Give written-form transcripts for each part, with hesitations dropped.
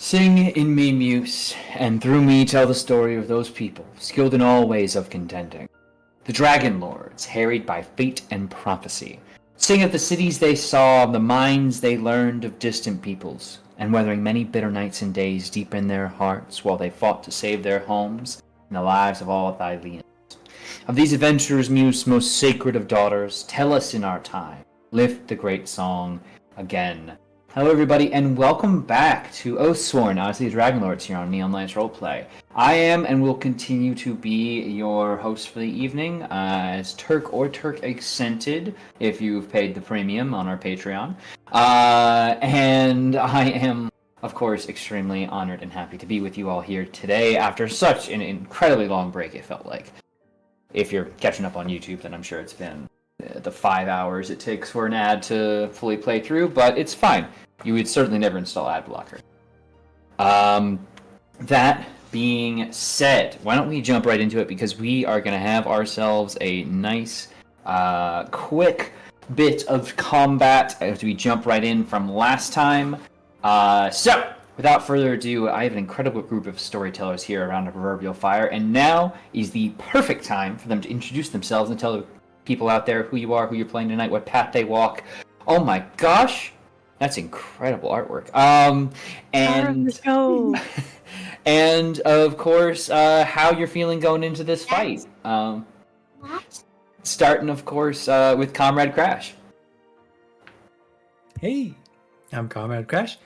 Sing in me muse, and through me tell the story of those people, skilled in all ways of contending. The Dragonlords, harried by fate and prophecy. Sing of the cities they saw, of the minds they learned of distant peoples, and weathering many bitter nights and days deep in their hearts while they fought to save their homes and the lives of all Thyleans. Of these adventures, muse most sacred of daughters, tell us in our time, lift the great song again. Hello everybody, and welcome back to Oathsworn, Odyssey of Dragonlords here on Neon Lights Roleplay. I am and will continue to be your host for the evening, as Turk or Turk Accented, if you've paid the premium on our Patreon. And I am, of course, extremely honored and happy to be with you all here today after such an incredibly long break, it felt like. If you're catching up on YouTube, then I'm sure it's been the 5 hours it takes for an ad to fully play through, but it's fine. You would certainly never install ad blocker. That being said, why don't we jump right into it, because we are going to have ourselves a nice, quick bit of combat as we jump right in from last time. So, without further ado, I have an incredible group of storytellers here around a proverbial fire, and now is the perfect time for them to introduce themselves and tell the people out there who you are, who you're playing tonight, what path they walk. Oh my gosh, that's incredible artwork. And and of course, how you're feeling going into this fight. Starting, of course, with Comrade Crash. Hey, I'm Comrade Crash.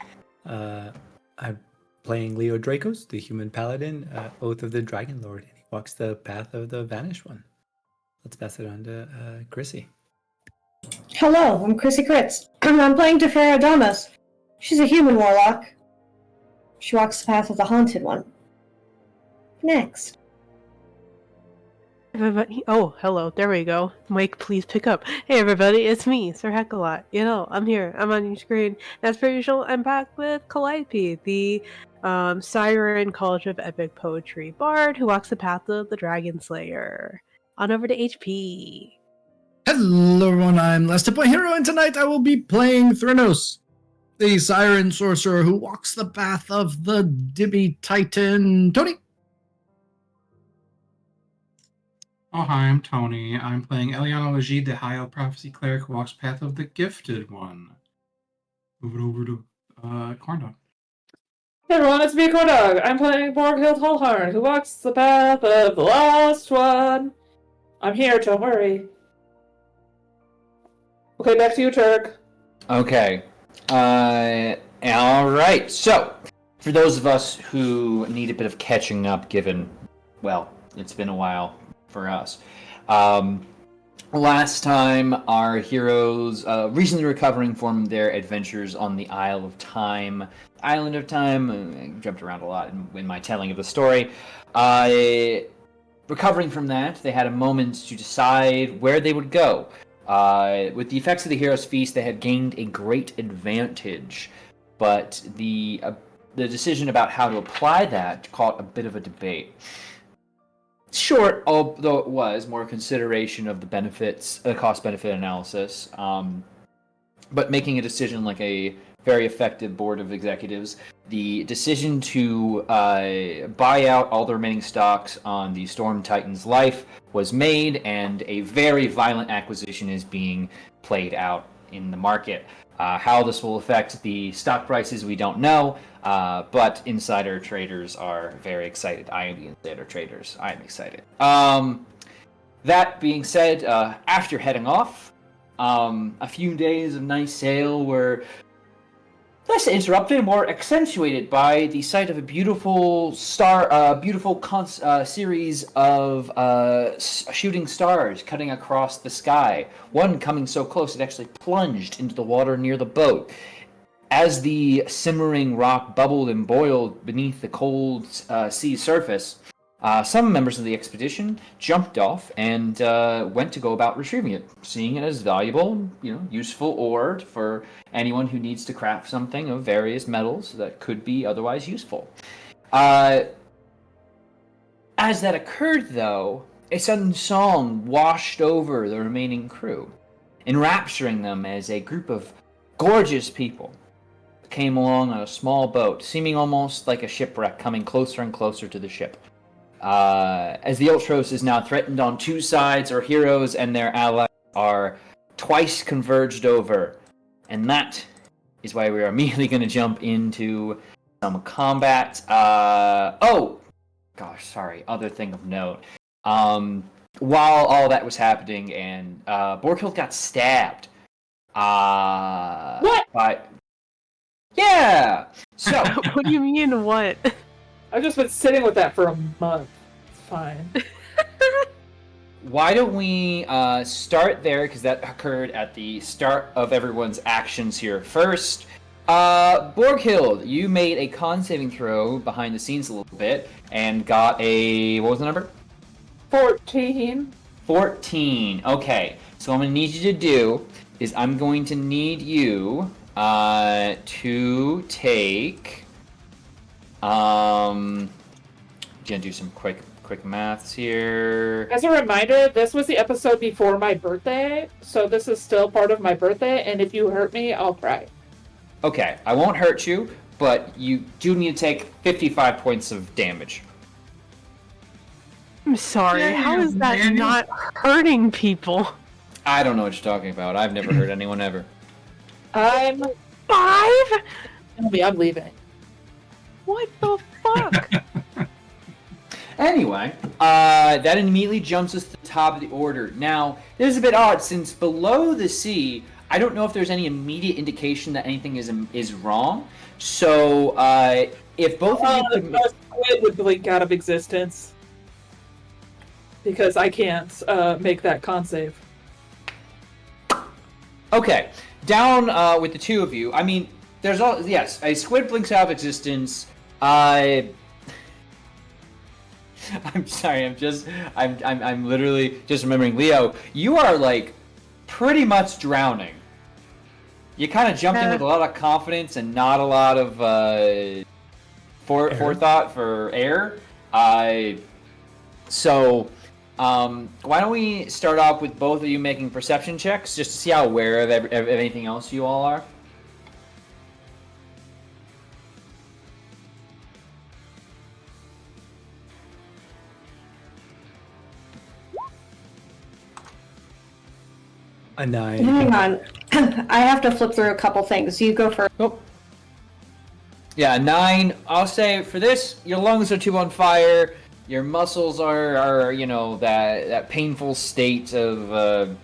I'm playing Leo Dracos, the human paladin, Oath of the Dragonlord, and he walks the path of the Vanished One. Let's pass it on to Chrissy. Hello, I'm Chrissy Kritz. I'm playing Tefera Damas. She's a human warlock. She walks the path of the Haunted One. Next. Everybody, oh, hello, there we go. Mike, please pick up. Hey everybody, it's me, Sir Heckalot. You know, I'm here, I'm on your screen. As per usual, I'm back with Calliope, the Siren College of Epic Poetry bard who walks the path of the Dragon Slayer. On over to HP. Hello everyone, I'm Lester Point Hero, and tonight I will be playing Thranos, the Siren Sorcerer who walks the path of the Dibby Titan. Tony! Oh, hi, I'm Tony. I'm playing Eliana Legide, the High Elf Prophecy Cleric who walks path of the Gifted One. Move it over to Corndog. Hey everyone, it's me, Corndog. I'm playing Borghild Hullharn, who walks the path of the Lost One. I'm here, don't worry. Okay, back to you, Turk. Okay. Alright, so, for those of us who need a bit of catching up, given, well, it's been a while for us. Last time, our heroes, recently recovering from their adventures on the Isle of Time, Island of Time, I jumped around a lot in my telling of the story. Recovering from that, they had a moment to decide where they would go. With the effects of the Hero's Feast, they had gained a great advantage, but the decision about how to apply that caught a bit of a debate. Short, although it was more consideration of the benefits, the cost-benefit analysis, but making a decision like a very effective board of executives, the decision to buy out all the remaining stocks on the Storm Titan's life was made, and a very violent acquisition is being played out in the market. How this will affect the stock prices, we don't know, but insider traders are very excited. I am the insider traders. I am excited. That being said, after heading off, a few days of nice sail were less interrupted, more accentuated by the sight of a beautiful series of shooting stars cutting across the sky. One coming so close it actually plunged into the water near the boat. As the simmering rock bubbled and boiled beneath the cold sea surface, some members of the expedition jumped off and went to go about retrieving it, seeing it as valuable, useful ore for anyone who needs to craft something of various metals that could be otherwise useful. As that occurred, though, a sudden song washed over the remaining crew, enrapturing them as a group of gorgeous people, came along on a small boat, seeming almost like a shipwreck, coming closer and closer to the ship. As the Ultros is now threatened on two sides, our heroes and their allies are twice converged over. And that is why we are immediately going to jump into some combat. Other thing of note. While all that was happening, and Borghild got stabbed. What? Yeah! So... What do you mean, what? I've just been sitting with that for a month. It's fine. Why don't we start there, because that occurred at the start of everyone's actions here first. Borghild, you made a con saving throw behind the scenes a little bit, and got a... what was the number? 14. 14. Okay, so what I'm going to need you to do is I'm going to need you to take... gonna do some quick maths here. As a reminder, this was the episode before my birthday, so this is still part of my birthday, and if you hurt me, I'll cry. Okay, I won't hurt you, but you do need to take 55 points of damage. I'm sorry, Yeah, how is that man. not hurting people? I don't know what you're talking about. I've never hurt anyone ever. I'm 5? leaving. What the fuck? Anyway, that immediately jumps us to the top of the order. Now, this is a bit odd, since below the sea, I don't know if there's any immediate indication that anything is wrong. So, if both of you could... The squid would blink out of existence. Because I can't make that con save. Okay, down with the two of you. I mean, there's all... Yes, a squid blinks out of existence. I'm sorry, I'm literally just remembering, Leo, you are, like, pretty much drowning. You kind of jumped in with a lot of confidence and not a lot of forethought for air. So, why don't we start off with both of you making perception checks, just to see how aware of anything else you all are? A 9. Hang on. I have to flip through a couple things. You go first. Oh. Yeah, 9. I'll say for this, your lungs are too on fire. Your muscles are that painful state of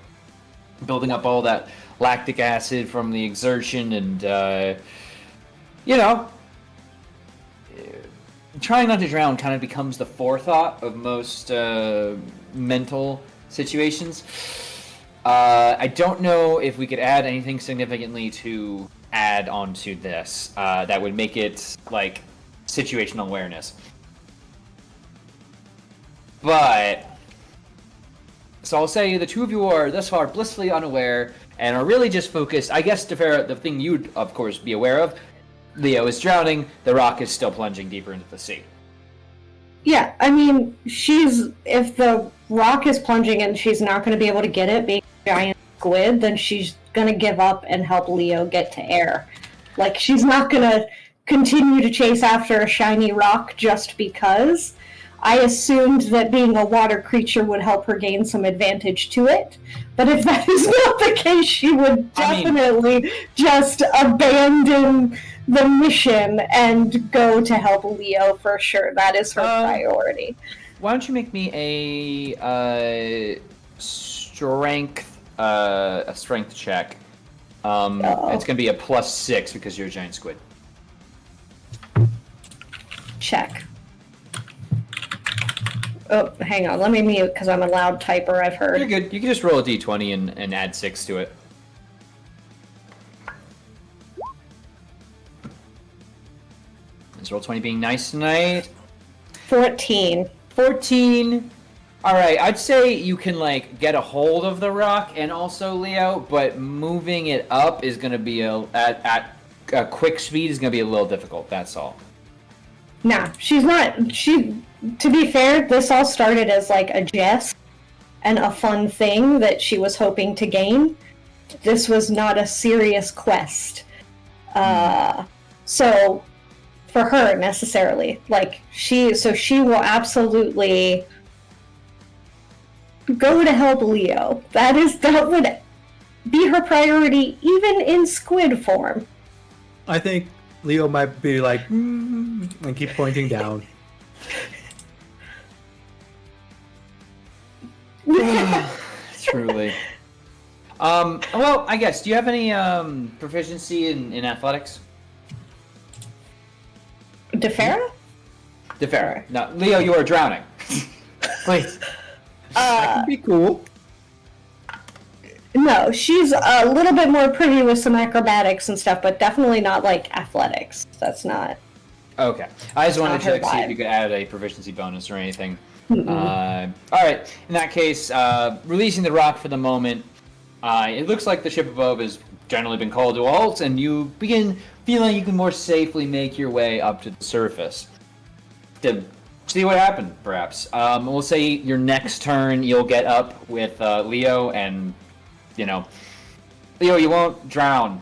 building up all that lactic acid from the exertion, and trying not to drown kind of becomes the forethought of most mental situations. I don't know if we could add anything significantly to add onto this that would make it like situational awareness. But so I'll say the two of you are thus far blissfully unaware and are really just focused. I guess the thing you'd of course be aware of, Leo is drowning. The rock is still plunging deeper into the sea. Yeah, I mean, if the rock is plunging and she's not going to be able to get it, being a giant squid, then she's going to give up and help Leo get to air. Like, she's not going to continue to chase after a shiny rock just because. I assumed that being a water creature would help her gain some advantage to it. But if that is not the case, she would definitely just abandon the mission and go to help Leo for sure. That is her priority. Why don't you make me a strength check? It's gonna be a +6 because you're a giant squid. Check. Oh, hang on. Let me mute because I'm a loud typer, I've heard. You're good. You can just roll a d20 and add 6 to it. Is roll 20 being nice tonight? 14. 14. All right, I'd say you can like get a hold of the rock, and also Leo, but moving it up is going to be at a quick speed is going to be a little difficult. That's all. Nah, she's not. To be fair, this all started as like a jest and a fun thing that she was hoping to gain. This was not a serious quest. So, for her necessarily, like she will absolutely go to help Leo. That would be her priority, even in squid form. I think Leo might be like, and keep pointing down. Truly. Well, I guess. Do you have any proficiency in athletics? DeFera? DeFera. No, Leo, you are drowning. Please. That could be cool. No, she's a little bit more privy with some acrobatics and stuff, but definitely not like athletics. That's not. Okay. I just wanted to Not her check see if vibe. you could add a proficiency bonus or anything. All right. In that case, releasing the rock for the moment, it looks like the ship above has generally been called to a halt, and you begin feeling you can more safely make your way up to the surface to see what happened, perhaps. We'll say your next turn you'll get up with Leo, and, you know, Leo, you won't drown,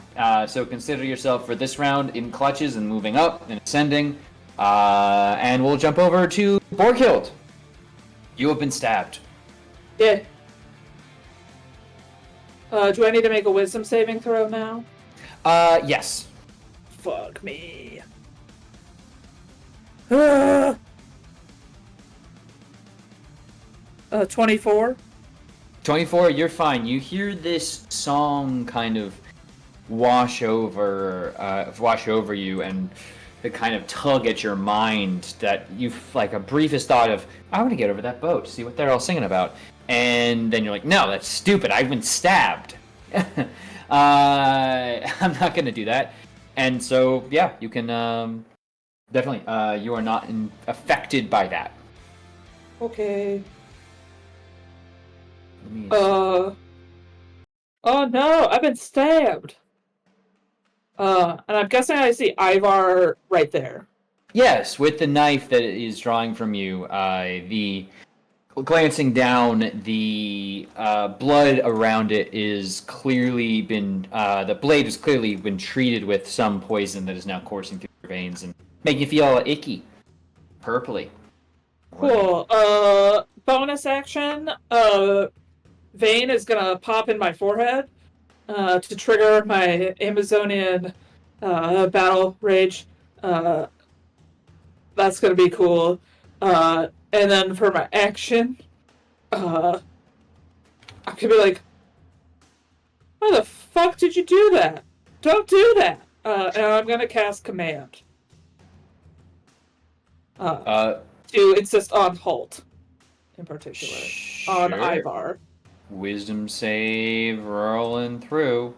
so consider yourself for this round in clutches and moving up and ascending. And we'll jump over to Borghild. You have been stabbed. Yeah. Do I need to make a wisdom saving throw now? Yes. Fuck me. 24. 24, you're fine. You hear this song kind of wash over you, and the kind of tug at your mind that you've like a briefest thought of, I want to get over that boat, see what they're all singing about. And then you're like, no, that's stupid. I've been stabbed. I'm not going to do that. And so, yeah, you can definitely, you are not affected by that. Okay. Let me Oh no, I've been stabbed. And I'm guessing I see Ivar right there. Yes, with the knife that is drawing from you, glancing down, the blood around it is clearly been, the blade has clearly been treated with some poison that is now coursing through your veins and making you feel icky, purpley. Cool. Bonus action. Vein is gonna pop in my forehead to trigger my Amazonian battle rage. That's gonna be cool. And then for my action, I could be like, "Why the fuck did you do that? Don't do that!" And I'm gonna cast command to insist on halt, in particular, on Sure. Ivar. Wisdom save rolling through.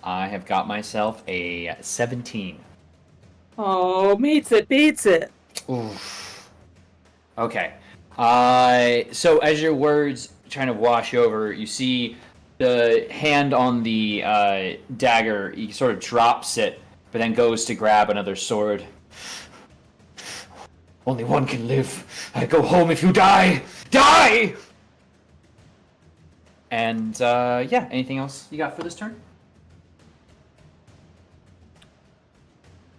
I have got myself a 17. Oh, beats it. Oof. Okay. So as your words kind of wash over, you see the hand on the dagger. He sort of drops it, but then goes to grab another sword. Only one can live. I go home if you die. Die! And yeah, anything else you got for this turn?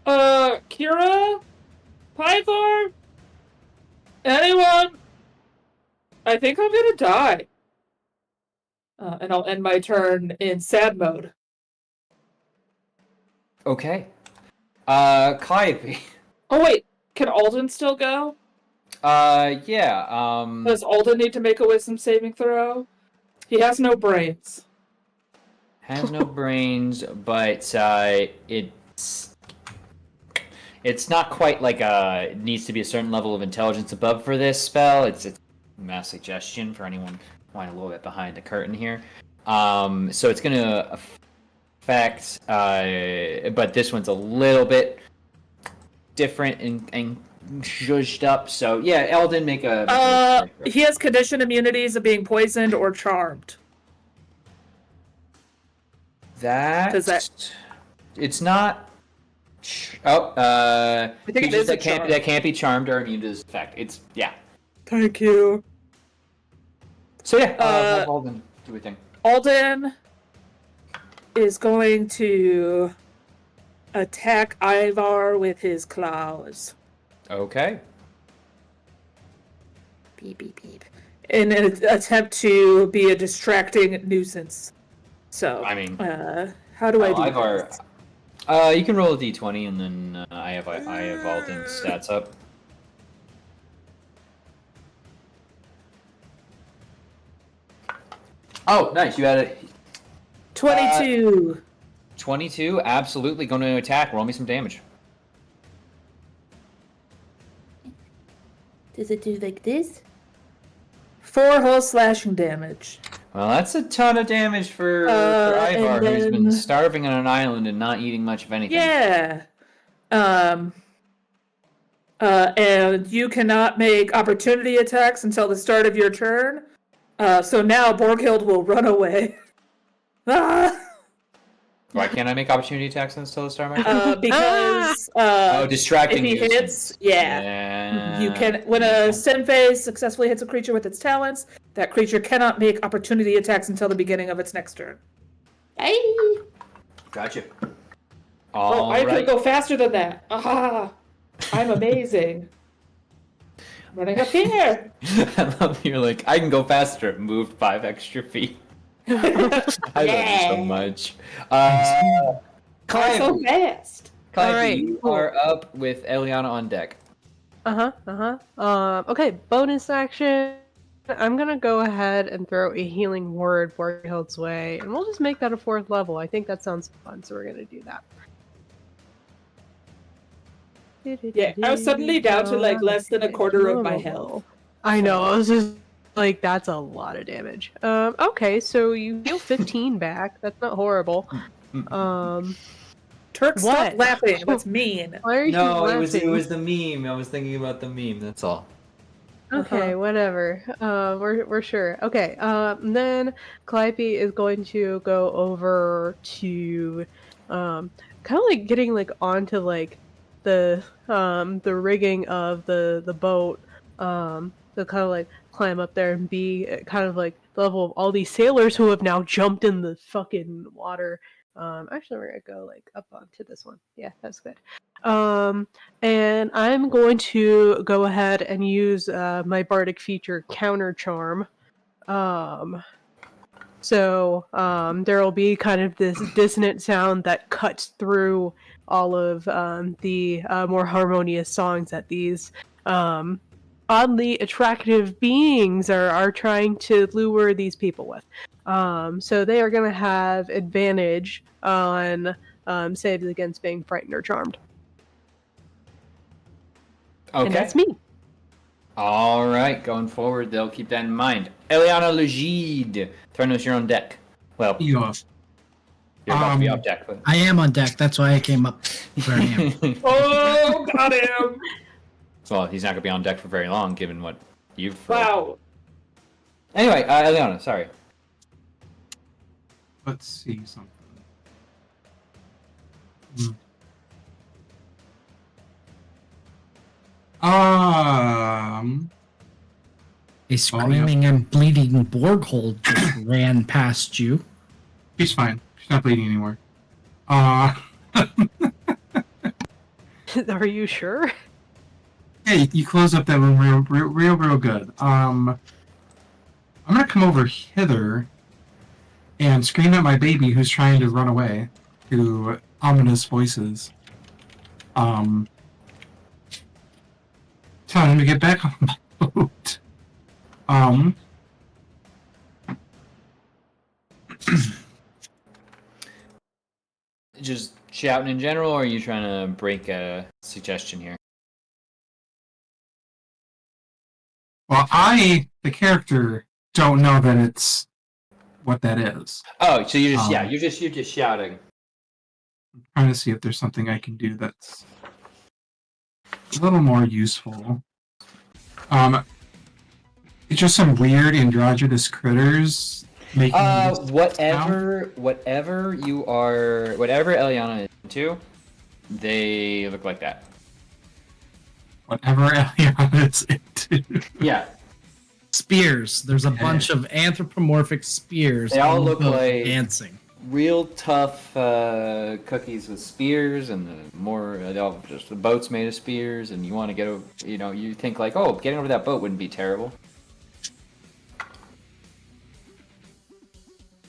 Kira? Pythor? Anyone? I think I'm gonna die. And I'll end my turn in sad mode. Okay. Calliope. Oh wait, can Alden still go? Yeah, Does Alden need to make a wisdom saving throw? He has no brains. has no brains, but it's not quite like it needs to be a certain level of intelligence above for this spell. It's mass suggestion for anyone wanting a little bit behind the curtain here. So it's gonna affect, but this one's a little bit different and zhuzhed up. So yeah, Eldon, make a. He has conditioned immunities of being poisoned or charmed. It's not. I think it is that can't be charmed or immune to this effect. It's yeah. Thank you. So yeah, Alden, do we think? Alden is going to attack Ivar with his claws. Okay. Beep, beep, beep. In an attempt to be a distracting nuisance. So, I mean, how do I do Ivar, this? you can roll a d20 and then I have Alden's stats up. Oh, nice. You had a 22. 22. Absolutely going to attack. Roll me some damage. Does it do like this? 4 whole slashing damage. Well, that's a ton of damage for Ivar, who's been starving on an island and not eating much of anything. Yeah. And you cannot make opportunity attacks until the start of your turn. So now Borghild will run away. Why can't I make opportunity attacks until the start of my turn? Because distracting if he nuisance. hits, you can. When a Sin phase successfully hits a creature with its talents, that creature cannot make opportunity attacks until the beginning of its next turn. Hey! Gotcha. I could go faster than that. Aha! I'm amazing. Running up here. I love you're like, I can go faster. Moved 5 extra feet. I love you so much. Clive, so fast. Clive, All right, you cool. are up with Eliana on deck. Okay, bonus action. I'm gonna go ahead and throw a healing word Borghild's way, and we'll just make that a 4th level. I think that sounds fun, so we're gonna do that. Yeah, I was suddenly down to like less than a quarter of my health. I know, I was just like, that's a lot of damage. Okay, so you heal 15 back. That's not horrible. Turk, stop What? laughing. That's mean. Why are you laughing? it was the meme. I was thinking about the meme. That's all. Okay, whatever. We're sure. Okay. Then Calliope is going to go over to, kind of like getting like onto like the rigging of the boat. To kind of like climb up there and be at kind of like the level of all these sailors who have now jumped in the fucking water. Actually, we're gonna go like up onto this one. Yeah, that's good. And I'm going to go ahead and use my bardic feature, Counter Charm. So there will be kind of this dissonant sound that cuts through all of the more harmonious songs that these oddly attractive beings are trying to lure these people with. So they are going to have advantage on saves against being frightened or charmed. Okay. And that's me. All right, going forward, they'll keep that in mind. Eliana Legide, Theranos, you're on deck. Well, You off. you're about to be off deck, but I am on deck. That's why I came up where I am. Oh, got him! well, he's not gonna be on deck for very long, given what you've. Wow. Anyway, Eliana, sorry. Let's see something. A screaming and bleeding Borghold just ran past you. She's fine. She's not bleeding anymore. Are you sure? Hey, you close up that room real good. I'm gonna come over hither and scream at my baby who's trying to run away to ominous voices. Telling him to get back on the boat. Just shouting in general, or are you trying to break a suggestion here? Well, I, the character, don't know that it's what that is. Oh, so you're just you're just shouting. I'm trying to see if there's something I can do that's a little more useful. It's just some weird androgynous critters making whatever Eliana is into, they look like that. Whatever Eliana is into. Yeah. Spears. There's a bunch of anthropomorphic spears. They all on the look boat like dancing. real tough cookies with spears, and just the boat's made of spears, and you want to get over, you think like, oh, getting over that boat wouldn't be terrible.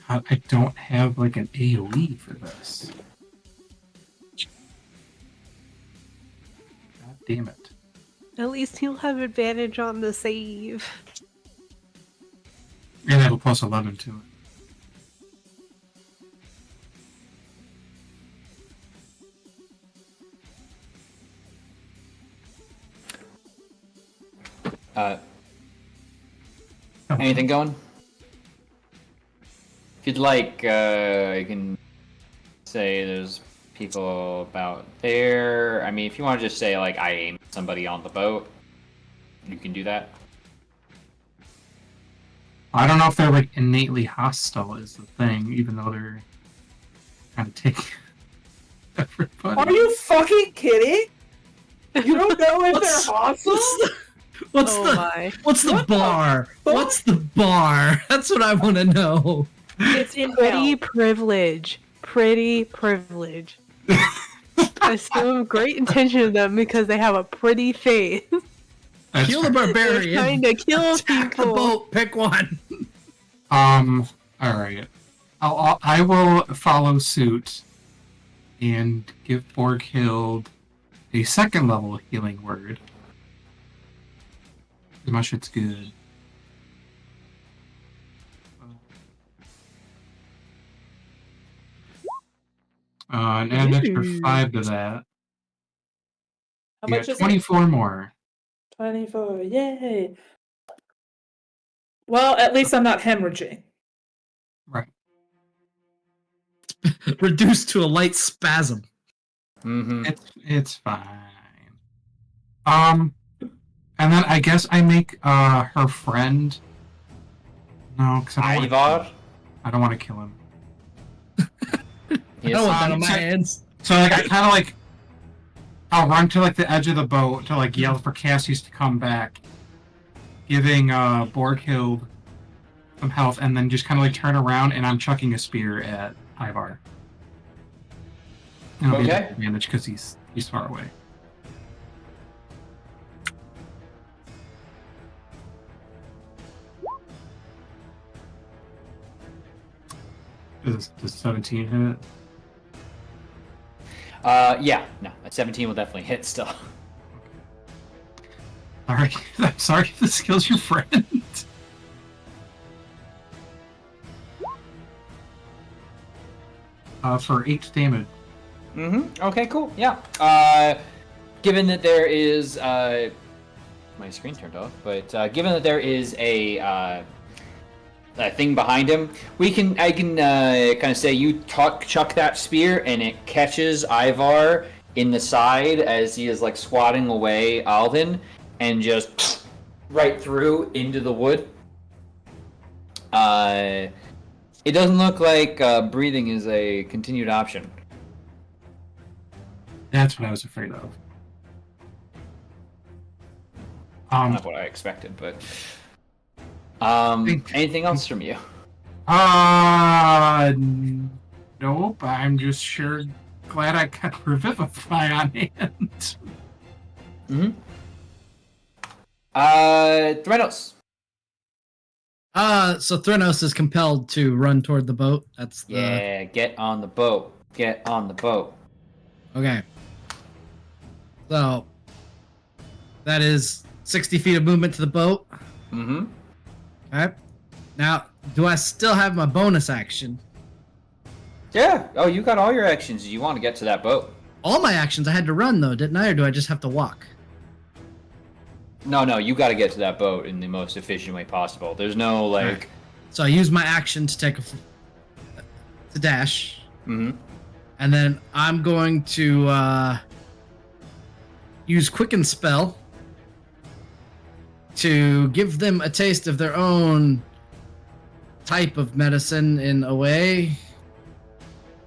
I don't have like an AoE for this. God damn it. At least he'll have advantage on the save. And I have a plus 11 to it. Anything going? If you'd like, I can say there's people about there. I mean, if you want to just say, like, I aim somebody on the boat, you can do that. I don't know if they're like innately hostile is the thing, even though they're kind of taking everybody. Are you fucking kidding? You don't know if they're hostile? What's the bar? What's the bar? That's what I want to know. It's pretty privilege. Pretty privilege. I assume great intention of them because they have a pretty face. Kill the barbarian. They're trying to kill Attack people. the boat. Pick one. All right. I will follow suit and give Borghild a second level healing word. My shit's good. And add an extra 5 to that. How You much got is 24 more. 24, yay! Well, at least I'm not hemorrhaging. Right. Reduced to a light spasm. Mm-hmm. It's fine. And then I guess I make her friend. No, because Ivar? I don't want to kill him. I don't want that on my hands. So like I kind of like I'll run to like the edge of the boat to like yell for Cassius to come back, giving Borghild some health, and then just kind of like turn around and I'm chucking a spear at Ivar. And it'll be Okay. a advantage because he's far away. Does 17 hit? Yeah, no, a 17 will definitely hit still. Alright, I'm sorry if this kills your friend. For 8 damage. Mm-hmm. Okay, cool. Yeah. Given that there is my screen turned off, but given that there is a thing behind him, I can kind of say you chuck that spear and it catches Ivar in the side as he is like swatting away Alvin and just right through into the wood. It doesn't look like breathing is a continued option. That's what I was afraid of. Not what I expected, but anything else from you? Nope. I'm just sure glad I got Revivify on hand. Mm-hmm. Threnos. So Threnos is compelled to run toward the boat. That's the... Yeah, get on the boat. Get on the boat. Okay. So that is 60 feet of movement to the boat. Mm-hmm. Okay. Now, do I still have my bonus action? Yeah. Oh, you got all your actions. You want to get to that boat. All my actions I had to run though, didn't I? Or do I just have to walk? No, you got to get to that boat in the most efficient way possible. There's no like. Right. So I use my action to take to dash. Mm-hmm. And then I'm going to use Quicken Spell to give them a taste of their own type of medicine in a way.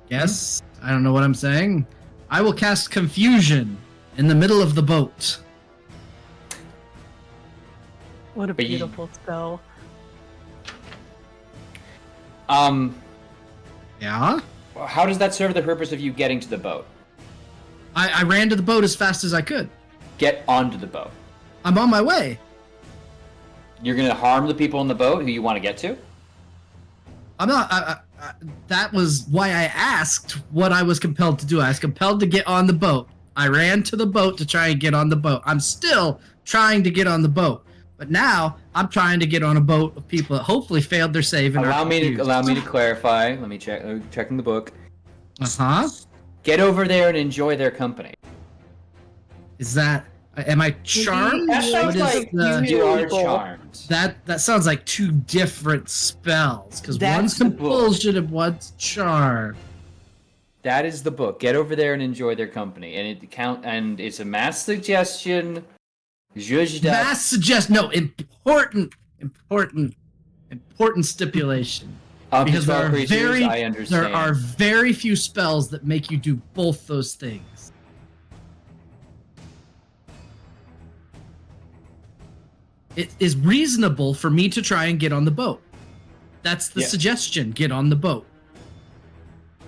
Yes, I don't know what I'm saying. I will cast Confusion in the middle of the boat. What a beautiful spell. Yeah? How does that serve the purpose of you getting to the boat? I ran to the boat as fast as I could. Get onto the boat. I'm on my way. You're going to harm the people in the boat who you want to get to? I'm not. That was why I asked what I was compelled to do. I was compelled to get on the boat. I ran to the boat to try and get on the boat. I'm still trying to get on the boat. But now I'm trying to get on a boat of people that hopefully failed their save and Allow me to clarify. Let me check. Checking the book. Uh-huh. Get over there and enjoy their company. Is that... Am I charmed? That sounds like You are People. charmed. That sounds like two different spells. Because That's one's the book. compulsion and one's charm. That is the book. Get over there and enjoy their company. And it's a mass suggestion. Mass suggest... No, important stipulation. Because there are I understand. there are very few spells that make you do both those things. It is reasonable for me to try and get on the boat. That's the suggestion. Get on the boat.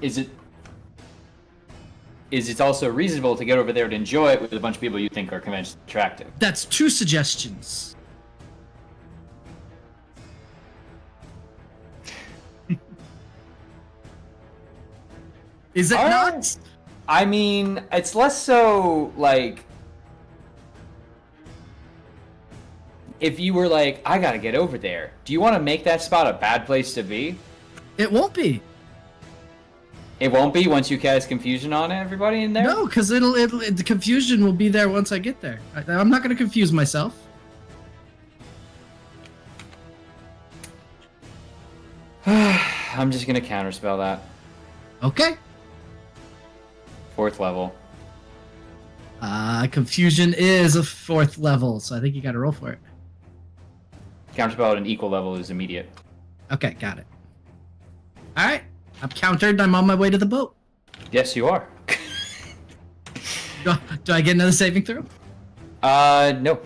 Is it also reasonable to get over there and enjoy it with a bunch of people you think are conventionally attractive? That's two suggestions. Is it not? I mean, it's less so like if you were like, I gotta get over there. Do you want to make that spot a bad place to be? It won't be. It won't be once you cast confusion on everybody in there? No, because the confusion will be there once I get there. I'm not going to confuse myself. I'm just gonna counterspell that. Okay. 4th level. Confusion is a 4th level, so I think you got to roll for it. Counterspell at an equal level is immediate. Okay, got it. All right, I'm countered. I'm on my way to the boat. Yes, you are. Do I get another saving throw? No.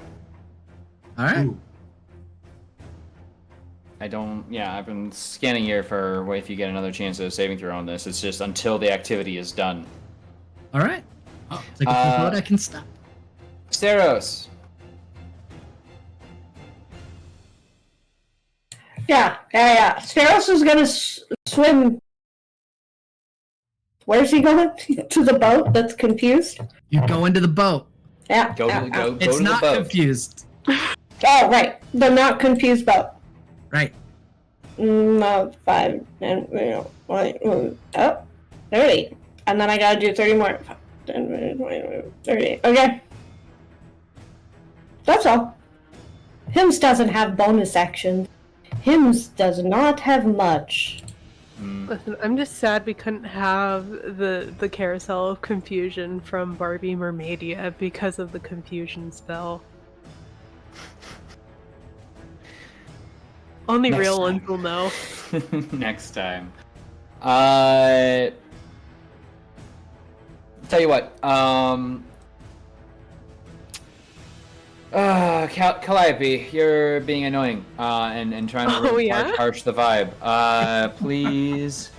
All right. Ooh. I don't. Yeah, I've been scanning here for if you get another chance at a saving throw on this. It's just until the activity is done. All right. It's like a full boat I can stop. Steros. Yeah. Steros is gonna swim. Where's he going? To the boat that's confused? You go into the boat. Yeah. Go to It's the not boat. confused. Oh, right. The not confused boat. Right. No, 5, and, 30. And then I gotta do 30 more. 10, 20, 30. Okay. That's all. Hymns doesn't have bonus actions. Hymns does not have much. Listen, I'm just sad we couldn't have the carousel of confusion from Barbie Mermaidia because of the confusion spell. Only Next real time. ones will know. Next time. Tell you what. Calliope, you're being annoying. And trying to Oh, yeah? harsh the vibe. Please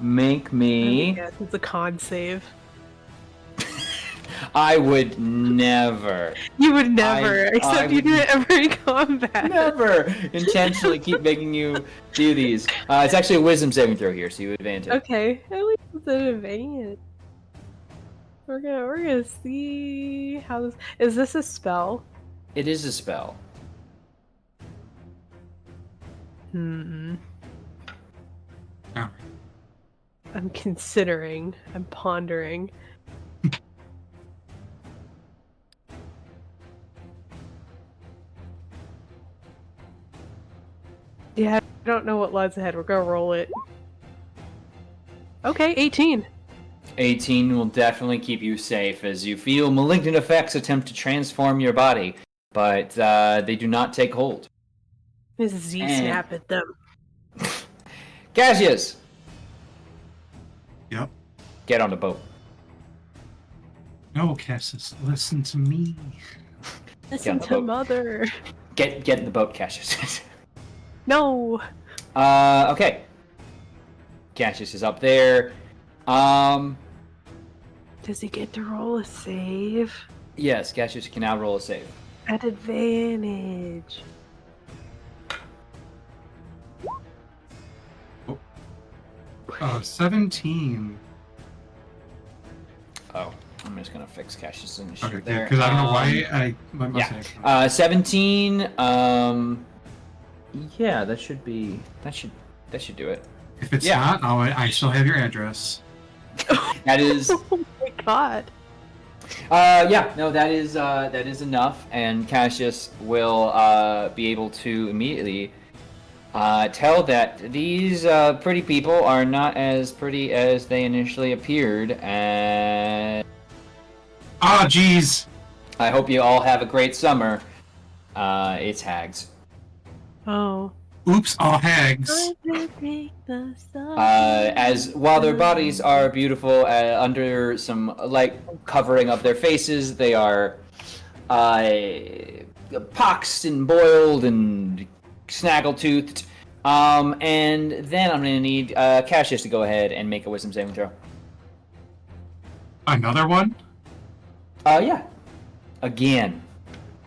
make me. Yes, it's a con save. I would never. You would never, except you would do it every combat. Never intentionally keep making you do these. It's actually a wisdom saving throw here, so you advance it. Okay, at least it's an advance. We're gonna see how this is. This a spell? It is a spell. Hmm. Oh. I'm considering. I'm pondering. Yeah, I don't know what lies ahead. We're gonna roll it. Okay, 18. 18 will definitely keep you safe as you feel malignant effects attempt to transform your body, but they do not take hold. This is Z-snap at them. Cassius! Yep. Get on the boat. No, Cassius, listen to me. Listen the to boat. mother. Get in the boat, Cassius. No. Okay. Cassius is up there. Does he get to roll a save? Yes, Cassius can now roll a save. At advantage. 17. Oh, I'm just gonna fix Cassius' initiative Okay, there. because I don't know why my mistake. 17. Yeah, that should do it. If it's yeah. not, I still have your address. That is. Oh my god. That is enough, and Cassius will be able to immediately tell that these pretty people are not as pretty as they initially appeared, and Ah, jeez. I hope you all have a great summer. It's hags. Oh. Oops, all hags. As while their bodies are beautiful, under some light covering of their faces, they are poxed and boiled and snaggle-toothed. And then I'm gonna need Cassius to go ahead and make a wisdom saving throw. Another one? Yeah. Again.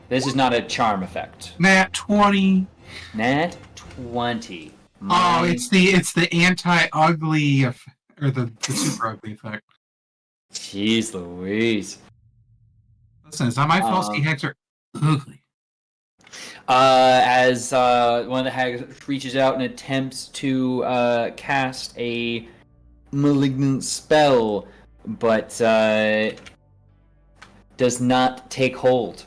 This is not a charm effect. Nat 20. Nat 20. Oh, it's the anti-ugly or the super ugly effect. Jeez Louise. Listen, it's not my fault. Ski hags are ugly. As one of the hags reaches out and attempts to cast a malignant spell, but does not take hold.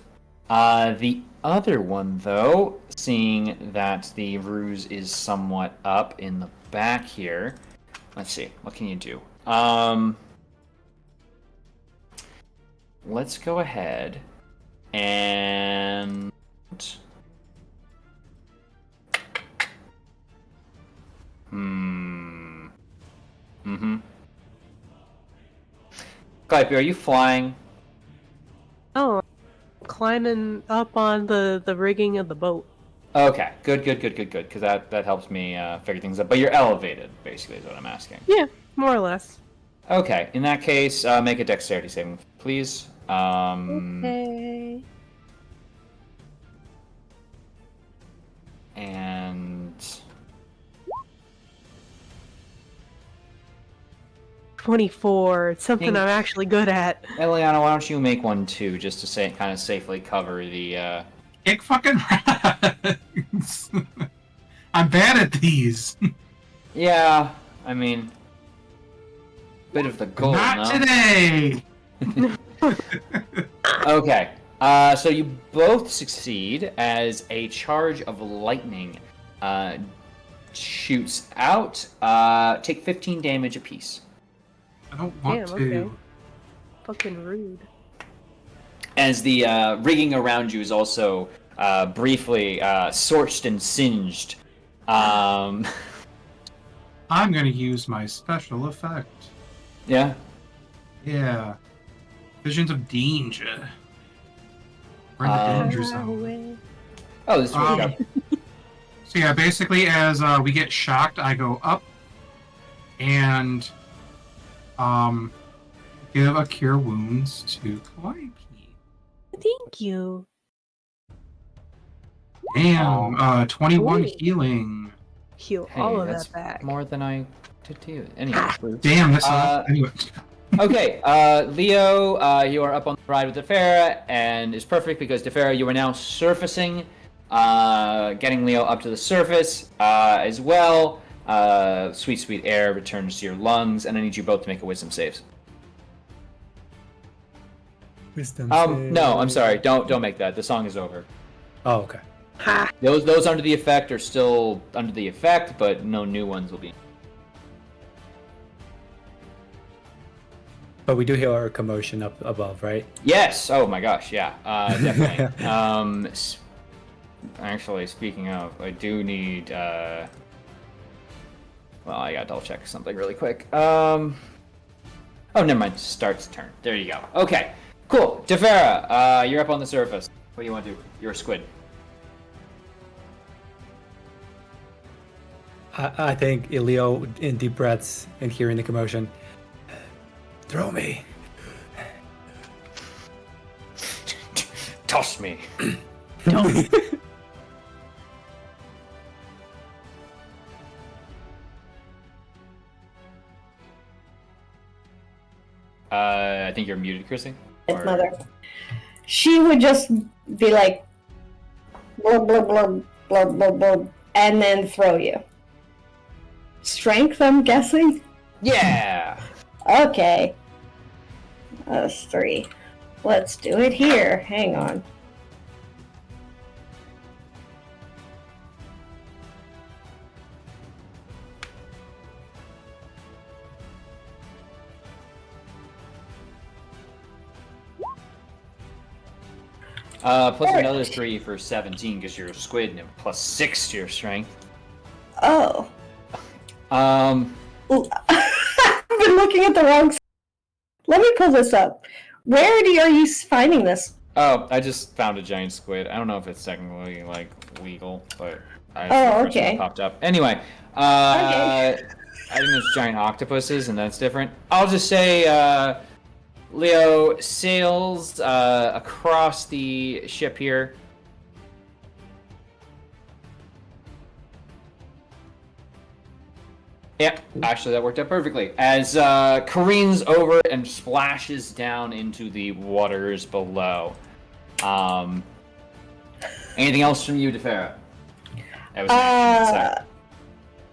The other one, though, seeing that the ruse is somewhat up in the back here, let's see, what can you do? Let's go ahead and Clype, are you flying? Oh, climbing up on the rigging of the boat. Okay, good, because that helps me figure things out. But you're elevated, basically, is what I'm asking. Yeah, more or less. Okay, in that case, make a dexterity saving, please. Okay. And 24. It's something I'm actually good at. Eliana, why don't you make one too, just to say kind of safely cover the. Kick fucking rats. I'm bad at these. Yeah, I mean, bit of the goal. Not today. Okay, so you both succeed as a charge of lightning shoots out. Take 15 damage apiece. I don't want to. Okay. Fucking rude. As the rigging around you is also briefly scorched and singed. I'm gonna use my special effect. Yeah? Yeah. Visions of danger. We're in the danger zone. Oh, this is really good. So yeah, basically as we get shocked, I go up and give a cure wounds to Kawaii. Thank you. Damn, 21 Ooh. healing. Heal Hey, all of that's that back. more than I did do. Anyway. Damn, that's anyway. Okay, Leo, you are up on the ride with Defera, and it's perfect because Defera, you are now surfacing, getting Leo up to the surface as well. Sweet, sweet air returns to your lungs, and I need you both to make a wisdom saves. Wisdom No, I'm sorry. Don't make that. The song is over. Oh, okay. Ha! Those under the effect are still under the effect, but no new ones will be. But we do hear our commotion up above, right? Yes. Oh my gosh. Yeah. Definitely. Actually, speaking of, I do need. Well, I gotta double check something really quick. Oh, never mind. Starts turn. There you go. Okay. Cool. Defera, you're up on the surface. What do you want to do? You're a squid. I think Leo, in deep breaths and hearing the commotion, throw me. Toss me. Don't. I think you're muted, Chrissy. His mother. She would just be like, blub, blub, blub, blub, blub, blub, and then throw you. Strength, I'm guessing? Yeah. Okay. That's 3. Let's do it here. Hang on. Plus another 3 for 17 because you're a squid, and plus 6 to your strength. Oh. Um, I've been looking at the wrong side. Let me pull this up. Where are you finding this? Oh, I just found a giant squid. I don't know if it's technically like legal, but okay. Popped up. Anyway, Okay. I think there's giant octopuses, and that's different. I'll just say, Leo sails across the ship here. Yeah, actually that worked out perfectly. As careens over and splashes down into the waters below. Anything else from you, DeFera? That was an action, so.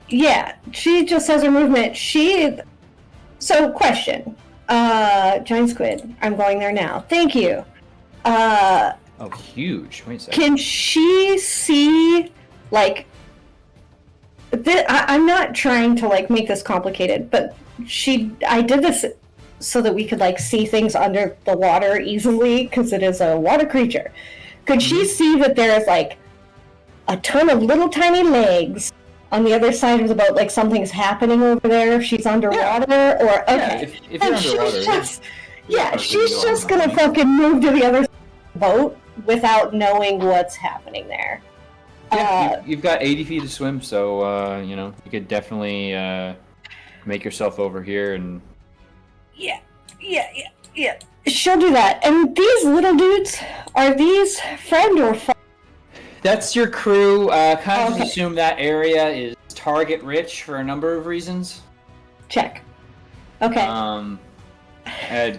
Yeah, she just has her movement. So, question. Giant squid. I'm going there now. Thank you. Oh, huge. Wait a second. Can she see, like... I'm not trying to, like, make this complicated, but I did this so that we could, like, see things under the water easily, because it is a water creature. Could she see that there is, like, a ton of little tiny legs on the other side of the boat, like something's happening over there if she's underwater? Yeah. Or, okay. Yeah, if you're underwater... She's just gonna fucking move to the other side of the boat without knowing what's happening there. Yeah, you've got 80 feet to swim, so, you could definitely make yourself over here and... Yeah. She'll do that. And these little dudes, are these friend or foe? That's your crew. Kind of assume that area is target rich for a number of reasons. Check. Okay.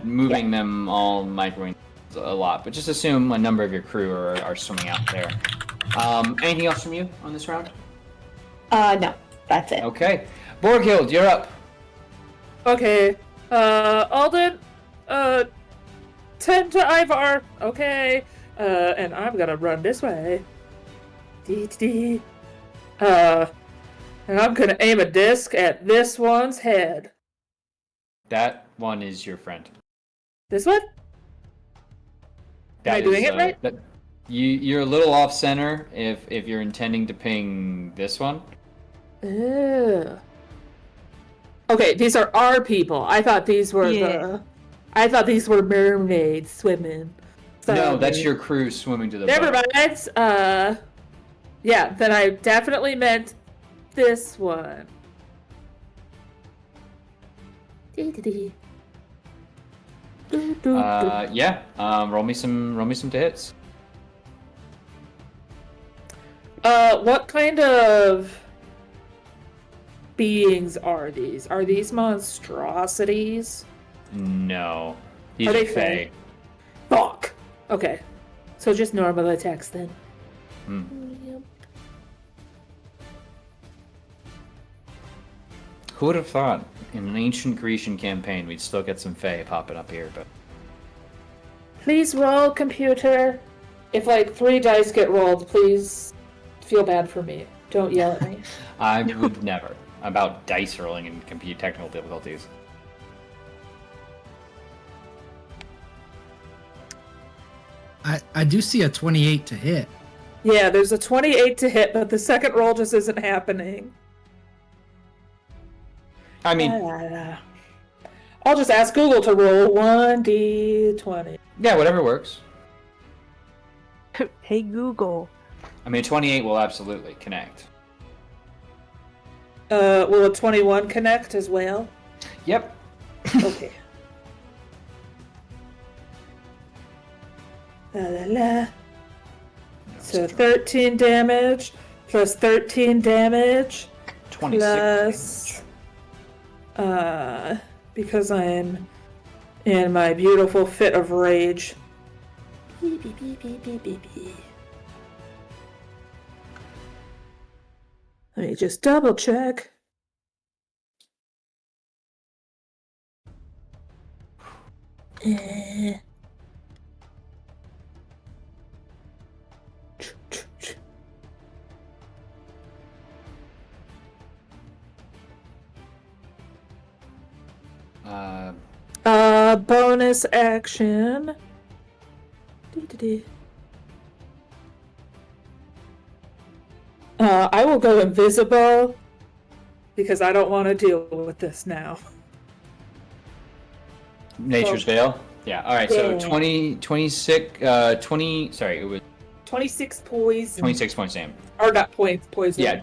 Moving them all microwave a lot, but just assume a number of your crew are swimming out there. Anything else from you on this round? No. That's it. Okay. Borghild, you're up. Okay. Alden, 10 to Ivar. Okay. And I'm gonna run this way. And I'm gonna aim a disc at this one's head. That one is your friend. This one? Am I doing it right? You're a little off center if you're intending to ping this one. Ew. Okay, these are our people. I thought these were I thought these were mermaids swimming. So, no, that's your crew swimming to the never boat. mind. Yeah, then I definitely meant this one. Roll me some to hits. What kind of beings are these? Are these monstrosities? No. These Are they fae? Fuck! Okay. So just normal attacks then. Yep. Who would have thought in an ancient Grecian campaign we'd still get some fae popping up here, but... Please roll, computer. If like 3 dice get rolled, please feel bad for me. Don't yell at me. I would never. About dice rolling and compute technical difficulties. I do see a 28 to hit. Yeah, there's a 28 to hit, but the second roll just isn't happening. I mean... I'll just ask Google to roll 1d20. Yeah, whatever works. Hey, Google. I mean, 28 will absolutely connect. Will a 21 connect as well? Yep. Okay. La la la. So 13 damage plus 13 damage 26 plus because I'm in my beautiful fit of rage. Beep, beep, beep, beep, beep, beep, beep. Let me just double check. Bonus action. I will go invisible because I don't want to deal with this now. Nature's Veil? Yeah, alright, so 26, 20, sorry, it was 26 poison. 26 points damage. Or not points, poison. Yeah,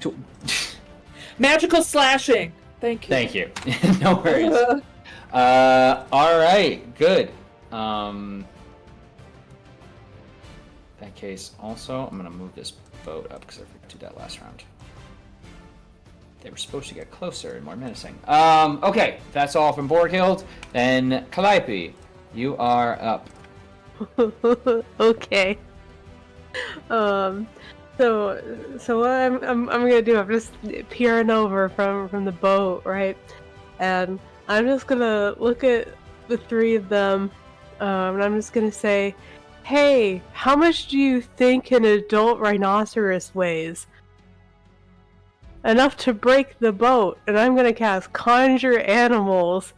Magical slashing. Thank you. thank you. No worries. Alright, good. In that case, also, I'm gonna move this boat up because I forgot to do that last round. They were supposed to get closer and more menacing. Okay, that's all from Borghild. Then Calliope, you are up. Okay. So what I'm gonna do, I'm just peering over from the boat, right? And I'm just gonna look at the three of them, and I'm just gonna say, "Hey, how much do you think an adult rhinoceros weighs?" Enough to break the boat, and I'm gonna cast Conjure Animals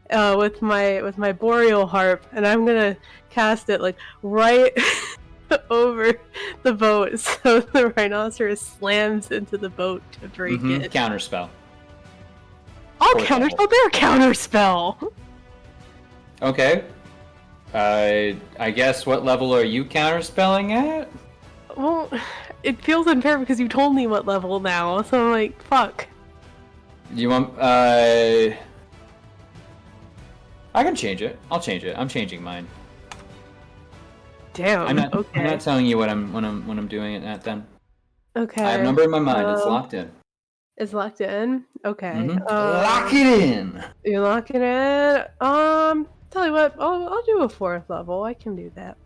with my Boreal Harp, and I'm gonna cast it like right over the boat, so the rhinoceros slams into the boat to break it. Counterspell. I'll counterspell their counterspell. Okay. I guess what level are you counterspelling at? Well, it feels unfair because you told me what level now, so I'm like, fuck. You want? I can change it. I'll change it. I'm changing mine. Damn. I'm not. Okay. I'm not telling you what I'm doing it at then. Okay. I have a number in my mind. It's locked in. It's locked in. Okay. Lock it in. You lock it in. Tell you what, I'll do a 4th level. I can do that.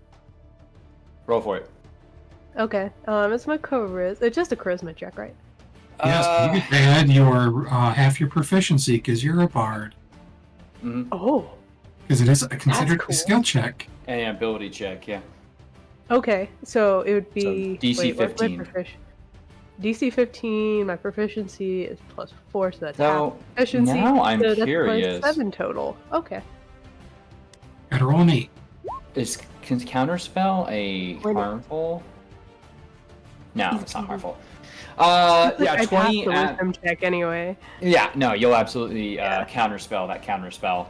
Roll for it. Okay. It's my charisma. It's just a charisma check, right? Yes, you could add your half your proficiency because you're a bard. Oh. Because it is considered cool. a skill check. And an ability check, yeah. Okay, so it would be So DC 15. DC 15. My proficiency is +4, so that's So, half proficiency. now I'm so curious. That's +7 total. Okay. Gotta roll an 8. Is counterspell a harmful? No, it's not harmful. Yeah, I'd 20 have to at... wisdom check anyway. Yeah, no, you'll absolutely counterspell that counterspell.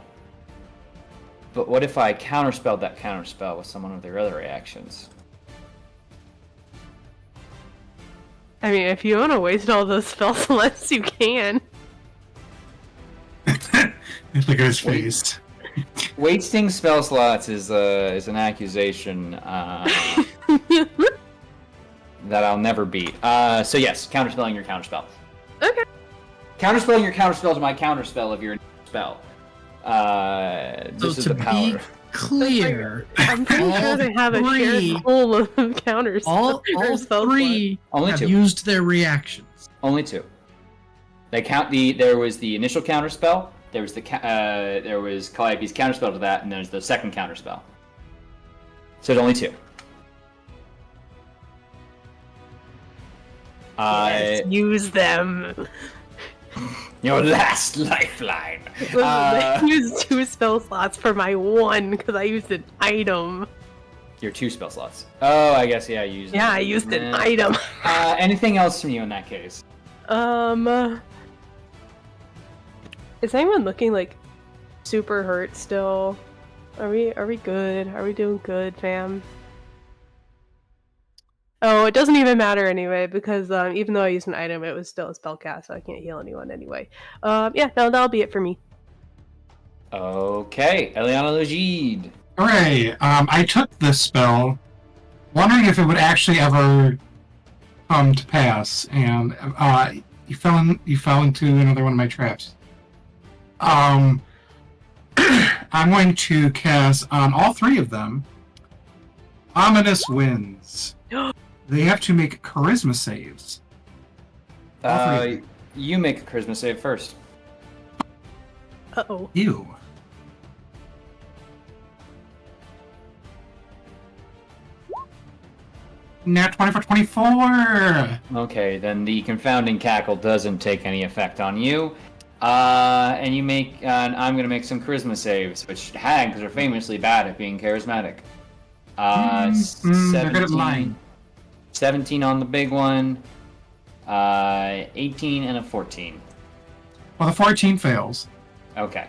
But what if I counterspelled that counterspell with some of their other reactions? I mean, if you want to waste all those spell slots, you can. Look at his face. Wasting spell slots is an accusation that I'll never beat. So yes, counterspelling your counterspell. Okay. Counterspelling your counterspell to my counterspell of your spell. This is the power. Be clear, I'm pretty sure they have a shared pool of counters. all three Only have 2. used their reactions. Only 2. They count the. There was the initial counterspell. There was there was Calliope's counterspell to that, and there's the second counterspell. So it's only 2. Yes, use them. Your last lifeline. I used 2 spell slots for my 1 because I used an item. Your 2 spell slots. Oh, I guess yeah. You used. Yeah, I used an item. Anything else from you in that case? Is anyone looking like super hurt still? Are we good? Are we doing good, fam? Oh, it doesn't even matter anyway, because even though I used an item, it was still a spell cast, so I can't heal anyone anyway. Yeah, no, that'll be it for me. Okay, Eliana Legide. Hooray! I took this spell, wondering if it would actually ever come to pass, and you fell into another one of my traps. I'm going to cast on all three of them Ominous Winds. They have to make charisma saves. You make a charisma save first. Uh-oh. Ew. Nat 20 for 24! Okay, then the confounding cackle doesn't take any effect on you. And you make, I'm gonna make some charisma saves, which hags are famously bad at being charismatic. They're good at lying. 17 on the big one, 18 and a 14. Well, the 14 fails. Okay.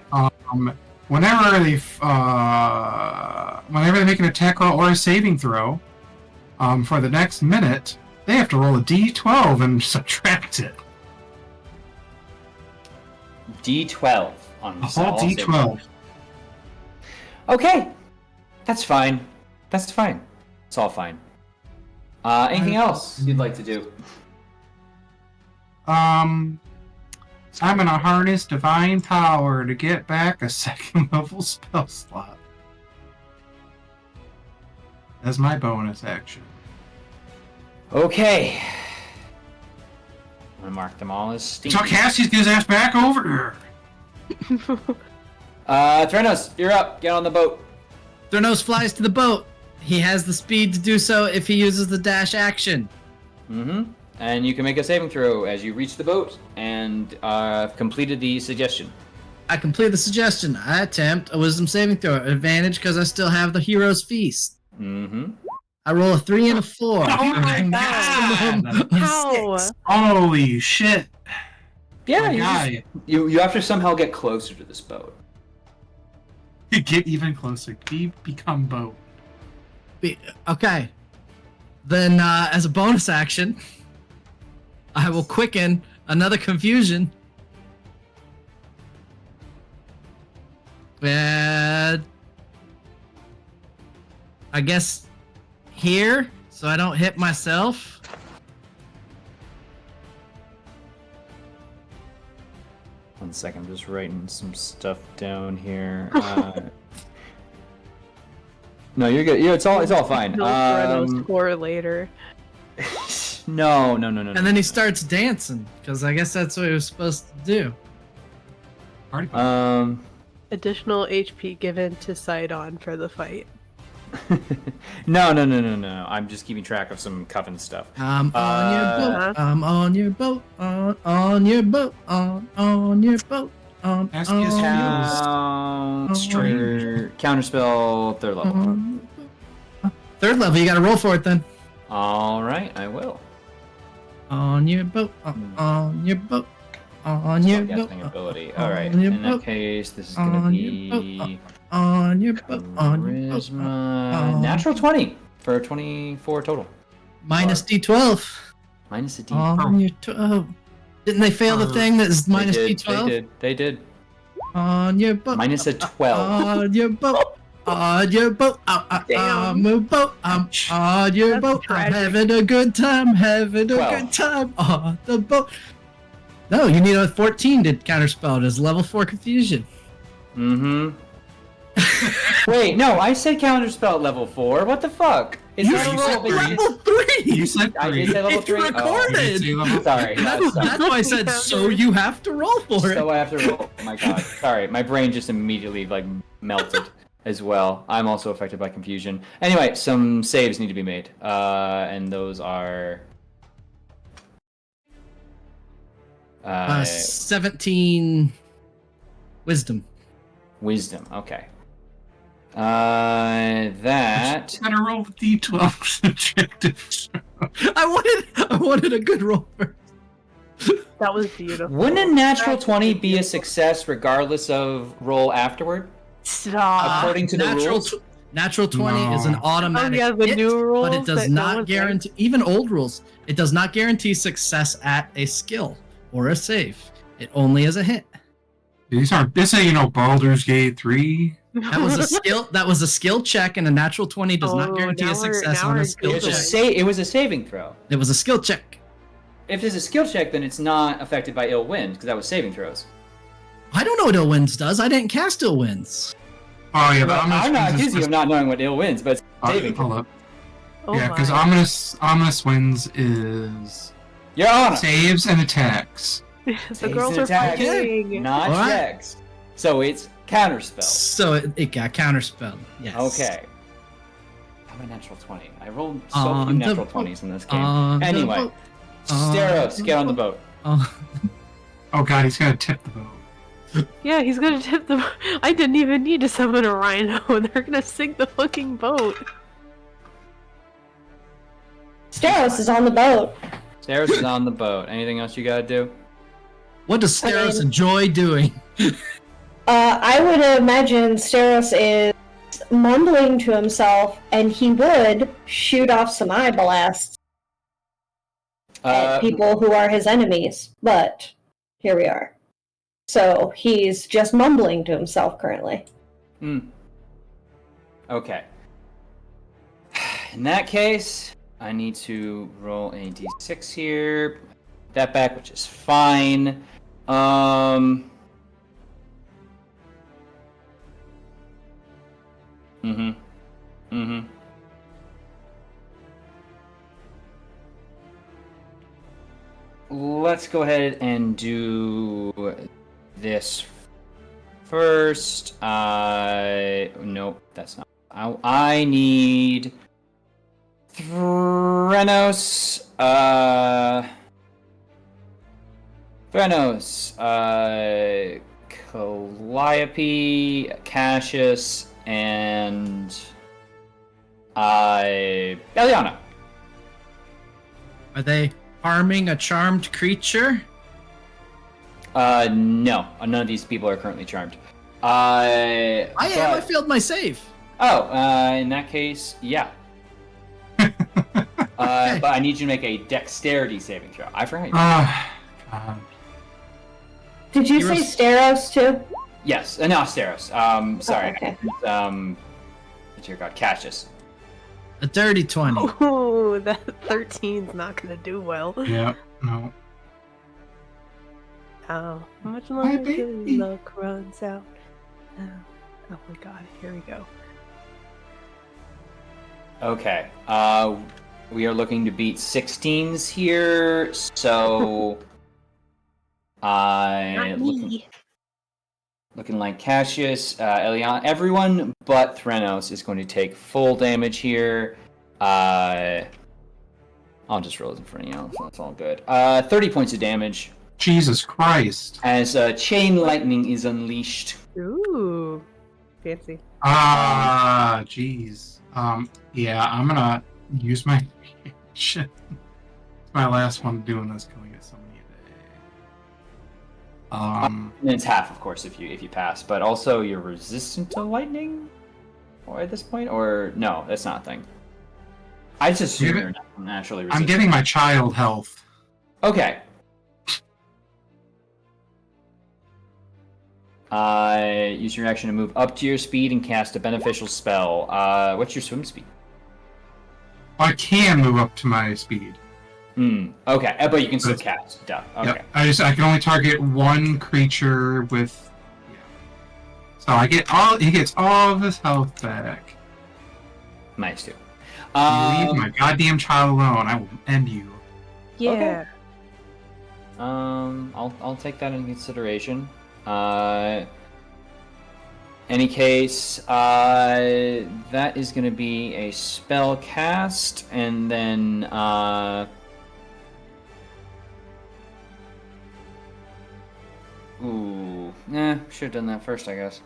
Whenever they make an attack roll or a saving throw, for the next minute, they have to roll a d12 and subtract it. D12 on A whole all d12. saving. Okay, that's fine. That's fine. It's all fine. Anything else you'd like to do? I'm gonna harness Divine Power to get back a second level spell slot. That's my bonus action. Okay. I'm gonna mark them all as steam. So Cassie's get his ass back over here. Threnos, you're up. Get on the boat. Thurnos flies to the boat. He has the speed to do so if he uses the dash action. Mm-hmm. And you can make a saving throw as you reach the boat and completed the suggestion. I complete the suggestion. I attempt a wisdom saving throw. Advantage because I still have the hero's feast. Mm-hmm. I roll a 3 and a 4. Oh my God. How? Holy shit. Yeah, My guy. you have to somehow get closer to this boat. Get even closer. Become boat. Okay. Then, as a bonus action, I will quicken another confusion. And I guess here, so I don't hit myself. One second, I'm just writing some stuff down here. No, you're good. Yeah, it's all fine. No Threnos score later. No. And then he starts dancing, because I guess that's what he was supposed to do. Additional HP given to Sidon for the fight. No. I'm just keeping track of some coven stuff. I'm on your boat. I'm on your boat. On your boat. On your boat. Counterspell, third level. Third level, you gotta roll for it then. Alright, I will. On your boat. On your boat. On your boat. Guessing ability. Alright, in that case, this is gonna be on your boat. On your boat. Charisma. Natural 20 for 24 total. Minus D12. Minus a D. On your 12. Didn't they fail the thing that is minus D12? They did. On your boat. Minus a 12. On your boat. On your boat. I'm a boat. I'm on your boat. I'm having a good time. Having a good time on the boat. No, you need a 14 to counterspell it as level 4 confusion. Mm-hmm. Wait, no, I said counterspell at level 4. What the fuck? It's You not a said roll. level 3! You said I did 3. say level It's 3. recorded! Oh, sorry. That's why I said, so you have to roll for it. So I have to roll. Oh my god. Sorry, my brain just immediately melted as well. I'm also affected by confusion. Anyway, some saves need to be made. And those are 17 wisdom. Wisdom. Okay. That I'm gonna roll the d12 objective. I wanted a good roll first. That was beautiful. wouldn't a natural 20 be a success regardless of roll afterward? Stop. According to the rules? Natural 20 is an No. automatic Oh, yeah, the hit, new but it rules does that no not one's guarantee, even old rules, it does not guarantee success at a skill or a save. It only is a hit. These aren't. This ain't Baldur's Gate 3. That was a skill. That was a skill check, and a natural 20 does not Oh, guarantee now a we're- success now on we're a skill good It was, check. it was a saving throw. It was a skill check. If there's a skill check, then it's not affected by ill wind, because that was saving throws. I don't know what Ill Winds does. I didn't cast Ill Winds. Oh yeah, but Well, I'm not accusing you of not knowing what ill winds, but it's saving Hold throw. up. Oh Yeah, because my. ominous winds is Your Honor! saves and attacks. The Saves girls and are attacks, playing. not All right. checks. So it's counterspell. So it got counterspell. Yes. Okay. I'm a natural 20. I rolled so On few the natural boat. 20s in this game. On the Anyway, boat. On Steros, the get on the boat. Oh god, he's gonna tip the boat. Yeah, he's gonna tip the. I didn't even need to summon a rhino. They're gonna sink the fucking boat. Steros is on the boat. Steros is on the boat. Anything else you gotta do? What does Steros I mean- enjoy doing? I would imagine Steros is mumbling to himself, and he would shoot off some eye blasts at people who are his enemies. But here we are. So he's just mumbling to himself currently. Okay. In that case, I need to roll a d6 here. Put that back, which is fine. Let's go ahead and do this first. Nope, that's not. I need Threnos, Calliope, Cassius, and Eliana. Are they harming a charmed creature? No, none of these people are currently charmed. I I failed my save. Oh, in that case, yeah. But I need you to make a dexterity saving throw. I forgot. God. Did you say Steros too? Yes, no, Steros. Sorry. Oh, okay. Dear God, Cassius. A dirty 20. Oh, that 13's not gonna do well. Yeah, no. How much My longer baby. till luck runs out? Oh my god, here we go. Okay. We are looking to beat 16s here, so looking like Cassius, Eliana, everyone but Threnos is going to take full damage here. I'll just roll it in front of you, so that's all good. 30 points of damage Jesus Christ. as chain lightning is unleashed. Ooh, fancy. Jeez. Yeah, I'm gonna use my shit. It's my last one doing this. Can we get somebody a day? And it's half, of course, if you pass, but also you're resistant to lightning, or at this point, or no, that's not a thing. I just assume you're not naturally resistant. I'm getting my child health. Okay. Use your action to move up to your speed and cast a beneficial spell. What's your swim speed? I can move up to my speed. Okay, but you can still cast. Duh. Okay. Yep. I can only target one creature with. Yeah. So I get all. He gets all of his health back. Nice too. You leave my goddamn child alone. I will end you. Yeah. I'll take that into consideration. Any case, that is going to be a spell cast, and then should have done that first, I guess.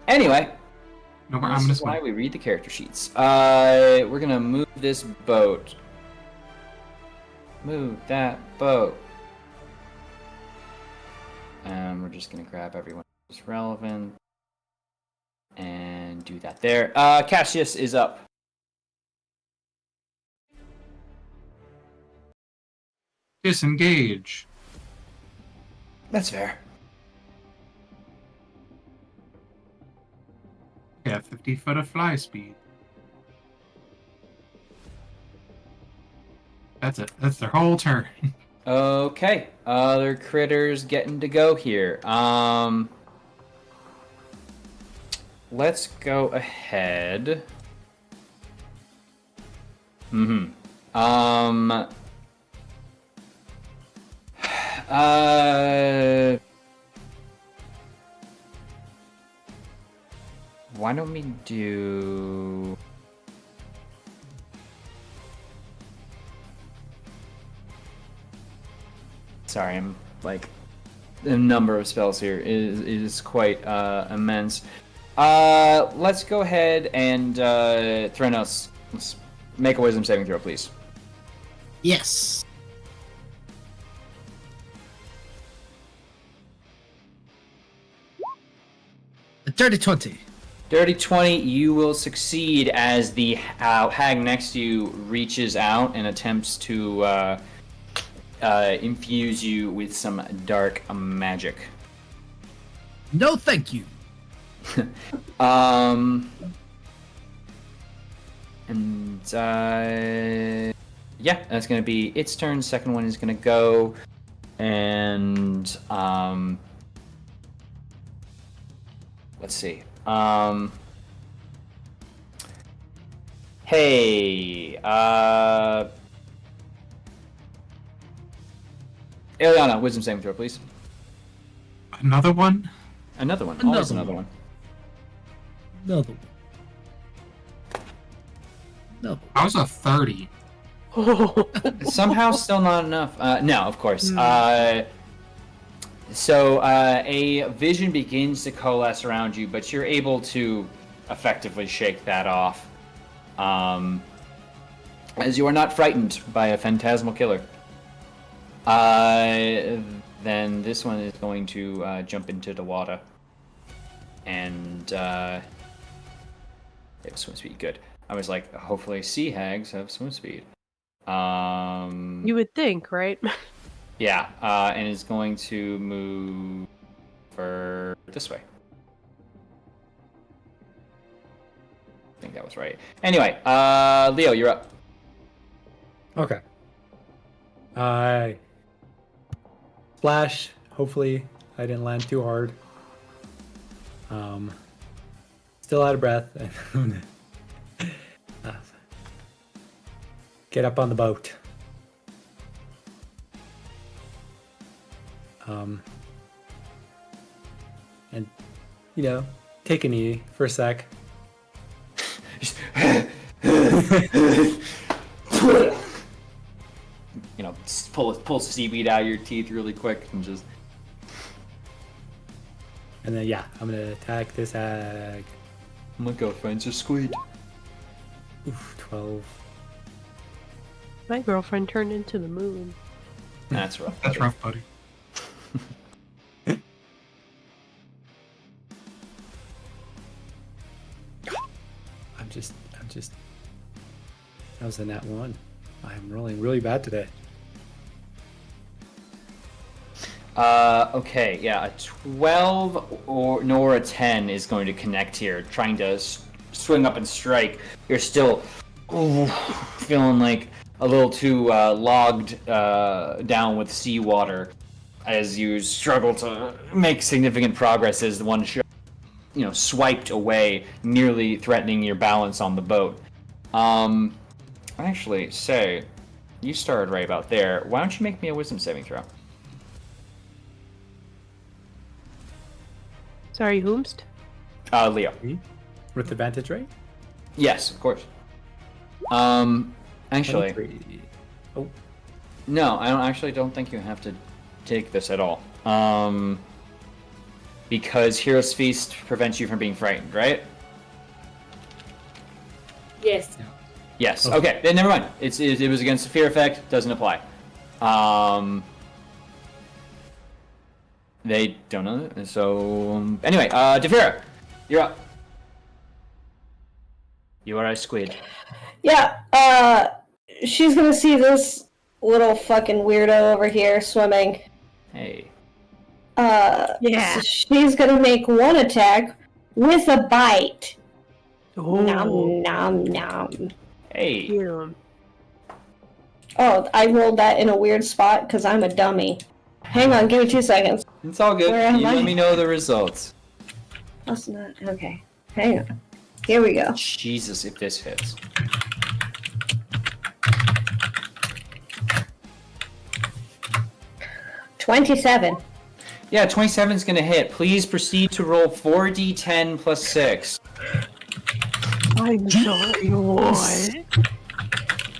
Anyway, No, I'm this gonna is why swim. we read the character sheets. We're gonna move this boat. Move that boat. We're just gonna grab everyone who's relevant. And do that there. Cassius is up. Disengage. That's fair. Yeah, 50 foot of fly speed. That's it. That's their whole turn. Okay. Other critters getting to go here. Let's go ahead. Why don't we do... Sorry, I'm like... The number of spells here is quite immense. Let's go ahead and Threnos, let's make a wisdom saving throw, please. Yes. A dirty 20. Dirty 20, you will succeed as the hag next to you reaches out and attempts to infuse you with some dark magic. No, thank you. Yeah, that's gonna be its turn. Second one is gonna go, and let's see. Hey, Eliana, wisdom saving throw, please. Another one? Another one. Another Always another one. one. Another one. No. I was a 30. Somehow still not enough. No, of course. So a vision begins to coalesce around you, but you're able to effectively shake that off. As you are not frightened by a phantasmal killer. Then this one is going to jump into the water. And it was swim speed. Good. I was like, hopefully sea hags have swim speed. You would think, right? Yeah, and is going to move for this way. I think that was right. Anyway, Leo, you're up. Okay. I splash. Hopefully, I didn't land too hard. Still out of breath. Get up on the boat. And take a knee for a sec. Pull seaweed out of your teeth really quick and just. And then I'm gonna attack this hag. I'm gonna go find a squid. Oof, 12. My girlfriend turned into the moon. That's rough. That's rough, buddy. I'm just. That was a nat 1. I'm rolling really bad today. Okay, yeah, a 12 nor a 10 is going to connect here, trying to swing up and strike. You're still feeling like a little too logged down with seawater as you struggle to make significant progress as the one swiped away, nearly threatening your balance on the boat. Actually, say, you started right about there. Why don't you make me a wisdom saving throw? Sorry, whomst? Leo. With advantage, right? Yes, of course. Actually, 23. Oh, no, I don't think you have to take this at all. Because Hero's Feast prevents you from being frightened, right? Yes. Yes. Oh. Okay. Then never mind. It was against the fear effect. Doesn't apply. They don't know that. So anyway, Defira, you're up. You are a squid. Yeah, she's gonna see this little fucking weirdo over here swimming. Hey. Yeah. So she's gonna make one attack with a bite. Ooh. Nom nom nom. Hey. Damn. Oh, I rolled that in a weird spot because I'm a dummy. Hang on, give me 2 seconds. It's all good. Where am You I? let me know the results. That's not okay. Hang on. Here we go. Jesus, if this hits. $27. Yeah, 27 is gonna hit. Please proceed to roll 4d10 plus 6. I'm sorry, what?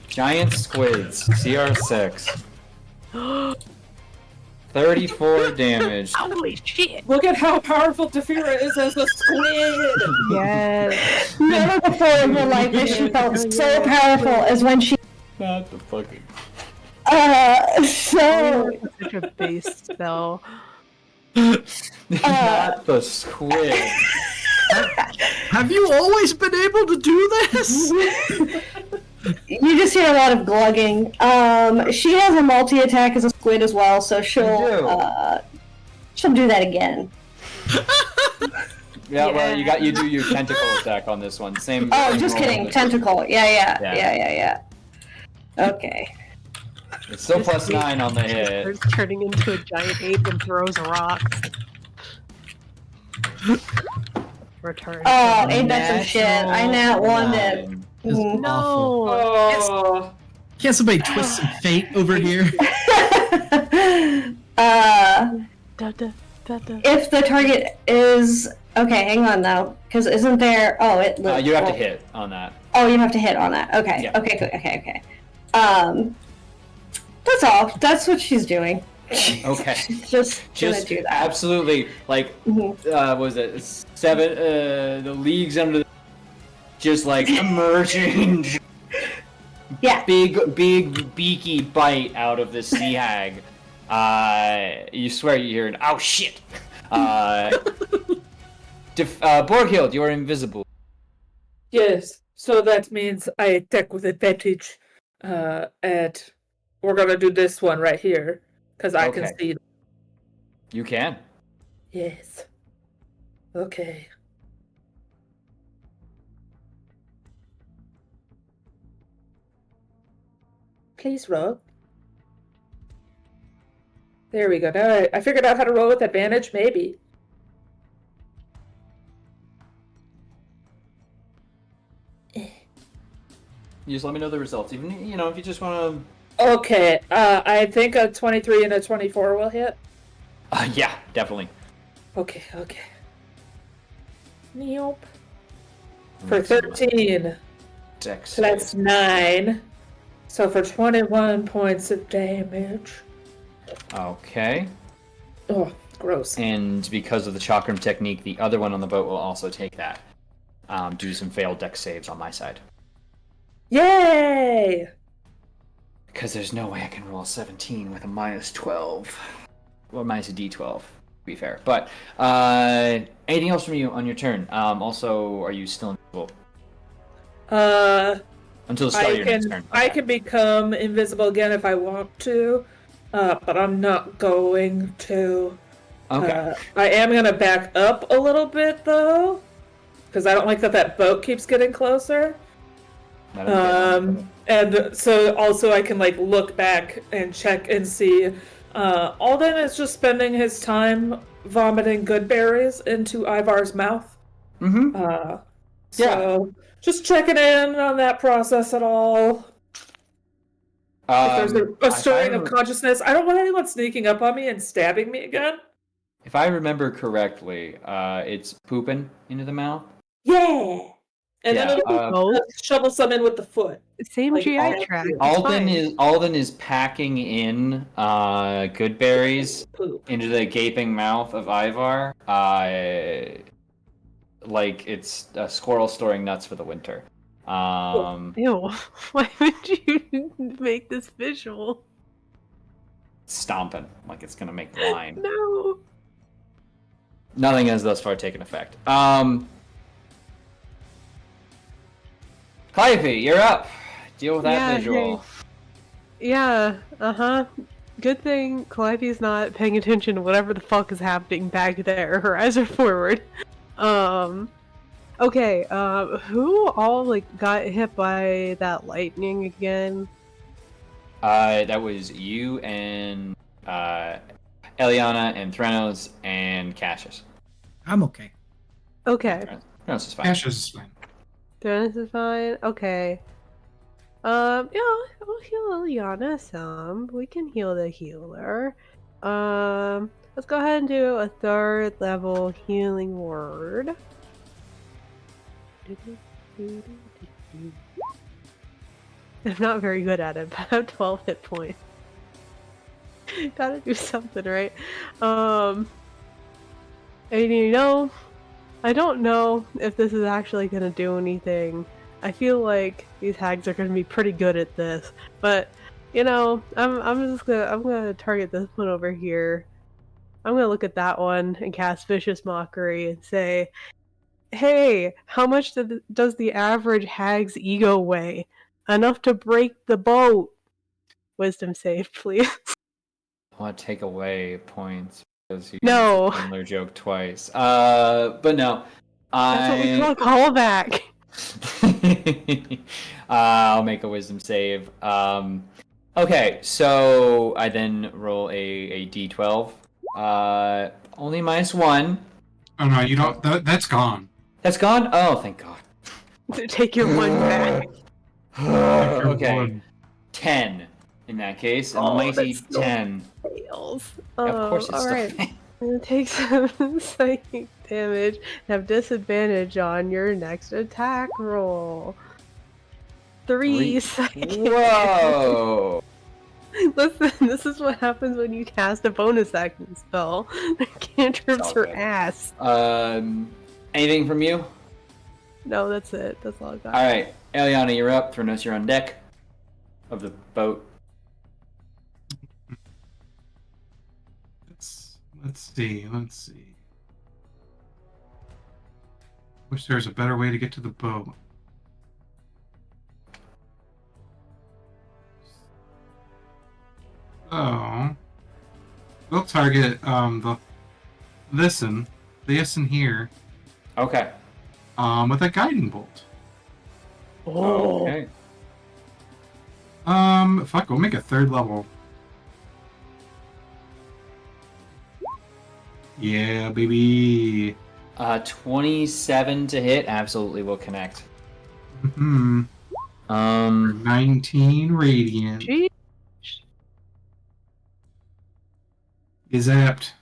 Giant squids, CR6. 34 damage. Holy shit! Look at how powerful Tefira is as a squid! Yes. Never before in her life has she felt so powerful as when she. Not the fucking. So. Such a base spell. Not the squid. Have you always been able to do this? You just hear a lot of glugging. She has a multi-attack as a squid as well, so she'll do that again. Yeah, well, you do your tentacle attack on this one. Same. Oh, same just roll. kidding. Tentacle. Yeah. Okay. It's still plus 9 on the hit. Starts turning into a giant ape and throws a rock. Return. Oh, ain't that some shit? I nat one it. Nine. This is Mhm. awful. Oh, Can't somebody twist some fate over here? Da, da, da, da. If the target is okay, hang on though, because isn't there? Oh, it. You have to hit on that. Oh, you have to hit on that. Okay. Yeah. Okay. Good. Okay. That's all. That's what she's doing. Okay. She's just gonna do that. Absolutely, like, Mhm. was it 7? The leagues under the, just like emerging. Yeah. Big beaky bite out of the sea hag. You swear you hear an "oh shit." Borghild, you are invisible. yes. So that means I attack with advantage. At we're gonna do this one right here because I can Okay. see. You can. Yes. Okay. Please roll. There we go. Now I figured out how to roll with advantage, maybe. You just let me know the results. Even if you just want Okay, I think a 23 and a 24 will hit. to. Yeah, definitely. Okay. Nope. For 13, Dex so that's 9. So for 21 points of damage. Okay. Oh, gross. And because of the chakram technique, the other one on the boat will also take that. Due to some failed dex saves on my side. Yay! Because there's no way I can roll a 17 with a minus 12. Well, minus a d12, to be fair. But, anything else from you on your turn? Also, are you still invisible? Until the start of your next turn. I Okay. can become invisible again if I want to, but I'm not going to. Okay. I am going to back up a little bit, though, because I don't like that boat keeps getting closer. And so also I can look back and check and see. Alden is just spending his time vomiting good berries into Ivar's mouth. Mm-hmm. So just checking in on that process at all. If there's a stirring of consciousness, I don't want anyone sneaking up on me and stabbing me again. If I remember correctly, it's pooping into the mouth. Yeah. And Yeah, then it'll shovel some in with the foot. Same Like, GI tract. it's Alden fine. is packing in good berries Poop. into the gaping mouth of Ivar, like it's a squirrel storing nuts for the winter. Ew. Why would you make this visual? Stomping like it's gonna make wine. No. Nothing has thus far taken effect. Calliope, you're up. Deal with that Yeah, visual. Yeah, Good thing Calliope's not paying attention to whatever the fuck is happening back there. Her eyes are forward. Okay, who all, like, got hit by that lightning again? That was you and Eliana and Threnos and Cassius. I'm okay. Okay, Threnos is fine. Cassius is fine. Dennis is fine. Okay. Yeah, we'll heal Eliana some. We can heal the healer. Let's go ahead and do a 3rd level healing word. I'm not very good at it, but I have 12 hit points. Gotta do something, right? And you know, I don't know if this is actually gonna do anything. I feel like these hags are gonna be pretty good at this, but you know, I'm gonna target this one over here. I'm gonna look at that one and cast Vicious Mockery and say, "Hey, how much does the average hag's ego weigh? Enough to break the boat." Wisdom save, please. I want to take away points because you No. used a similar joke twice. But no. That's what we call a callback. I'll make a wisdom save. Okay, so I then roll a d12. Only -1. Oh no, you don't. That's gone. That's gone? Oh, thank God. Take your one back. Okay. One. 10 in that case. A Oh, mighty that's still 10. Fails. Of course it's alright. still Take some psychic damage and have disadvantage on your next attack roll. 3 psychic damage. Whoa! Listen, this is what happens when you cast a bonus action spell. Cantrips all are good. ass. Anything from you? No, that's it. That's all I got. Alright, Eliana, you're up. Thronos, you're on deck of the boat. Let's see. Wish there was a better way to get to the boat. So we'll target this in here Okay. with a guiding bolt. Oh. Okay. Fuck, we'll make a 3rd level. Yeah, baby. 27 to hit absolutely will connect. 19 radiant. Gee. Is apt.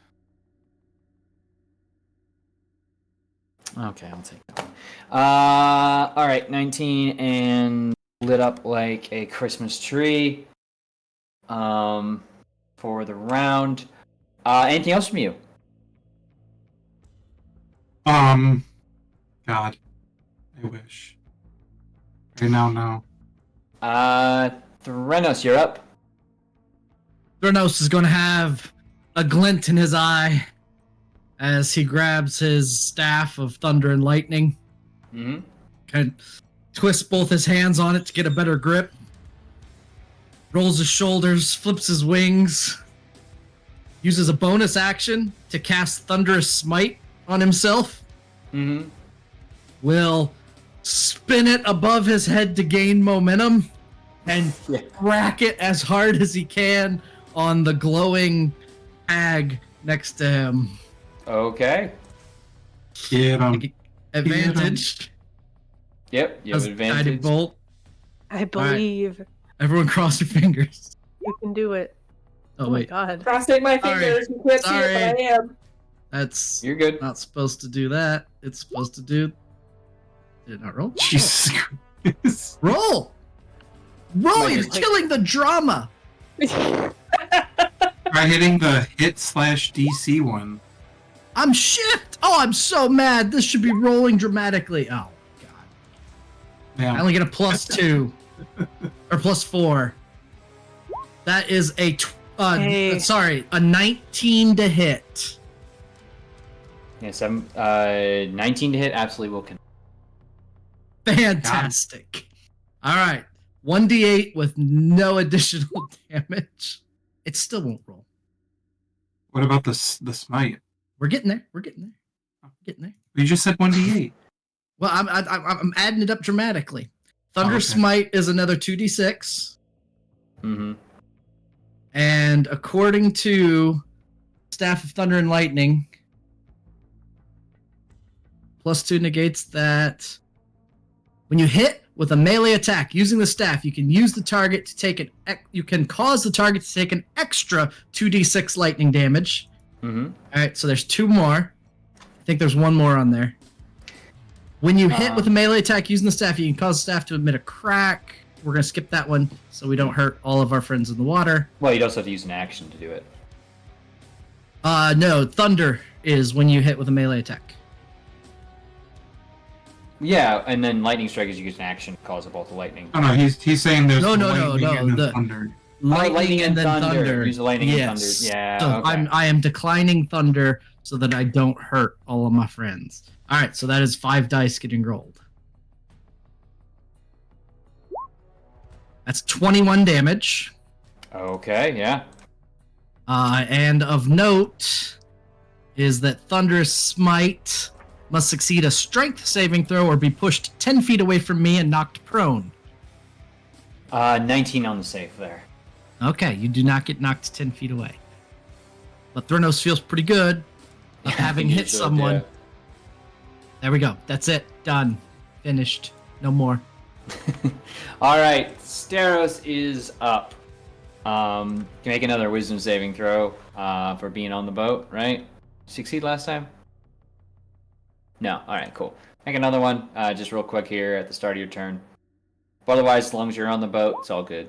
Okay, I'll take that one. Alright, 19 and lit up like a Christmas tree. For the round. Anything else from you? God. I wish. Right now, no. Threnos, you're up. Threnos is going to have a glint in his eye as he grabs his staff of thunder and lightning. Mm-hmm. Kind of twists both his hands on it to get a better grip. Rolls his shoulders, flips his wings. Uses a bonus action to cast Thunderous Smite on himself. Mm-hmm. Will spin it above his head to gain momentum and Yeah. crack it as hard as he can on the glowing hag next to him. Okay. Get him. Advantage. Yep, you have As guided advantage. bolt. I believe Everyone cross your fingers. you can do it. Oh Oh my wait, god. Crossing my Sorry. fingers. You can't see it, but I am. that's You're good. not supposed to do that. It's supposed to do. Did it not roll? Jesus Christ. Roll! Roll! Like, You're it's like- killing the drama. Try hitting the hit/DC one. I'm shit. Oh, I'm so mad. This should be rolling dramatically. Oh god. I Yeah. only get a +2 or +4. That is a Hey. sorry, a 19 to hit. Yeah, 19 to hit absolutely will connect. Fantastic. All right. 1d8 with no additional damage. It still won't roll. What about the smite? We're getting there. We're getting there. Getting there. You just said 1d8. Well, I'm adding it up dramatically. Thunder okay. Smite is another 2d6. Mm-hmm. And according to Staff of Thunder and Lightning, +2 negates that. When you hit with a melee attack using the staff, you can use the target to take an. You can cause the target to take an extra 2d6 lightning damage. Mm-hmm. All right, so there's 2 more. I think there's 1 more on there. When you hit with a melee attack using the staff, you can cause the staff to emit a crack. We're going to skip that one so we don't hurt all of our friends in the water. Well, you'd also have to use an action to do it. No, thunder is when you hit with a melee attack. Yeah, and then lightning strike is you use an action to cause a bolt of lightning. Oh no, he's saying there's No, lightning and the thunder. Lightning and then thunder. Use the lightning yes. and thunder. Yeah, So okay. I am declining thunder so that I don't hurt all of my friends. All right, so that is 5 dice getting rolled. That's 21 damage. Okay, yeah. And of note is that Thunder's Smite must succeed a strength saving throw or be pushed 10 feet away from me and knocked prone. 19 on the save there. Okay, you do not get knocked 10 feet away. But Thranos feels pretty good of having hit Should, someone. yeah. There we go. That's it. Done. Finished. No more. All right, Steros is up. Can make another wisdom saving throw for being on the boat, right? Succeed last time? No. All right, cool. Make another one, just real quick here at the start of your turn. But otherwise, as long as you're on the boat, it's all good.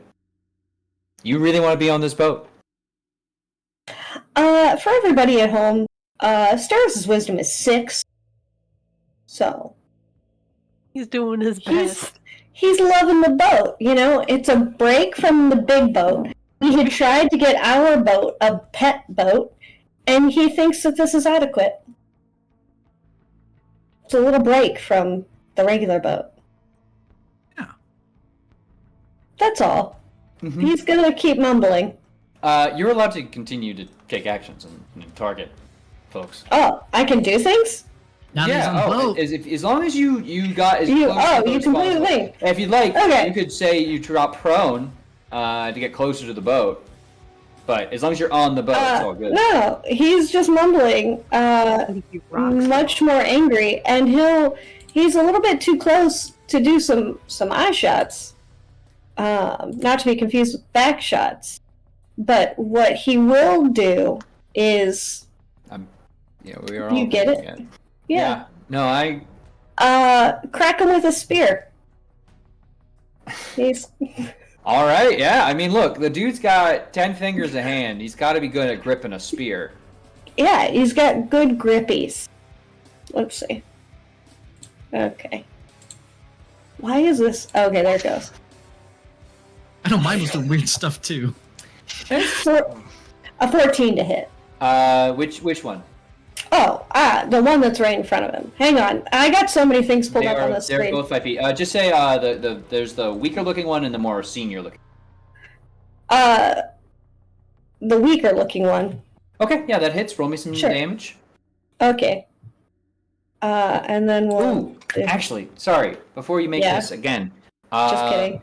You really want to be on this boat? For everybody at home, Steros' wisdom is 6. So He's doing his best. he's loving the boat, you know? It's a break from the big boat. We had tried to get our boat a pet boat, and he thinks that this is adequate. It's a little break from the regular boat. Yeah. That's all. Mm-hmm. He's gonna keep mumbling. You're allowed to continue to take actions and target folks. Oh, I can do things? Now that he's on the boat. As long as you got as close to you those can do the possible. thing. If you'd like, Okay. you could say you drop prone to get closer to the boat. But as long as you're on the boat, it's all good. No, he's just mumbling, He rocks. much more angry, and he's a little bit too close to do some eye shots. Not to be confused with back shots. But what he will do is Yeah, we are all. You get it? again. yeah. No, I. Crack him with a spear. He's All right. Yeah. I mean, look, the dude's got 10 fingers a hand. He's got to be good at gripping a spear. yeah, he's got good grippies. Let's see. Okay. Why is this? Okay, there it goes. I know mine was doing weird stuff too. A 14 to hit. Which one? Oh, the one that's right in front of him. Hang on, I got so many things pulled up on the They're screen. both 5 feet. Just say there's the weaker looking one and the more senior looking. The weaker looking one. Okay, yeah, that hits. Roll me some Sure. damage. Okay. And then we'll. Ooh, actually, sorry. Before you make Yeah. this again. Just kidding.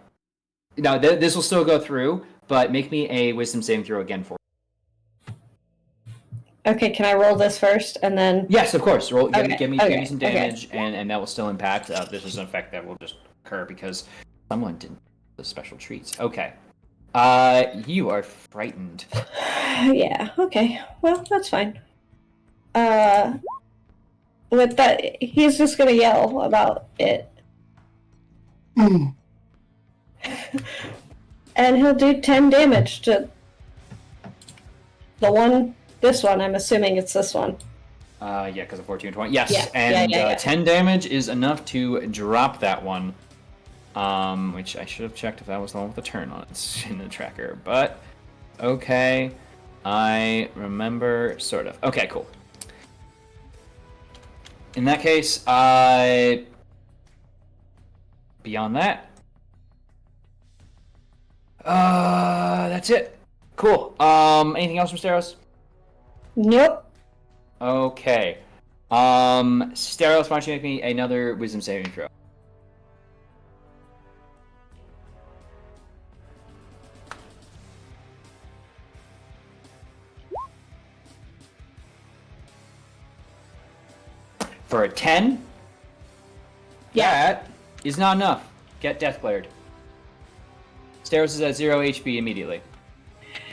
No, this will still go through, but make me a wisdom saving throw again for. Okay, can I roll this first and then? Yes, of course. Roll. Okay, Give me okay, some okay. damage, and that will still impact. This is an effect that will just occur because someone didn't the special treats. Okay. You are frightened. Yeah. Okay. Well, that's fine. With that, he's just gonna yell about it, and he'll do 10 damage to the one. This one, I'm assuming it's this one. Yeah, because of 14 and 20. Yes, Yeah, and yeah. 10 damage is enough to drop that one. Which I should have checked if that was the one with the turn on it in the tracker. But, okay. I remember, sort of. Okay, cool. In that case, beyond that, That's it. Cool. Anything else from Steros? Nope. Okay. Steros, why don't you make me another wisdom saving throw? For a 10? That is not enough. Get death glared. Steros is at 0 HP immediately.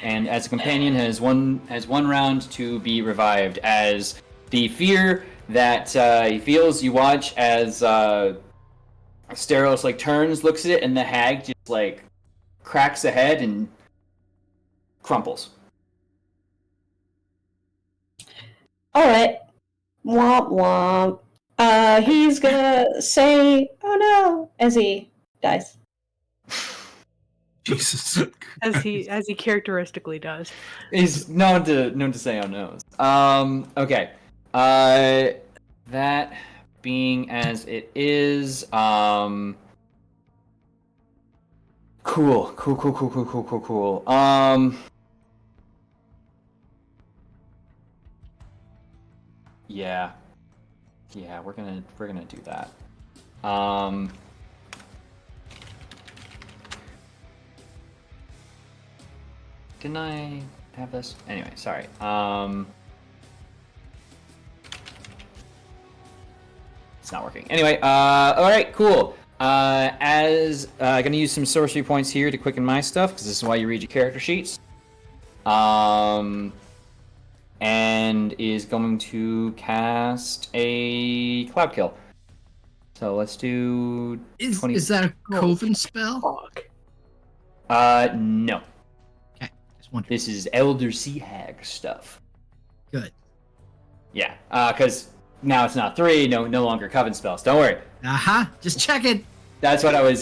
And as a companion has one round to be revived as the fear that he feels. You watch as Steros like turns, looks at it, and the hag just like cracks a head and crumples. Alright. Womp womp. He's gonna say, "Oh no," as he dies. Jesus. As he characteristically does. He's known to say on nose. Okay. That being as it is, cool. Yeah, we're gonna do that. Didn't I have this? Anyway, sorry. It's not working. Anyway, alright, cool. Gonna use some sorcery points here to quicken my stuff, because this is why you read your character sheets. And is going to cast a Cloud Kill. So let's do 20. Is that a Coven spell? Fuck. No. Okay, just wondering. This is Elder Sea Hag stuff. Good. Yeah, because now it's not 3, no longer Coven spells. Don't worry. Just check it. That's what I was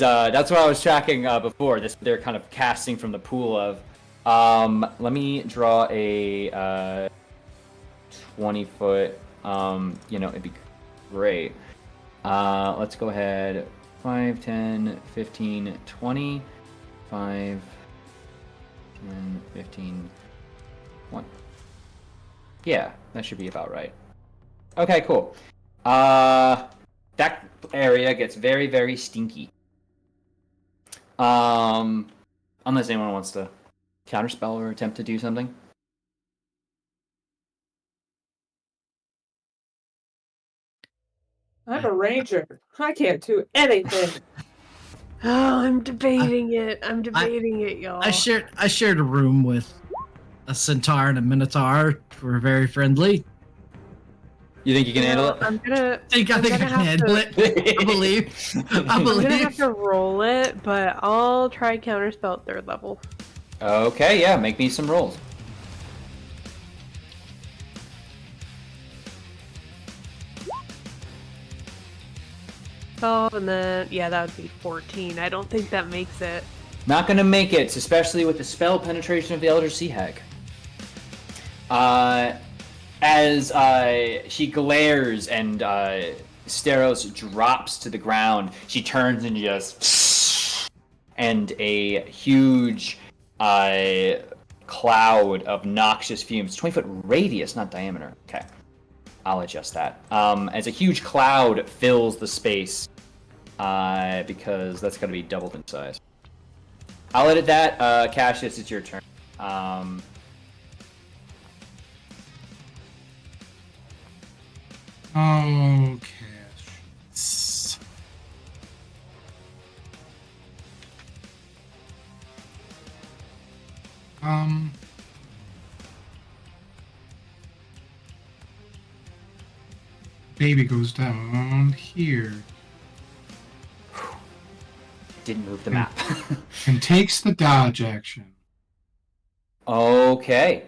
tracking before. They're kind of casting from the pool of. Let me draw a 20-foot. It'd be great. Let's go ahead. 5, 10, 15, 20. 5, 10, 15, 1. Yeah, that should be about right. Okay, cool. That area gets very, very stinky. Unless anyone wants to counterspell or attempt to do something. I'm a ranger. I can't do anything. Oh, I'm debating it, y'all. I shared a room with a centaur and a minotaur who were very friendly. You think you can handle it? I'm gonna. I think I can handle it. I believe. I'm gonna have to roll it, but I'll try counterspell at 3rd level. Okay, yeah, make me some rolls. Oh, and then that would be 14. I don't think that makes it. Not gonna make it, especially with the spell penetration of the Elder Sea Hag. As she glares and Steros drops to the ground, she turns and just and a huge cloud of noxious fumes, 20-foot radius, not diameter. Okay, I'll adjust that. As a huge cloud fills the space, because that's gonna be doubled in size. I'll edit that. Cassius, it's your turn. Okay. Baby goes down here Didn't move the map. and takes the dodge action. Okay.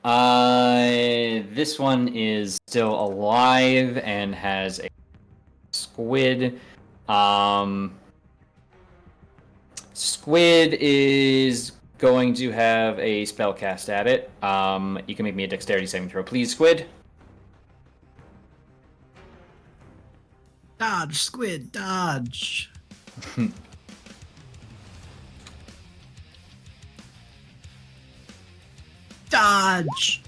This one is still alive and has a squid. Squid is going to have a spell cast at it. You can make me a dexterity saving throw, please, Squid. Dodge, squid, dodge. dodge.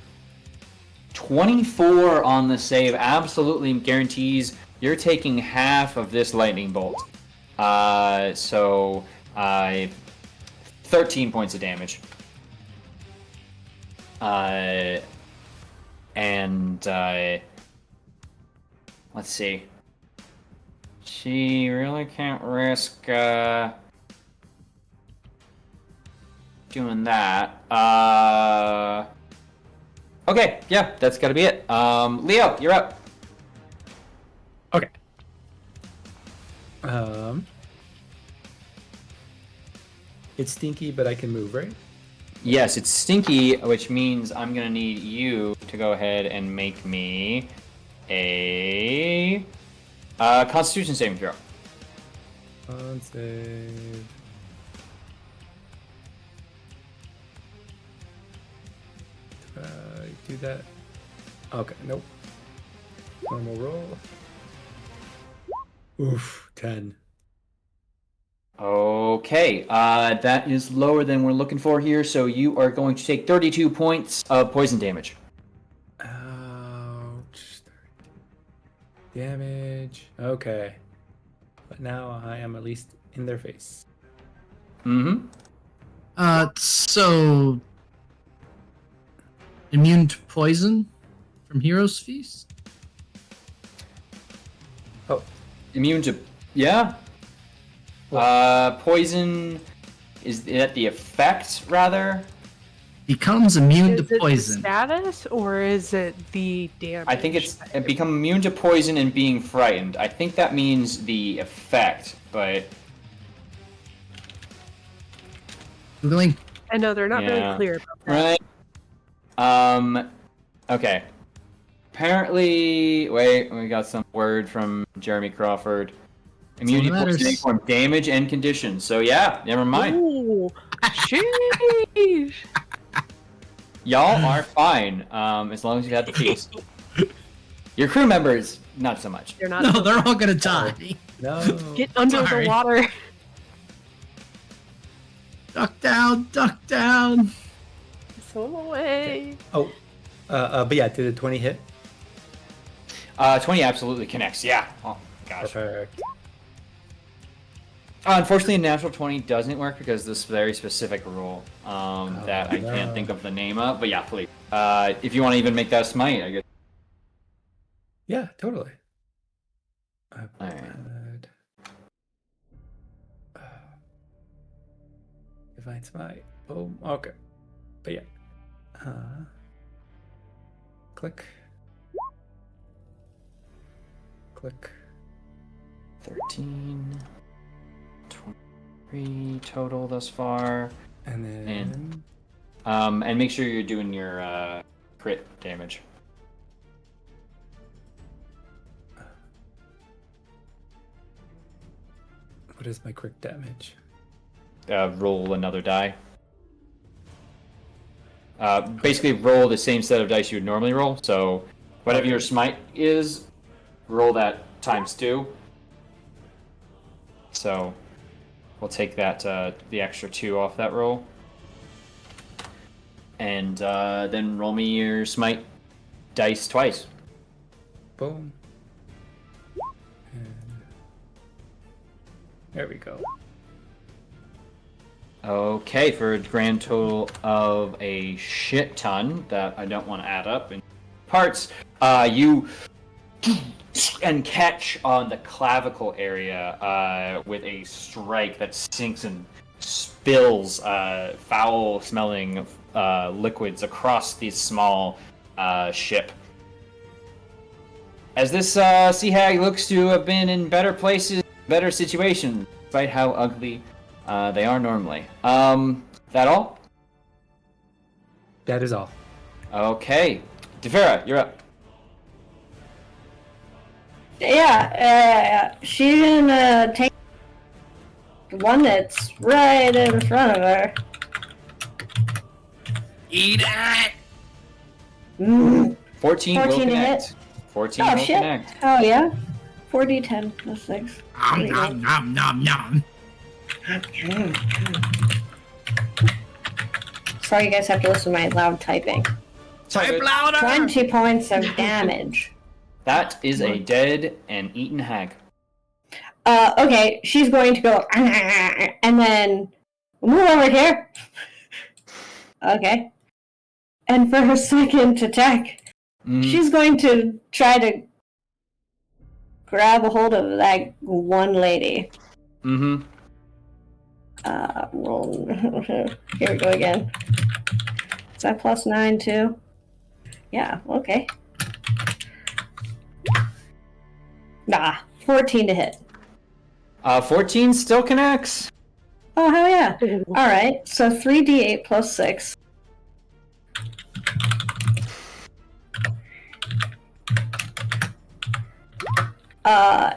24 on the save absolutely guarantees you're taking half of this lightning bolt. So 13 points of damage. Let's see. She really can't risk doing that. Okay, yeah, that's gotta be it. Leo, you're up. Okay. It's stinky, but I can move, right? Yes, it's stinky, which means I'm gonna need you to go ahead and make me a Constitution saving throw. On save. Do that. Okay, nope. Normal roll. Oof, 10. Okay, that is lower than we're looking for here, so you are going to take 32 points of poison damage. Ouch. Damage. Okay. But now I am at least in their face. Mm-hmm. So immune to poison from Hero's Feast? Oh. Immune to... Yeah. Poison... Is that the effect, rather? Becomes immune Is to it poison. the status or is it the damage? I think it's become immune to poison and being frightened. I think that means the effect, but... Googling. I know they're not Yeah. really clear about that. Right. Okay. Apparently... Wait, we got some word from Jeremy Crawford. Immunity That's all that poisoning matters. from damage and conditions. So yeah, never mind. Ooh, sheesh. Y'all are fine, as long as you have the feast. Your crew members, not so much. They're not. No, they're all gonna die. No. Get under Sorry. the water. Duck down, duck down. Swim away. Oh. But yeah, did the 20 hit? 20 absolutely connects, yeah. Oh, gosh. Perfect. Unfortunately, a natural 20 doesn't work because of this very specific rule that I can't no. think of the name of. But yeah, please. If you want to even make that a smite, I guess. Yeah, totally. Alright. Divine Smite. Oh, okay. But yeah. Click. Click. 13, 23 total thus far. And then... And make sure you're doing your crit damage. What is my quick damage? Roll another die. Basically, roll the same set of dice you would normally roll. So, whatever your smite is, roll that times 2. So, we'll take that the extra 2 off that roll, and then roll me your smite dice twice. Boom. And there we go. Okay, for a grand total of a shit ton that I don't want to add up in parts. You and catch on the clavicle area with a strike that sinks and spills foul-smelling liquids across the small ship. As this sea hag looks to have been in better places, better situations, despite how ugly they are normally. That all? That is all. Okay. Defera, you're up. Yeah, she's gonna take the one that's right in front of her. Eat it! 14 Mm. will 14 to connect. hit. 14 Oh will shit! connect. Oh yeah. 4d10 plus 6. Nom nom nom nom nom. all you guys have to listen to my loud typing. Type louder! 20 points of damage. That is a dead and eaten hag. Okay, she's going to go, and then move over here. Okay. And for her second attack, she's going to try to grab a hold of that one lady. Mm-hmm. Roll. Here we go again. Is that +9 too? Yeah, okay. 14 to hit. 14 still connects. Oh, hell yeah. Alright, so 3d8 plus 6.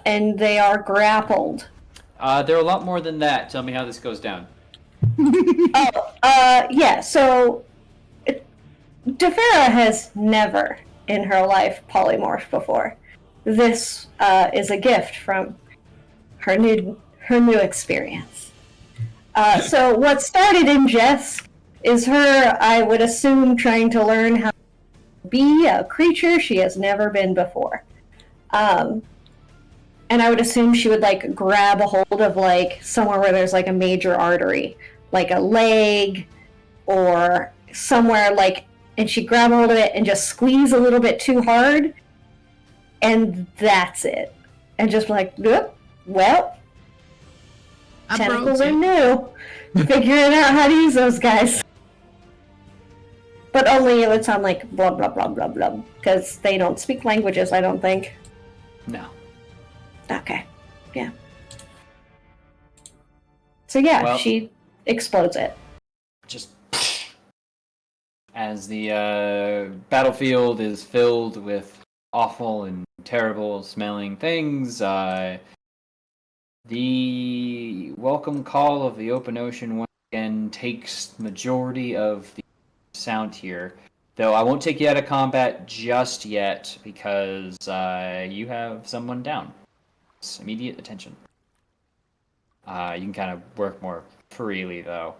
And they are grappled. They're a lot more than that. Tell me how this goes down. Yeah, so Defera has never in her life polymorphed before. This is a gift from her new experience. So what started in Jess is her, I would assume, trying to learn how to be a creature she has never been before. And I would assume she would like grab a hold of like somewhere where there's like a major artery, like a leg or somewhere like, and she'd grab a hold of it and just squeeze a little bit too hard, and that's it. And just like, well, tentacles are new. Figuring out how to use those guys. But only it would sound like blah blah blah blah blah, because they don't speak languages, I don't think. No. Okay. Yeah. So yeah, Well, she explodes it. Just as the battlefield is filled with awful and terrible smelling things, the welcome call of the open ocean once again takes majority of the sound here. Though I won't take you out of combat just yet because you have someone down. It's immediate attention. You can kind of work more freely though.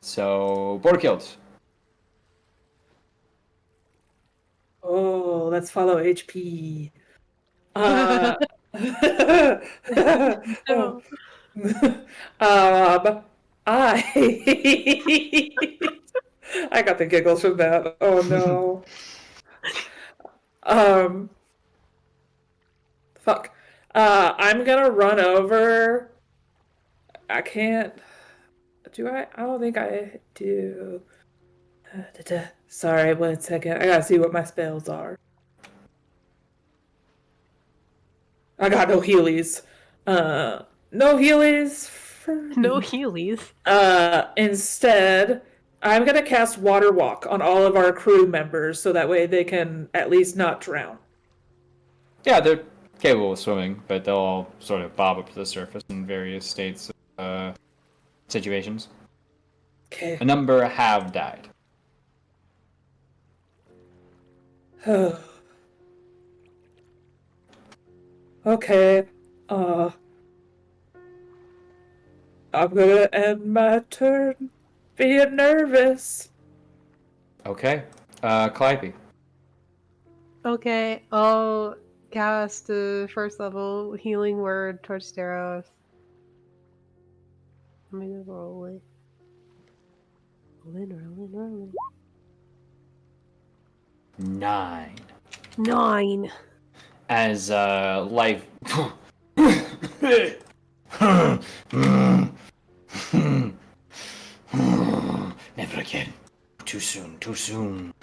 So border kills. Oh, let's follow HP. I I got the giggles from that. Oh no. Fuck. I'm gonna run over. I can't. Do I? I don't think I do. Sorry, 1 second. I gotta see what my spells are. I got no healies. No healies for No Heelys. Instead, I'm gonna cast Water Walk on all of our crew members so that way they can at least not drown. Yeah, they're capable of swimming, but they'll all sort of bob up to the surface in various states of situations. Okay. A number have died. Okay. I'm gonna end my turn being nervous. Okay. Calliope. Okay, I'll cast the first level healing word towards Steros. Let me roll it. Roll. 9. 9. As life never again. Too soon.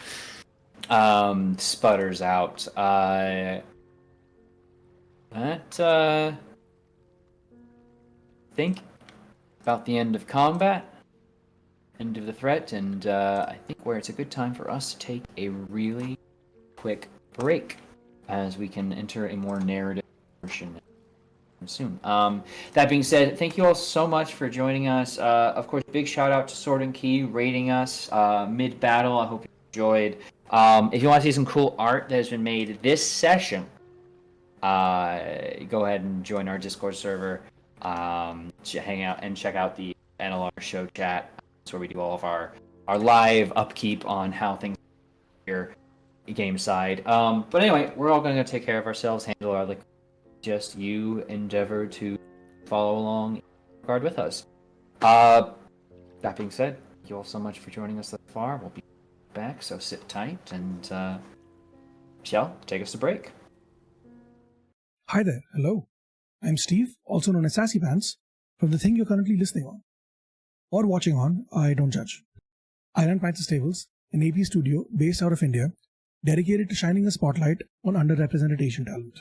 Sputters out. Think about the end of combat, end of the threat, and I think where it's a good time for us to take a really quick break as we can enter a more narrative portion soon. That being said, thank you all so much for joining us. Of course, big shout out to Sword and Key rating us mid-battle. I hope you enjoyed. If you want to see some cool art that has been made this session, go ahead and join our Discord server. hang out and check out the NLR show chat. That's where we do all of our live upkeep on how things are here game side. But anyway, we're all going to take care of ourselves, handle our just you endeavor to follow along in regard with us. That being said, thank you all so much for joining us thus far. We'll be back, so sit tight, and Michelle, take us to break. Hi there, hello. I'm Steve, also known as Sassy Pants, from the thing you're currently listening on. Or watching on, I don't judge. I run Pants Tables, an AP studio based out of India, dedicated to shining a spotlight on underrepresented Asian talent.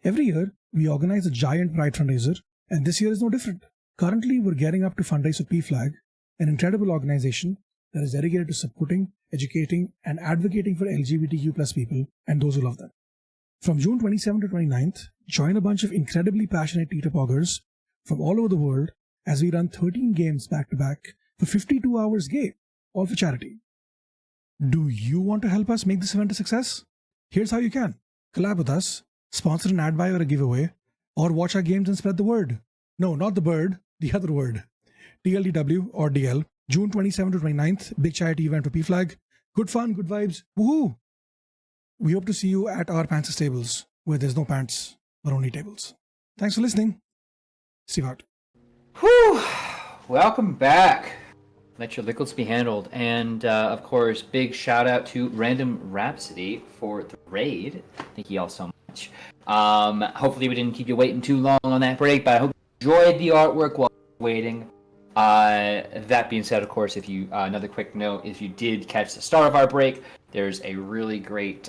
Every year, we organize a giant Pride fundraiser, and this year is no different. Currently, we're gearing up to fundraise for PFLAG, an incredible organization that is dedicated to supporting, educating, and advocating for LGBTQ+ people and those who love them. From June 27 to 29th, join a bunch of incredibly passionate Teeter-poggers from all over the world as we run 13 games back-to-back for 52 hours game, all for charity. Do you want to help us make this event a success? Here's how you can. Collab with us, sponsor an ad buy or a giveaway, or watch our games and spread the word. No, not the bird, the other word. TLDW or DL, June 27 to 29th, big charity event for PFLAG. Good fun, good vibes, woohoo! We hope to see you at our Pants Tables, where there's no pants, but only tables. Thanks for listening. Steve out. Whew! Welcome back. Let your liquids be handled. And, of course, big shout out to Random Rhapsody for the raid. Thank you all so much. Hopefully we didn't keep you waiting too long on that break, but I hope you enjoyed the artwork while waiting. That being said, of course, if you another quick note, if you did catch the start of our break, there's a really great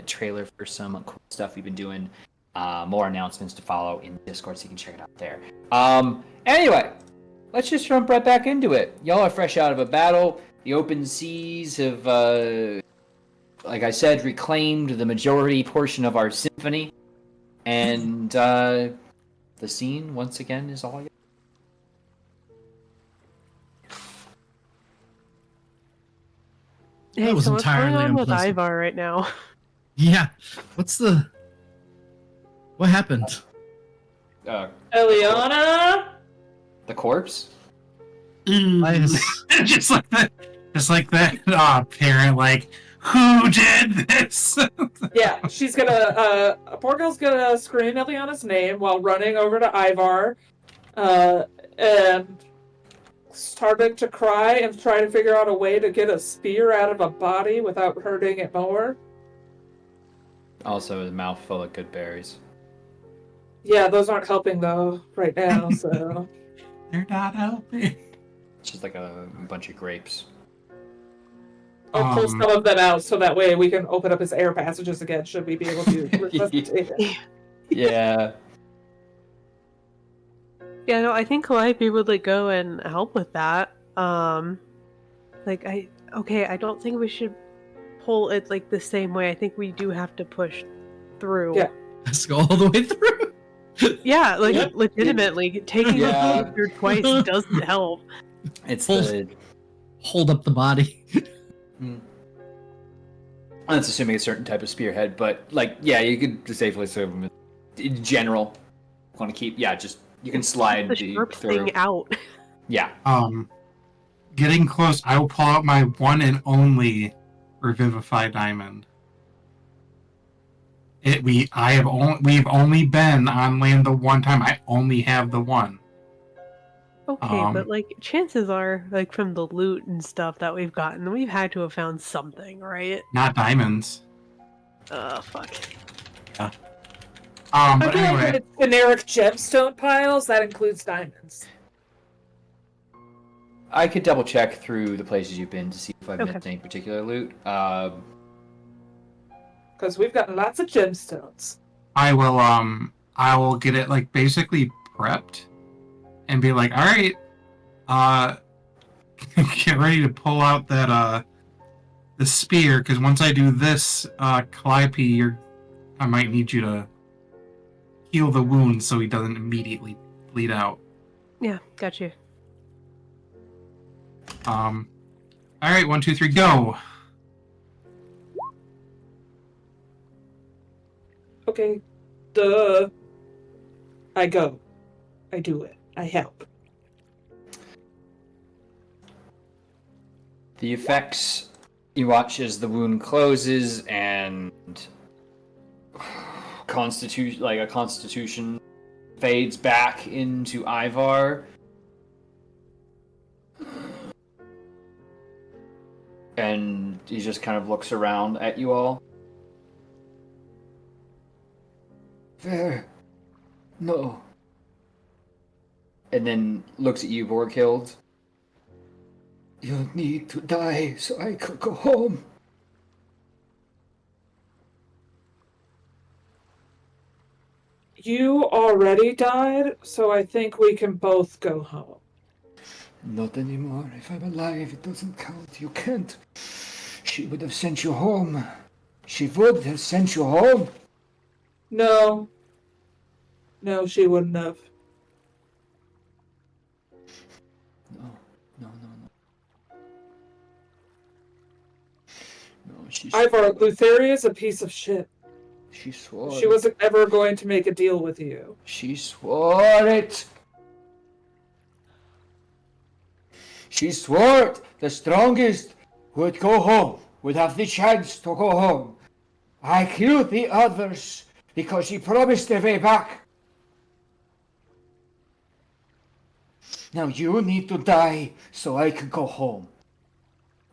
trailer for some cool stuff we've been doing. More announcements to follow in Discord, so you can check it out there. Anyway, let's just jump right back into it. Y'all are fresh out of a battle. The open seas have, like I said, reclaimed the majority portion of our symphony. And the scene, once again, is all yours. Hey, That was so what's going entirely on with unpleasant. Ivar right now? Yeah. What happened? Eliana? The corpse? just like that parent, like, who did this? Yeah, she's gonna, poor girl's gonna scream Eliana's name while running over to Ivar, and starting to cry and try to figure out a way to get a spear out of a body without hurting it more. Also, a mouth full of good berries. Yeah, those aren't helping though right now, so. They're not helping. It's just like a bunch of grapes. I'll pull some of them out so that way we can open up his air passages again, should we be able to resuscitate it. Yeah. Yeah, no, I think Calliope would like go and help with that. I don't think we should pull it like the same way. I think we do have to push through. Yeah. Let's go all the way through. Yeah, like Yep. legitimately taking Yeah. the spear twice doesn't help. It's Full- the... Hold up the body. That's assuming a certain type of spearhead, but, like, yeah, you could safely say in general, want to keep, just, you can slide The sharp through. thing out. Yeah. Getting close, I will pull out my one and only Revivify Diamond. We've only been on land the one time. I only have the one. Okay, but like chances are, like from the loot and stuff that we've gotten, we've had to have found something, right? Not diamonds. Fuck. But I feel like anyway, if it's generic gemstone piles, that includes diamonds. I could double check through the places you've been to see if I've Okay. missed any particular loot. Because we've gotten lots of gemstones. I will get it like basically prepped and be like, all right, get ready to pull out that the spear, because once I do this, Calliope, I might need you to heal the wound so he doesn't immediately bleed out. Yeah, got you. All right, 1, 2, 3, go. Okay, duh. I go. I do it. I help. The effects, you watch as the wound closes and constitution fades back into Ivar. And he just kind of looks around at you all. There. No. And then looks at you, Borghild. You need to die so I could go home. You already died, so I think we can both go home. Not anymore. If I'm alive, it doesn't count. You can't. She would have sent you home. She would have sent you home. No. No, she wouldn't have. No. No, she's... Ivar, Lutheria's a piece of shit. She swore. She wasn't ever going to make a deal with you. She swore it. She swore it. The strongest would go home, would have the chance to go home. I killed the others because she promised their way back. Now you need to die so I can go home.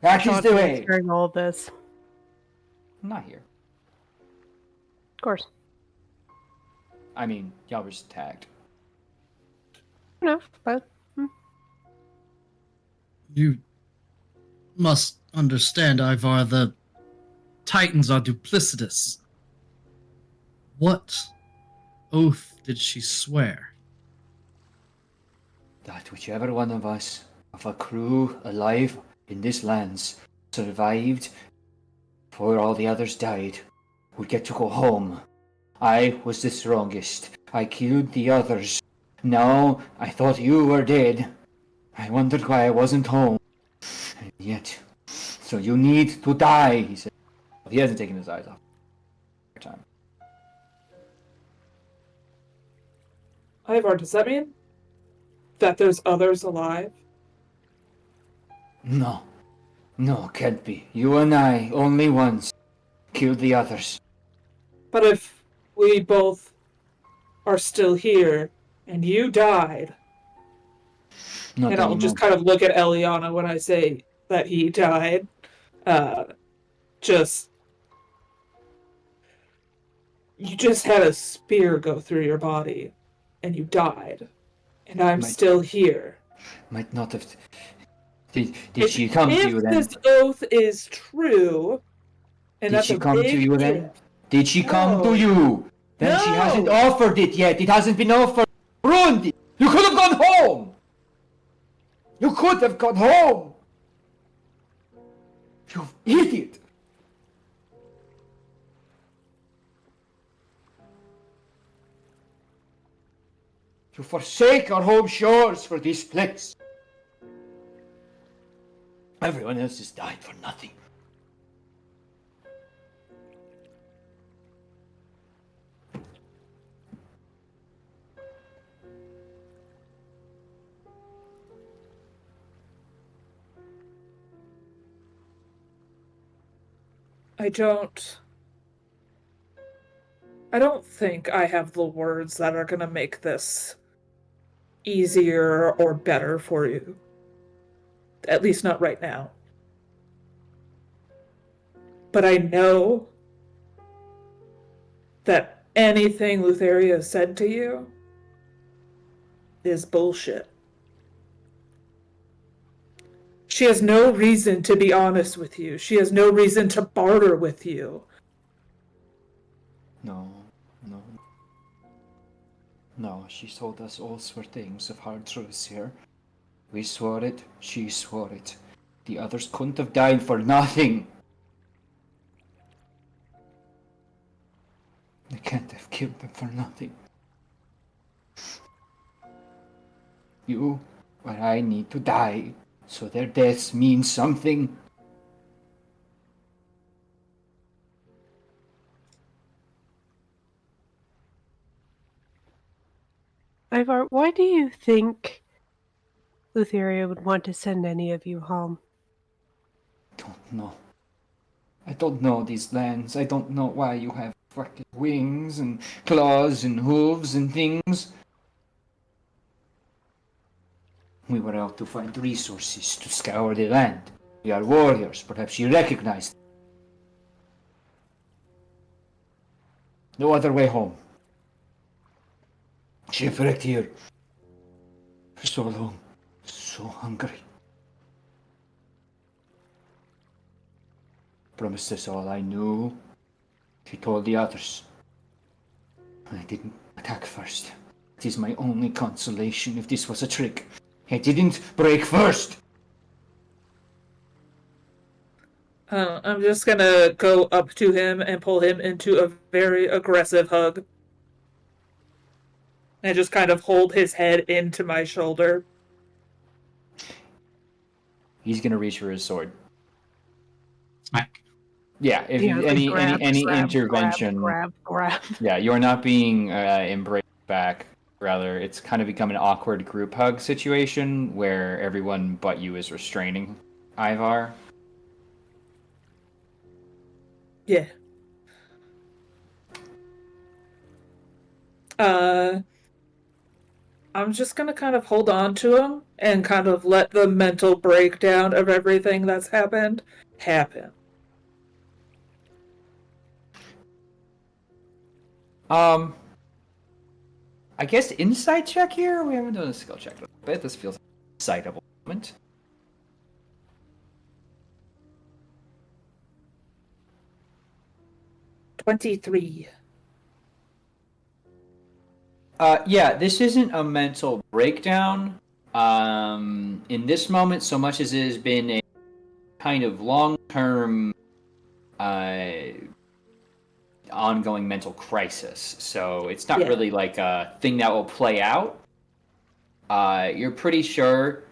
That is the way. Hearing all of this. I'm not here. Of course. I mean, y'all were just tagged. No, but You must understand, Ivar, the Titans are duplicitous. What oath did she swear? That whichever one of us, of a crew alive in this lands, survived before all the others died, would get to go home. I was the strongest. I killed the others. Now I thought you were dead. I wondered why I wasn't home. And yet, so you need to die, he said. He hasn't taken his eyes off. Time. Ivar, does that mean that there's others alive? No. No, can't be. You and I, only once, killed the others. But if we both are still here and you died, Not and I'll anymore. just kind of look at Eliana when I say that he died, you just had a spear go through your body and you died, and I'm still here. Might not have... Did she come to you then? If this oath is true, and Did that's she a come to big you then? if. Did she come to you? Then she No. hasn't offered it yet. It hasn't been offered. Ruined it. You could have gone home. You could have gone home. You idiot. You forsake our home shores for this place. Everyone else has died for nothing. I don't think I have the words that are gonna make this easier or better for you. At least not right now. But I know that anything Lutheria said to you is bullshit. She has no reason to be honest with you. She has no reason to barter with you. No, she told us all sorts of things of hard truths here. We swore it, she swore it. The others couldn't have died for nothing. I can't have killed them for nothing. You or I need to die, so their deaths mean something. Ivar, why do you think Lutheria would want to send any of you home? Don't know. I don't know these lands. I don't know why you have fucking wings and claws and hooves and things. We were out to find resources to scour the land. We are warriors. Perhaps you recognize them. No other way home. Shipwrecked here for so long. So hungry. Promised us all I knew. He told the others. I didn't attack first. It is my only consolation if this was a trick. I didn't break first! I'm just gonna go up to him and pull him into a very aggressive hug. And just kind of hold his head into my shoulder. He's gonna reach for his sword. Smack. Yeah, if Yeah, you, like any intervention, grab. yeah, you're not being embraced back. Rather, it's kind of become an awkward group hug situation where everyone but you is restraining Ivar. Yeah. I'm just gonna kind of hold on to him and kind of let the mental breakdown of everything that's happened happen. I guess insight check here? We haven't done a skill check in a bit. This feels like an excitable moment. $23. Yeah, this isn't a mental breakdown. In this moment, so much as it has been a kind of long-term, ongoing mental crisis. So it's not really like a thing that will play out. You're pretty sure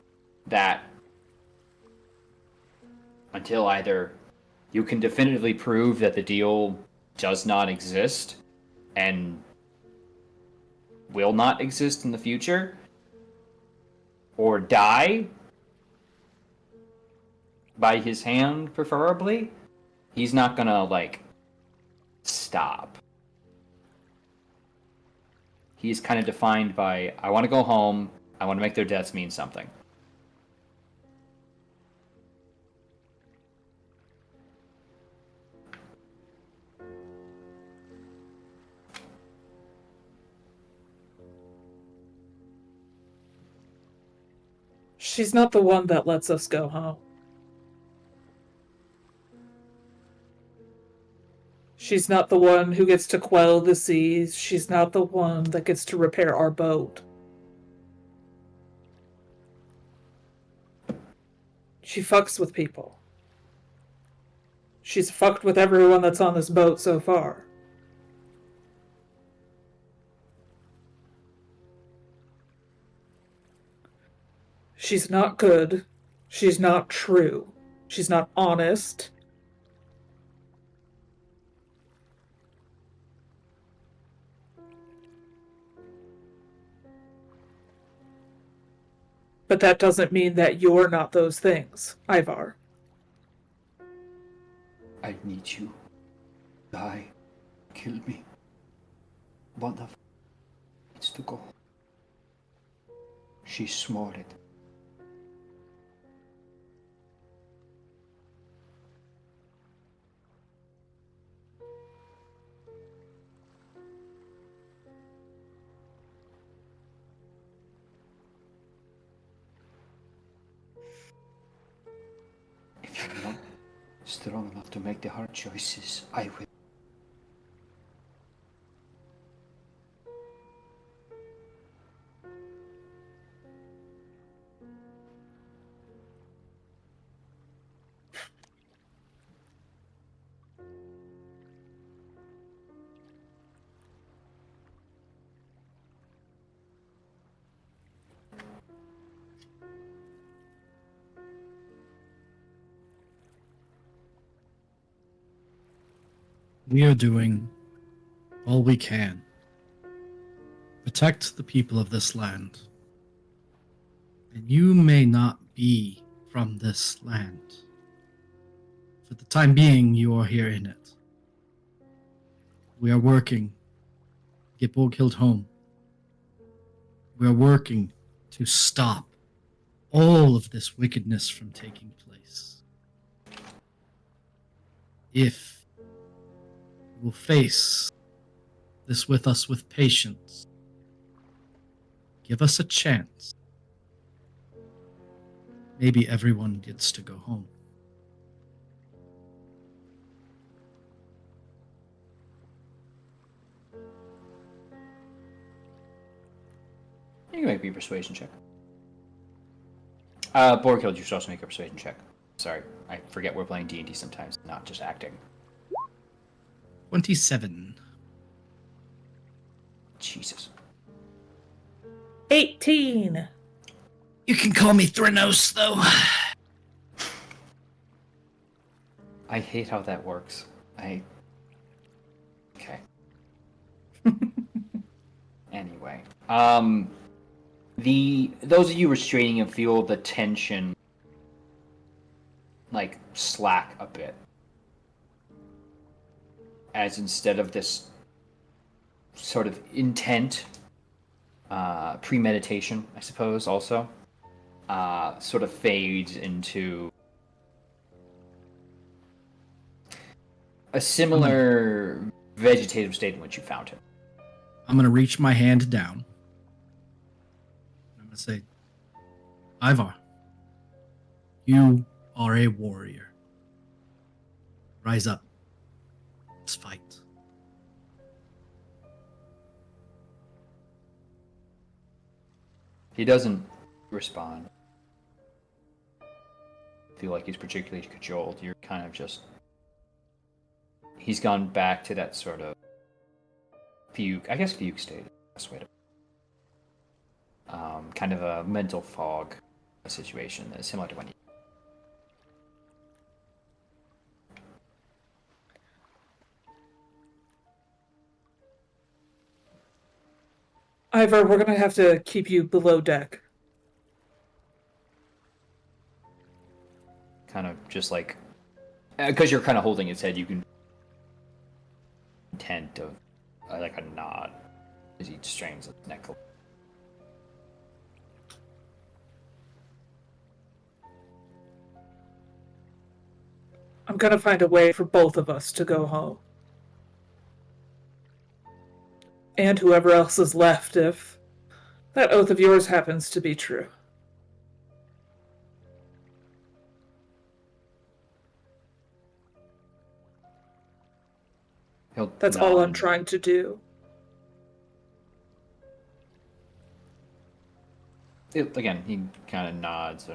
that until either you can definitively prove that the deal does not exist and will not exist in the future, or die by his hand, preferably, he's not gonna, like, stop. He's kind of defined by, I want to go home, I want to make their deaths mean something. She's not the one that lets us go home. She's not the one who gets to quell the seas. She's not the one that gets to repair our boat. She fucks with people. She's fucked with everyone that's on this boat so far. She's not good. She's not true. She's not honest. But that doesn't mean that you're not those things, Ivar. I need you. Die. Kill me. One of needs to go. She swore it. If you're not strong enough to make the hard choices, I will. We are doing all we can. Protect the people of this land. And you may not be from this land. For the time being, you are here in it. We are working to get Borghild home. We are working to stop all of this wickedness from taking place. If you will face this with us with patience, give us a chance. Maybe everyone gets to go home. You can make me a persuasion check. Borghild, you should also make a persuasion check. Sorry, I forget we're playing D&D sometimes, not just acting. 27. Jesus. 18. You can call me Thranos, though. I hate how that works. Okay. Anyway. Those of you restraining him feel the tension like slack a bit. As instead of this sort of intent, premeditation, I suppose, also, sort of fades into a similar vegetative state in which you found him. I'm going to reach my hand down. I'm going to say, Ivar, you are a warrior. Rise up. Let's fight. He doesn't respond. Feel like he's particularly cajoled. You're kind of just... He's gone back to that sort of fugue state is the best way to... kind of a mental fog situation that is similar to when you... Ivar, we're gonna have to keep you below deck. Kind of just like... Because you're kind of holding his head, you can... intent of like a nod as he strains his neck. I'm gonna find a way for both of us to go home. And whoever else is left, if that oath of yours happens to be true. That's all I'm trying to do. Again, he kind of nods.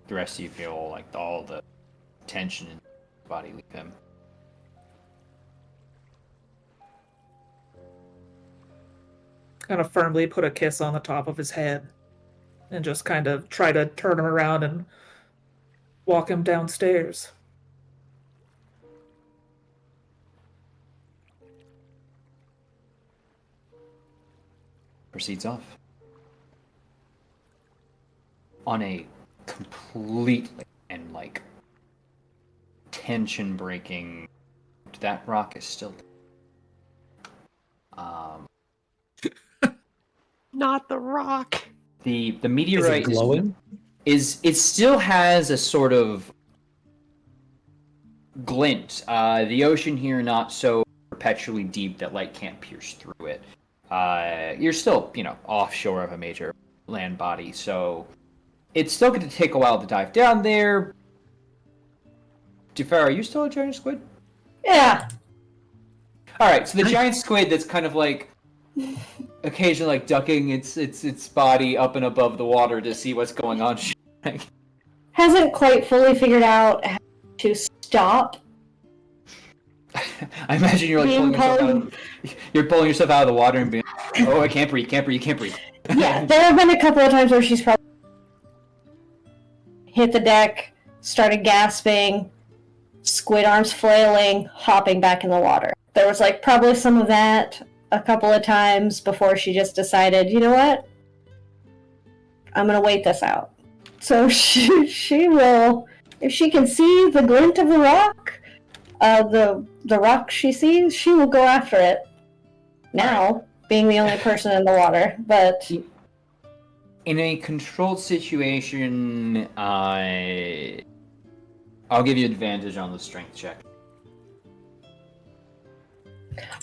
The rest of you feel like all the tension in his body leave him. Kind of firmly put a kiss on the top of his head and just kind of try to turn him around and walk him downstairs. Proceeds off. On a completely and like tension breaking, that rock is still Not the rock. the meteorite Is it glowing? is it still has a sort of glint. The ocean here not so perpetually deep that light can't pierce through it. You're still, offshore of a major land body, so it's still going to take a while to dive down there. Jafar, are you still a giant squid? Yeah. Alright, so the giant squid that's kind of like occasionally like ducking its body up and above the water to see what's going on. Hasn't quite fully figured out how to stop. I imagine you're like pulling yourself out of the water and being like, oh, I can't breathe. Yeah, there have been a couple of times where she's probably hit the deck, started gasping, squid arms flailing, hopping back in the water. There was probably some of that. a couple of times before she just decided, you know what? I'm gonna wait this out. So she will, if she can see the glint of the rock, the rock she sees, she will go after it. Now, being the only person in the water, but in a controlled situation, I'll give you advantage on the strength check.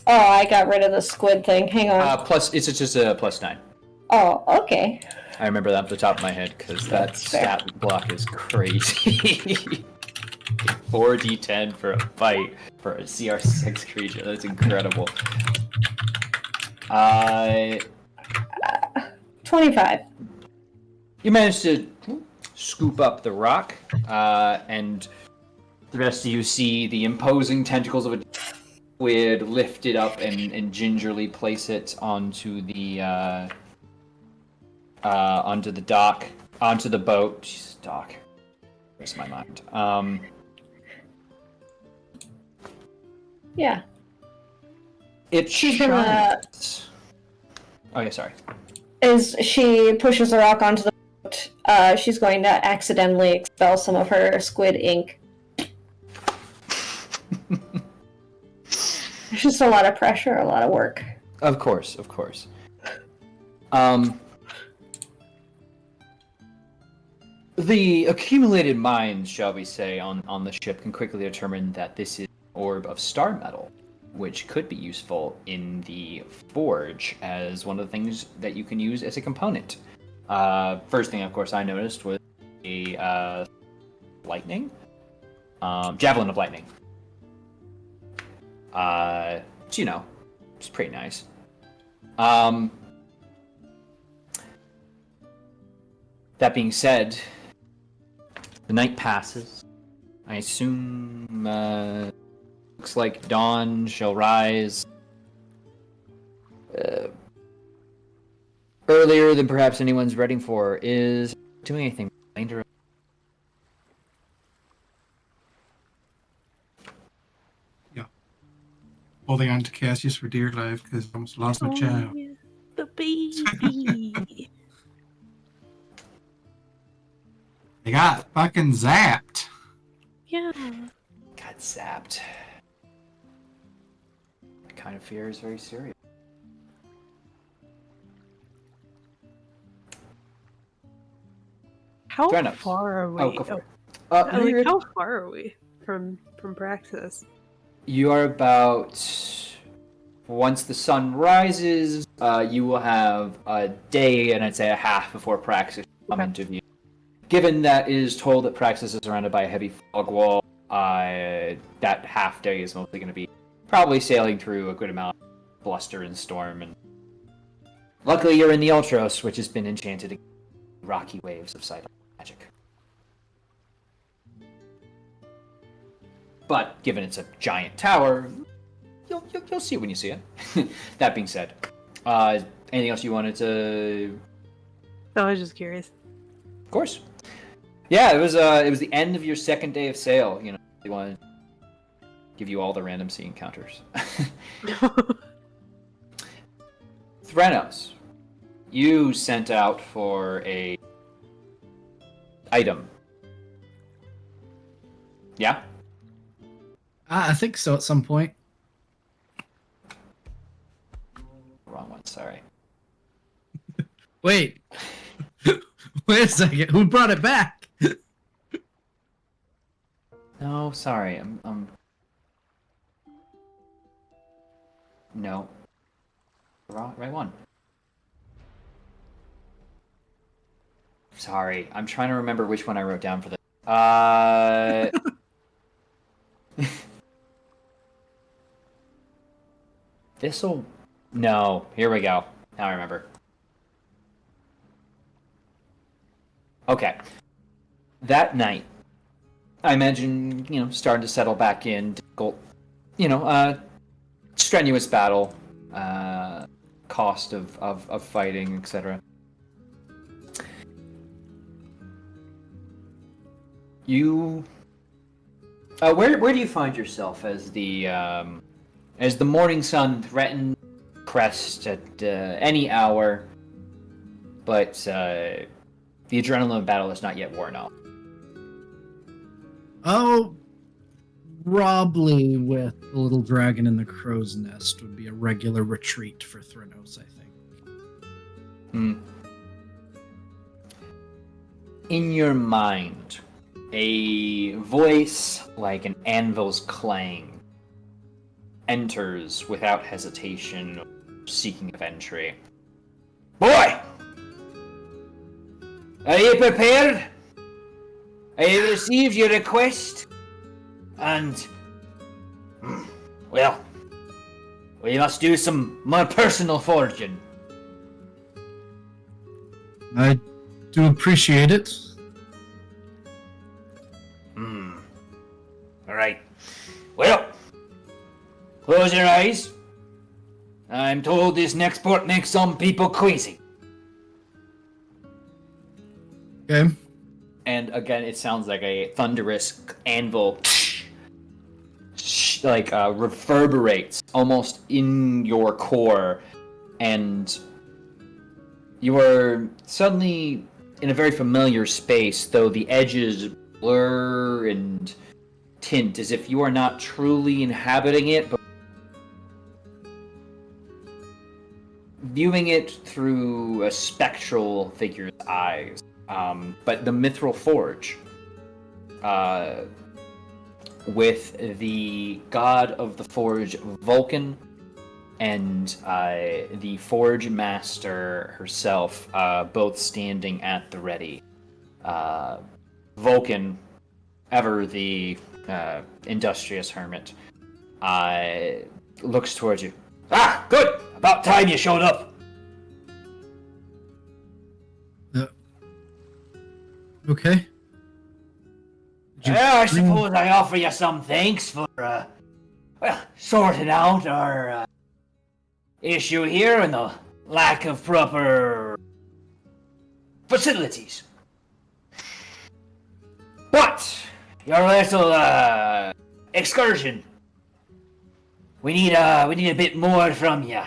oh, I got rid of the squid thing. Hang on. Plus, it's just a +9. Oh, okay. I remember that off the top of my head because that stat block is crazy. 4d10 for a fight for a CR6 creature. That's incredible. 25. You managed to scoop up the rock, and the rest of you see the imposing tentacles of a squid lift it up and gingerly place it onto the dock, onto the boat. Jeez, dock. Where's my mind? Yeah. It She's gonna... shines. Oh yeah, sorry. As she pushes the rock onto the boat, she's going to accidentally expel some of her squid ink. There's just a lot of pressure, a lot of work. Of course, of course. The accumulated mines, shall we say, on the ship can quickly determine that this is an orb of star metal, which could be useful in the forge as one of the things that you can use as a component. First thing, of course, I noticed was a lightning, javelin of lightning. So, you know, it's pretty nice. That being said, the night passes. I assume looks like dawn shall rise earlier than perhaps anyone's ready for. Is doing anything later? Yeah. Holding on to Cassius for dear life because I almost lost my child. Yeah. The baby. They got fucking zapped. Yeah. Got zapped. That kind of fear is very serious. How Fair enough. far are we? Oh, go for it. Like, how far are we from Praxis? You are about... Once the sun rises, you will have a day and I'd say a half before Praxis will come into view. Given that it is told that Praxis is surrounded by a heavy fog wall, that half day is mostly going to be probably sailing through a good amount of bluster and storm. And luckily, you're in the Ultros, which has been enchanted against rocky waves of silent magic. But given it's a giant tower, you'll see it when you see it. That being said, anything else you wanted to? No, I was just curious. Of course. Yeah, it was the end of your second day of sail. You know, they want to give you all the random sea encounters. Threnos, you sent out for a item. Yeah? I think so at some point. Wrong one, sorry. Wait. Wait a second. Who brought it back? No, sorry. I'm No. Right one. Sorry, I'm trying to remember which one I wrote down for this. This'll... No, here we go. Now I remember. Okay. That night, I imagine, you know, starting to settle back in, difficult, you know, strenuous battle, cost of fighting, etc. You... where do you find yourself as the morning sun threatens crest at any hour, but the adrenaline of battle is not yet worn off. Oh, probably with the little dragon in the crow's nest would be a regular retreat for Thranos, I think. In your mind, a voice like an anvil's clang enters without hesitation, seeking of entry. Boy! Are you prepared? I have received your request, and, well, we must do some more personal foraging. I do appreciate it. Alright. Well, close your eyes. I'm told this next part makes some people queasy. Okay. And again, it sounds like a thunderous anvil, like reverberates almost in your core, and you are suddenly in a very familiar space, though the edges blur and tint as if you are not truly inhabiting it, but viewing it through a spectral figure's eyes. But the Mithril Forge, with the god of the forge, Vulcan, and the Forge Master herself, both standing at the ready. Vulcan, ever the industrious hermit, looks towards you. Ah, good! About time you showed up! Okay. Yeah, I suppose I offer you some thanks for, well, sorting out our issue here and the lack of proper facilities. But your little excursion, we need a bit more from you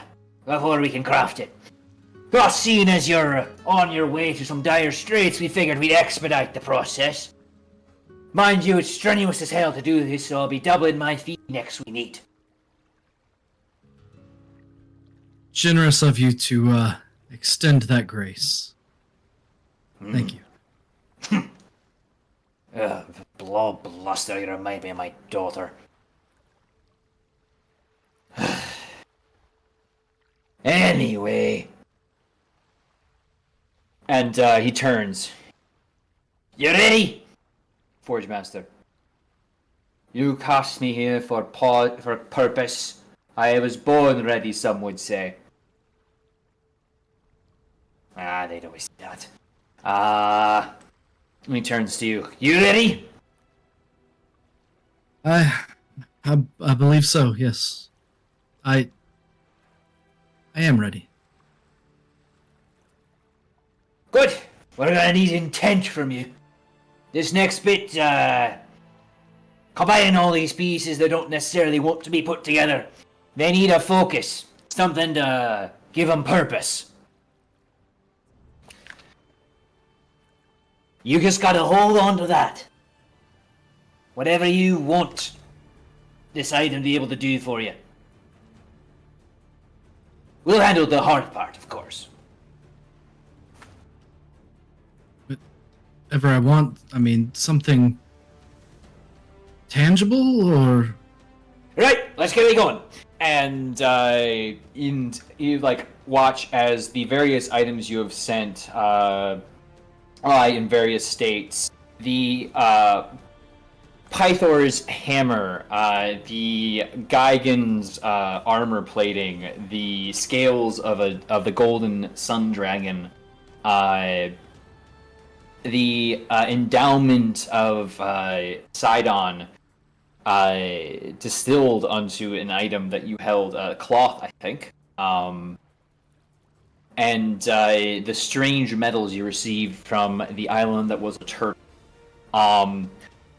before we can craft it. Plus, seeing as you're on your way to some dire straits, we figured we'd expedite the process. Mind you, it's strenuous as hell to do this, so I'll be doubling my fee next we meet. Generous of you to extend that grace. Thank you. Blow bluster, you remind me of my daughter. Anyway. And he turns. You ready? Forge Master. You cast me here for purpose. I was born ready, some would say. They'd always say that. He turns to you. You ready? I believe so, yes. I am ready. Good. We're gonna need intent from you. This next bit, combining all these pieces that don't necessarily want to be put together. They need a focus. Something to give them purpose. You just gotta hold on to that. Whatever you want this item to be able to do for you. We'll handle the hard part, of course. Whatever I want, I mean, something tangible, or... Right, let's get it going. And you like watch as the various items you have sent in various states. The Pythor's hammer, the Gigan's armor plating, the scales of the golden sun dragon, the endowment of Sidon, distilled onto an item that you held, cloth, I think, and the strange metals you received from the island that was a turtle,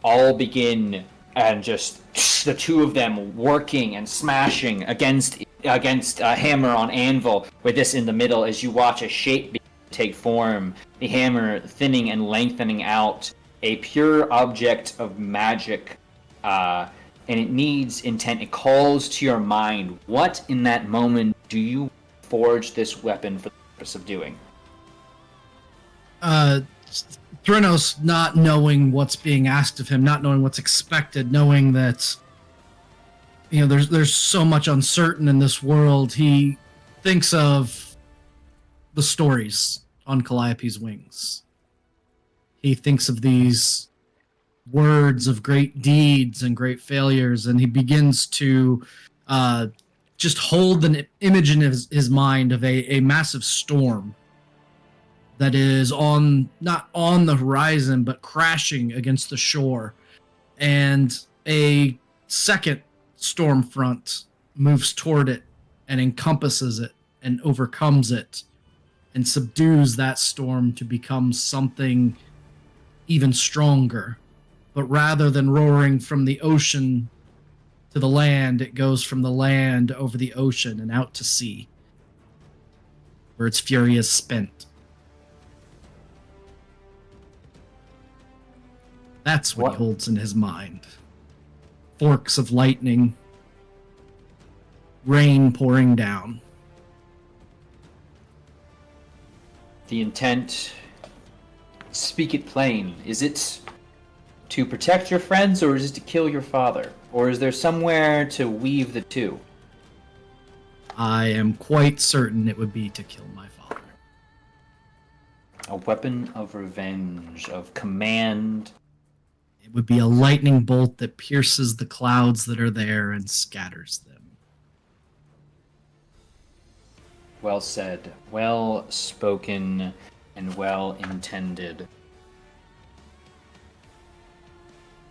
all begin and just the two of them working and smashing against a hammer on anvil, with this in the middle as you watch a shape take form, the hammer thinning and lengthening out, a pure object of magic, and it needs intent. It calls to your mind. What in that moment do you forge this weapon for the purpose of doing? Threnos, not knowing what's being asked of him, not knowing what's expected, knowing that there's so much uncertain in this world, he thinks of the stories on Calliope's wings. He thinks of these words of great deeds and great failures, and he begins to just hold an image in his mind of a massive storm that is not on the horizon, but crashing against the shore. And a second storm front moves toward it and encompasses it and overcomes it and subdues that storm to become something even stronger. But rather than roaring from the ocean to the land, it goes from the land over the ocean and out to sea, where its fury is spent. That's what he holds in his mind. Forks of lightning, rain pouring down. The intent, speak it plain. Is it to protect your friends, or is it to kill your father? Or is there somewhere to weave the two? I am quite certain it would be to kill my father. A weapon of revenge, of command. It would be a lightning bolt that pierces the clouds that are there and scatters them. Well said, well spoken, and well intended.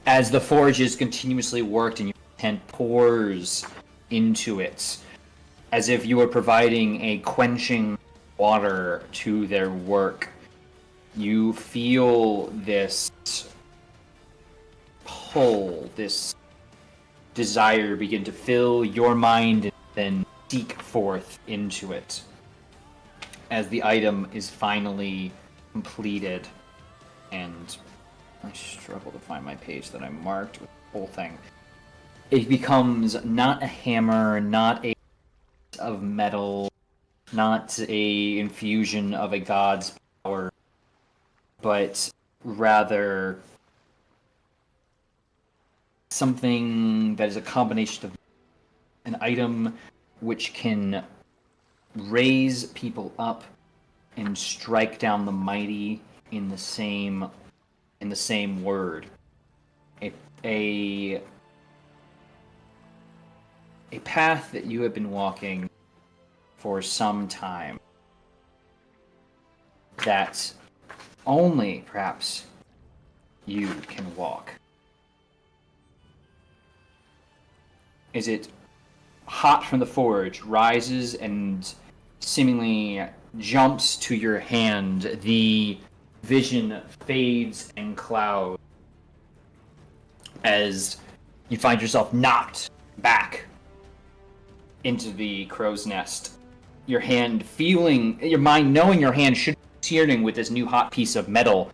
As the forge is continuously worked and your intent pours into it, as if you were providing a quenching water to their work, you feel this pull, this desire begin to fill your mind and then seek forth into it. As the item is finally completed, and I struggle to find my page that I marked with the whole thing. It becomes not a hammer, not a piece of metal, not a infusion of a god's power, but rather something that is a combination of an item which can raise people up and strike down the mighty in the same word. A path that you have been walking for some time, that only perhaps you can walk. Is it hot from the forge, rises and seemingly jumps to your hand, the vision fades and clouds as you find yourself knocked back into the crow's nest. Your hand your mind knowing your hand should be searing with this new hot piece of metal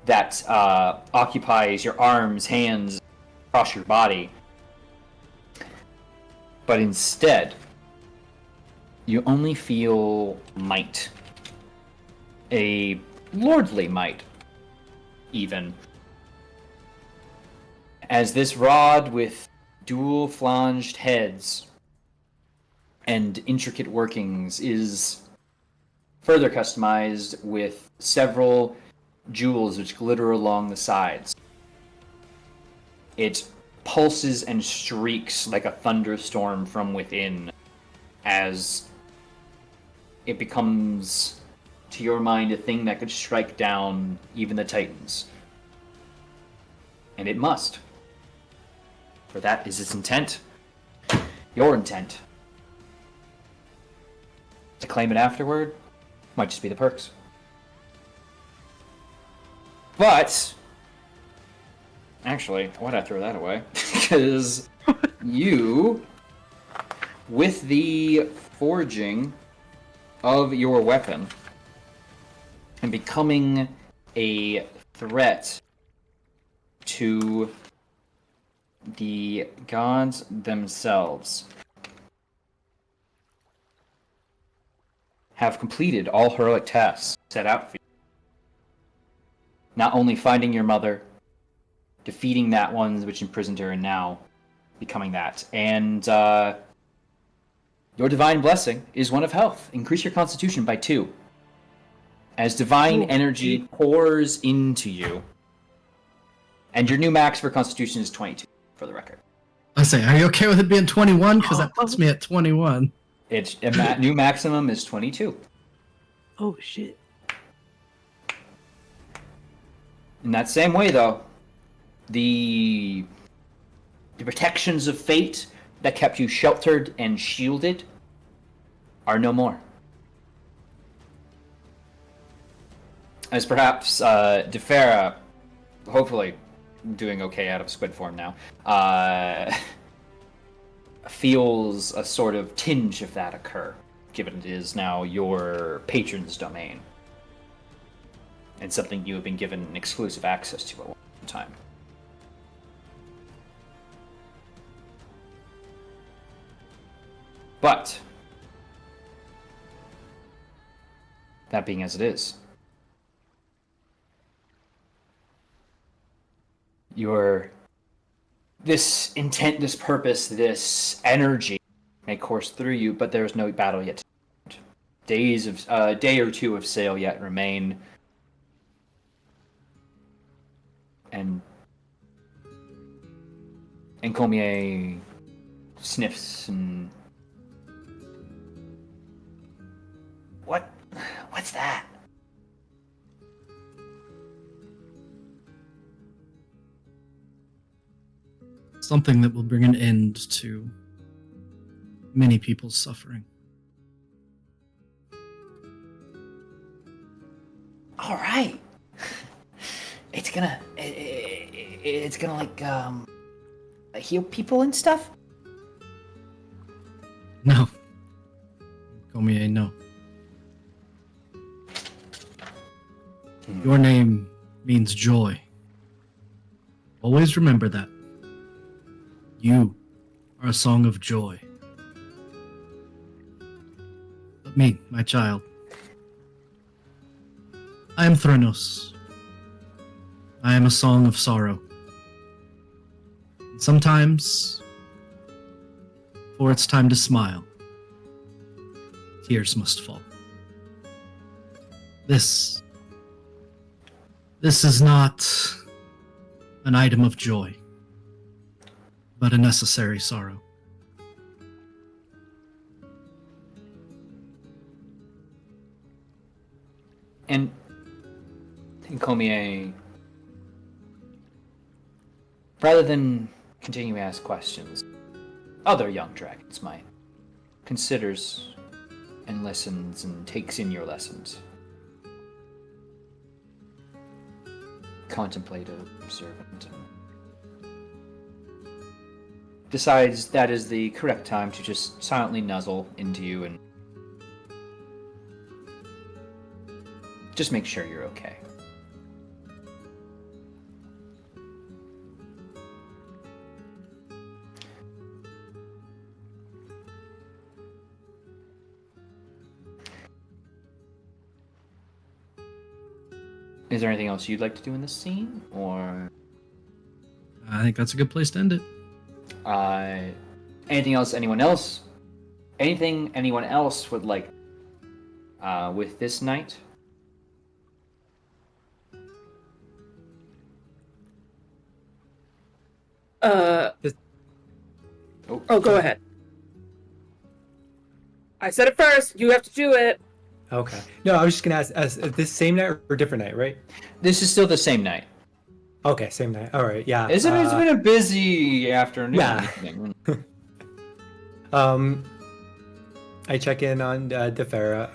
that occupies your arms, hands, across your body. But instead, you only feel might. A lordly might, even. As this rod with dual flanged heads and intricate workings is further customized with several jewels which glitter along the sides. It pulses and streaks like a thunderstorm from within as it becomes, to your mind, a thing that could strike down even the Titans. And it must. For that is its intent. Your intent. To claim it afterward might just be the perks. But Actually, why'd I throw that away? Because you, with the forging of your weapon and becoming a threat to the gods themselves, have completed all heroic tasks set out for you. Not only finding your mother, defeating that one which imprisoned her, and now becoming that. And your divine blessing is one of health. Increase your constitution by 2. As divine energy pours into you. And your new max for constitution is 22, for the record. I say, are you okay with it being 21? Because that puts me at 21. Its new maximum is 22. Oh shit. In that same way, though, the protections of fate that kept you sheltered and shielded are no more. As perhaps Defera, hopefully doing okay out of squid form now, feels a sort of tinge of that occur, given it is now your patron's domain. And something you have been given exclusive access to at one time. But, that being as it is, this intent, this purpose, this energy may course through you, but there is no battle yet. Day or two of sail yet remain. And Cormier sniffs and... What's that? Something that will bring an end to many people's suffering. All right. It's gonna like heal people and stuff. No. Gomier, no. Your name means joy. Always remember that. You are a song of joy. But me, my child, I am Thranos. I am a song of sorrow. And sometimes, before it's time to smile, tears must fall. This is not an item of joy, but a necessary sorrow. And Cormier, rather than continue to ask questions, other young dragons might, considers and listens and takes in your lessons. Contemplative, observant, and decides that is the correct time to just silently nuzzle into you and just make sure you're okay. Is there anything else you'd like to do in this scene, or? I think that's a good place to end it. Anything else? Anyone else? Anything anyone else would like with this night? Go ahead. I said it first. You have to do it. Okay. No, I was just gonna ask, this same night or different night, right? This is still the same night. Okay, same night. All right, yeah. It's been a busy afternoon. Yeah. I check in on Defera.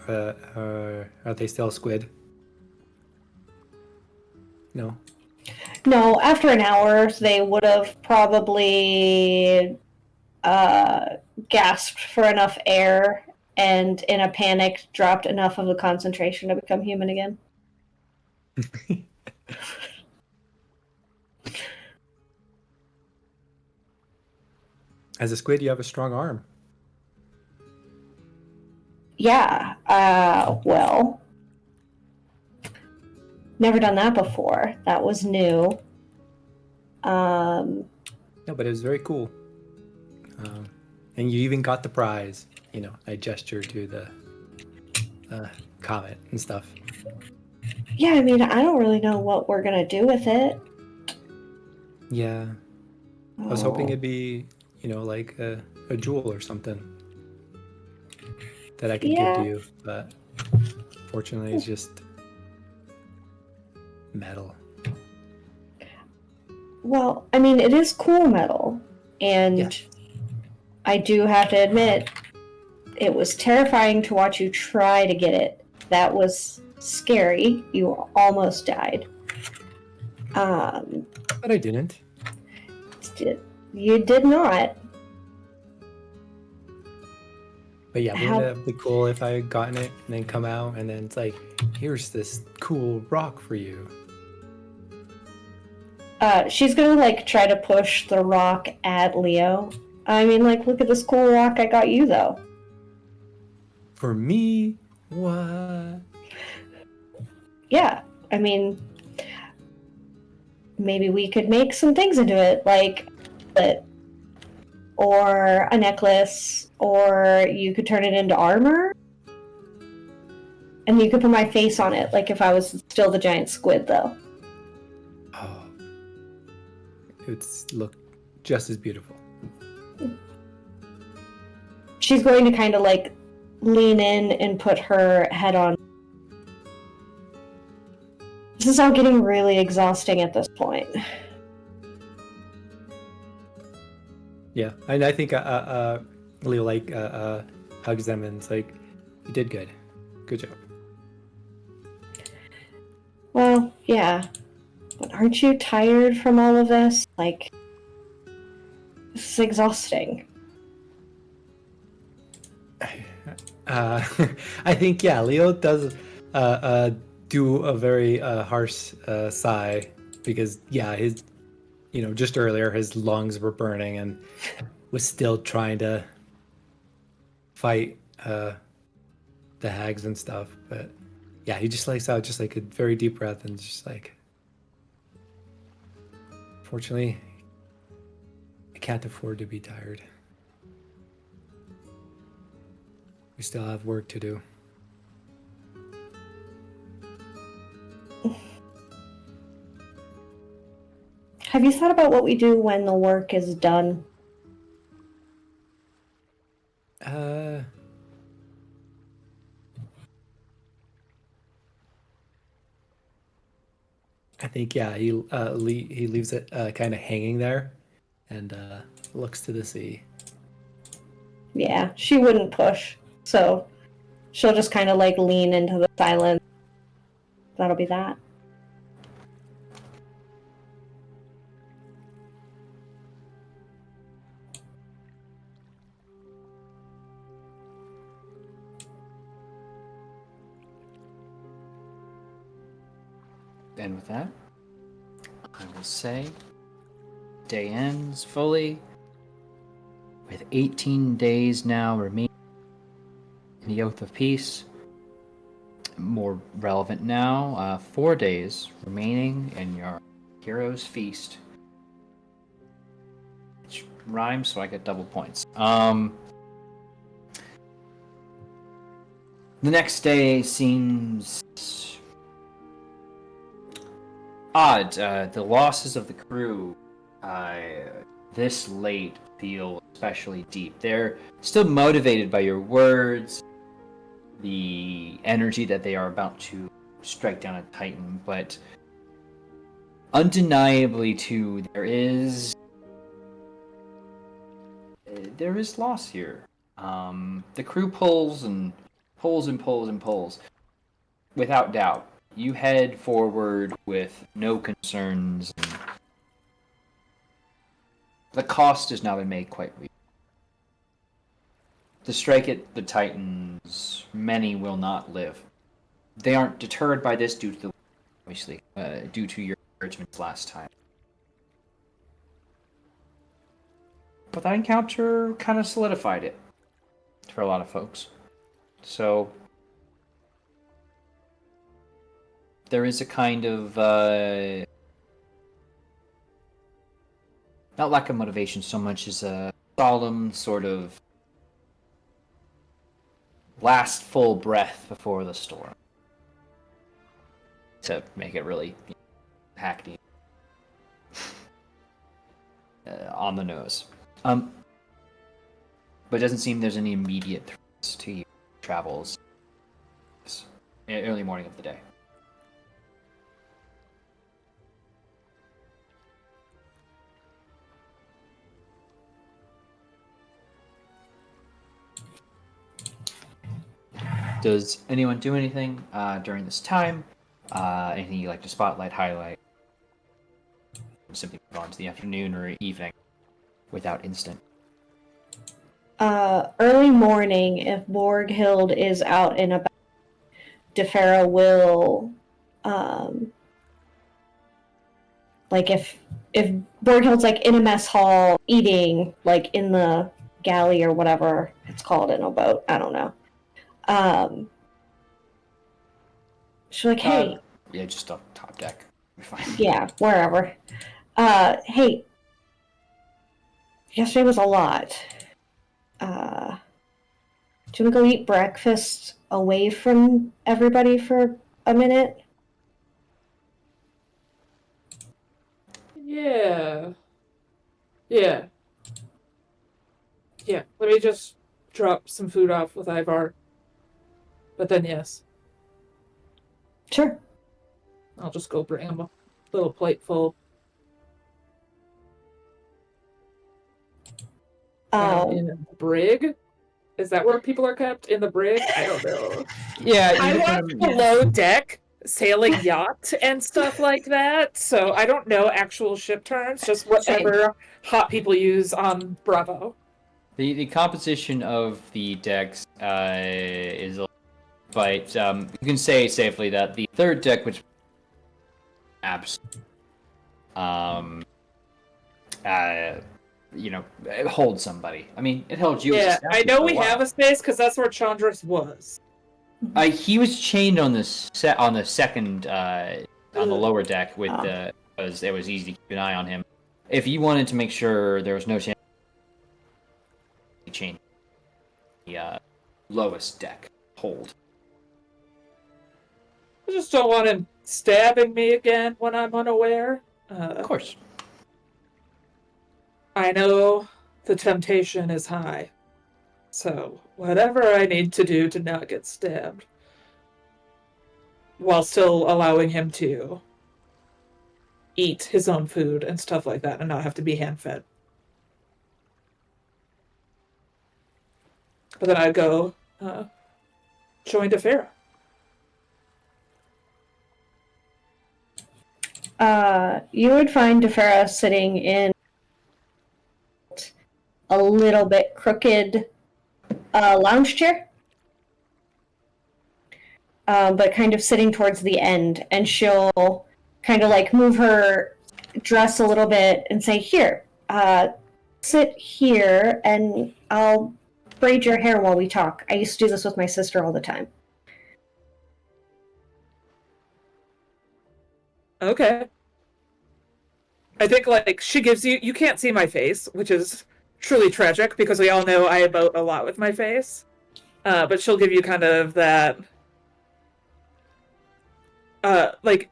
Are they still squid? No. No, after an hour, they would have probably gasped for enough air and, in a panic, dropped enough of the concentration to become human again. As a squid, you have a strong arm. Yeah, well, never done that before. That was new. No, but it was very cool. And you even got the prize. You know, I gesture to the comet and stuff. Yeah, I mean, I don't really know what we're gonna do with it. Yeah. I was hoping Oh. it'd be, you know, like a jewel or something that I could give Yeah. to you, but fortunately it's just metal. Well, I mean, it is cool metal, and Yeah. I do have to admit, it was terrifying to watch you try to get it. That was scary. You almost died. But I didn't. You did not. But yeah, How- wouldn't it be cool if I had gotten it and then come out and then it's like, here's this cool rock for you. She's gonna, like, try to push the rock at Leo. I mean, like, look at this cool rock I got you, though. For me? What? Yeah, I mean, maybe we could make some things into it, like it, or a necklace, or you could turn it into armor, and you could put my face on it, like if I was still the giant squid, though. Oh. It's look just as beautiful. She's going to kind of, like, lean in and put her head on. This is all getting really exhausting at this point. Yeah, and I think Leo like hugs them and it's like, you did good. Good job. Well, yeah. But aren't you tired from all of this? Like, this is exhausting. I think, yeah, Leo does do a very harsh sigh because, yeah, his, you know, just earlier his lungs were burning and was still trying to fight the hags and stuff. But yeah, he just lets out just like a very deep breath and just like, fortunately, I can't afford to be tired. We still have work to do. Have you thought about what we do when the work is done? I think, yeah, he leaves it kind of hanging there and looks to the sea. Yeah, she wouldn't push, so she'll just kind of, like, lean into the silence. That'll be that. And with that, I will say, day ends fully, with 18 days now remaining in the Oath of Peace. More relevant now, 4 days remaining in your Hero's Feast. Which rhymes, so I get double points. The next day seems odd. The losses of the crew this late feel especially deep. They're still motivated by your words, the energy that they are about to strike down a Titan, but undeniably too, there is loss here. The crew pulls and pulls and pulls and pulls. Without doubt, you head forward with no concerns and The cost has now been made quite real. To strike at the Titans, many will not live. They aren't deterred by this due to due to your encouragements last time. But that encounter kind of solidified it for a lot of folks. So there is a kind of not lack of motivation so much as a solemn sort of last full breath before the storm. To make it really hackney on the nose. But it doesn't seem there's any immediate threats to your travels early morning of the day. Does anyone do anything during this time? Anything you like to spotlight, highlight? Simply move on to the afternoon or evening without instant. Early morning, if Borghild is out and about, Defera will, like if Borghild's like in a mess hall eating, like in the galley or whatever it's called in a boat, I don't know. She's like, hey. Yeah, just up top deck. We're fine. Yeah, wherever. Hey. Yesterday was a lot. Do you want to go eat breakfast away from everybody for a minute? Yeah. Yeah. Yeah, let me just drop some food off with Ivar. But then, yes. Sure. I'll just go bring him a little plate full. In the brig? Is that where people are kept? In the brig? I don't know. Yeah, I watch below deck sailing yacht and stuff like that, so I don't know actual ship terms, just whatever hot people use on Bravo. The composition of the decks is, but you can say safely that the third deck, which it holds somebody. I mean, it held you. Yeah, I know we have a space because that's where Chandris was. He was chained on the second on the lower deck with because it was easy to keep an eye on him. If you wanted to make sure there was no chance, he chained the lowest deck hold. I just don't want him stabbing me again when I'm unaware. Of course. I know the temptation is high. So, whatever I need to do to not get stabbed. While still allowing him to eat his own food and stuff like that and not have to be hand-fed. But then I'd go join Defera. You would find Defera sitting in a little bit crooked lounge chair, but kind of sitting towards the end, and she'll kind of like move her dress a little bit and say, here, sit here and I'll braid your hair while we talk. I used to do this with my sister all the time. Okay. I think, like, she gives you can't see my face, which is truly tragic, because we all know I emote a lot with my face. But she'll give you kind of that, like,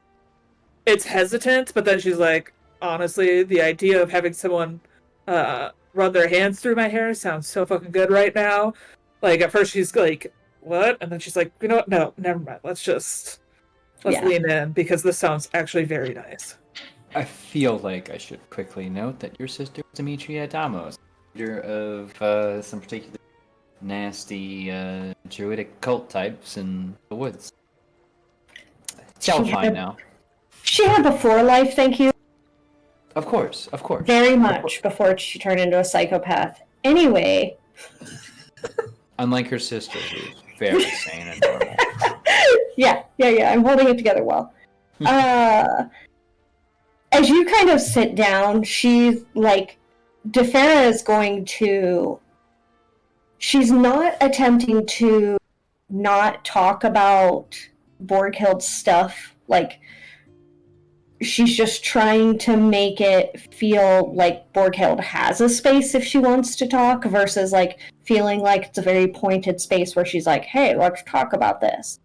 it's hesitant, but then she's like, honestly, the idea of having someone, run their hands through my hair sounds so fucking good right now. Like, at first she's like, what? And then she's like, you know what? No, never mind. Let's lean in, because this sounds actually very nice. I feel like I should quickly note that your sister is Demetria Damos, leader of some particular nasty druidic cult types in the woods. It's all fine now. She had before life, thank you. Of course, of course. Very much before she turned into a psychopath. Anyway. Unlike her sister, who's very sane and normal. Yeah. I'm holding it together well. As you kind of sit down, she's like, Defera is going to... She's not attempting to not talk about Borghild's stuff. Like, she's just trying to make it feel like Borghild has a space if she wants to talk, versus like feeling like it's a very pointed space where she's like, hey, let's talk about this.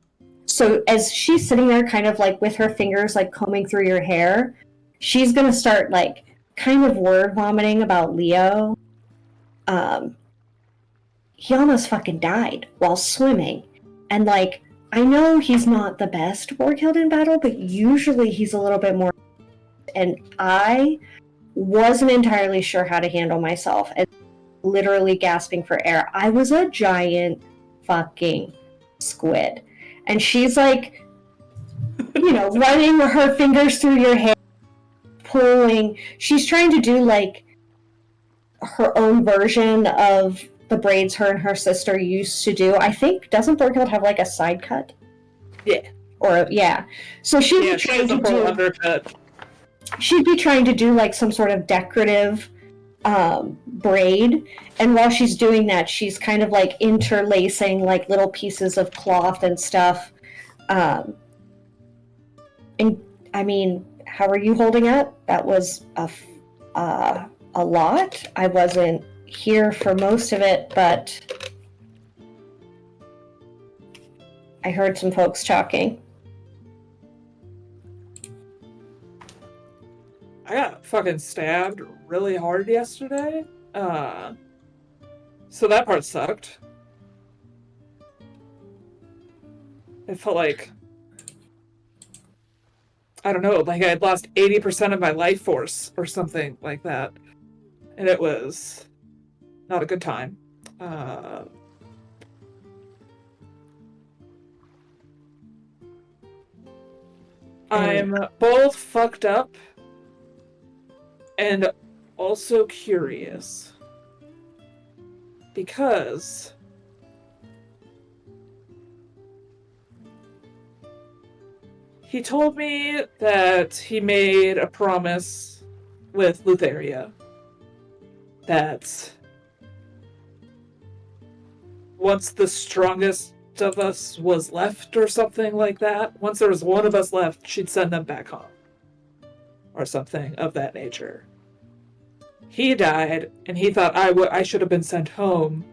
So as she's sitting there kind of like with her fingers like combing through your hair, she's gonna start like kind of word vomiting about Leo. He almost fucking died while swimming. And like, I know he's not the best Borghild in battle, but usually he's a little bit more. And I wasn't entirely sure how to handle myself and literally gasping for air. I was a giant fucking squid. And she's like, running her fingers through your hair, pulling. She's trying to do like her own version of the braids her and her sister used to do. I think, doesn't Borghild have like a side cut? Yeah. Or yeah. So she'd be trying to do undercut. She'd be trying to do like some sort of decorative braid, and while she's doing that, she's kind of like interlacing like little pieces of cloth and stuff. And I mean, how are you holding up? That was a lot. I wasn't here for most of it, but I heard some folks talking. I got fucking stabbed really hard yesterday. So that part sucked. It felt like, I don't know, like I had lost 80% of my life force or something like that. And it was not a good time. I'm both fucked up and also curious. Because he told me that he made a promise with Lutheria that once the strongest of us was left or something like that, once there was one of us left, she'd send them back home. Or something of that nature. He died, and he thought I should have been sent home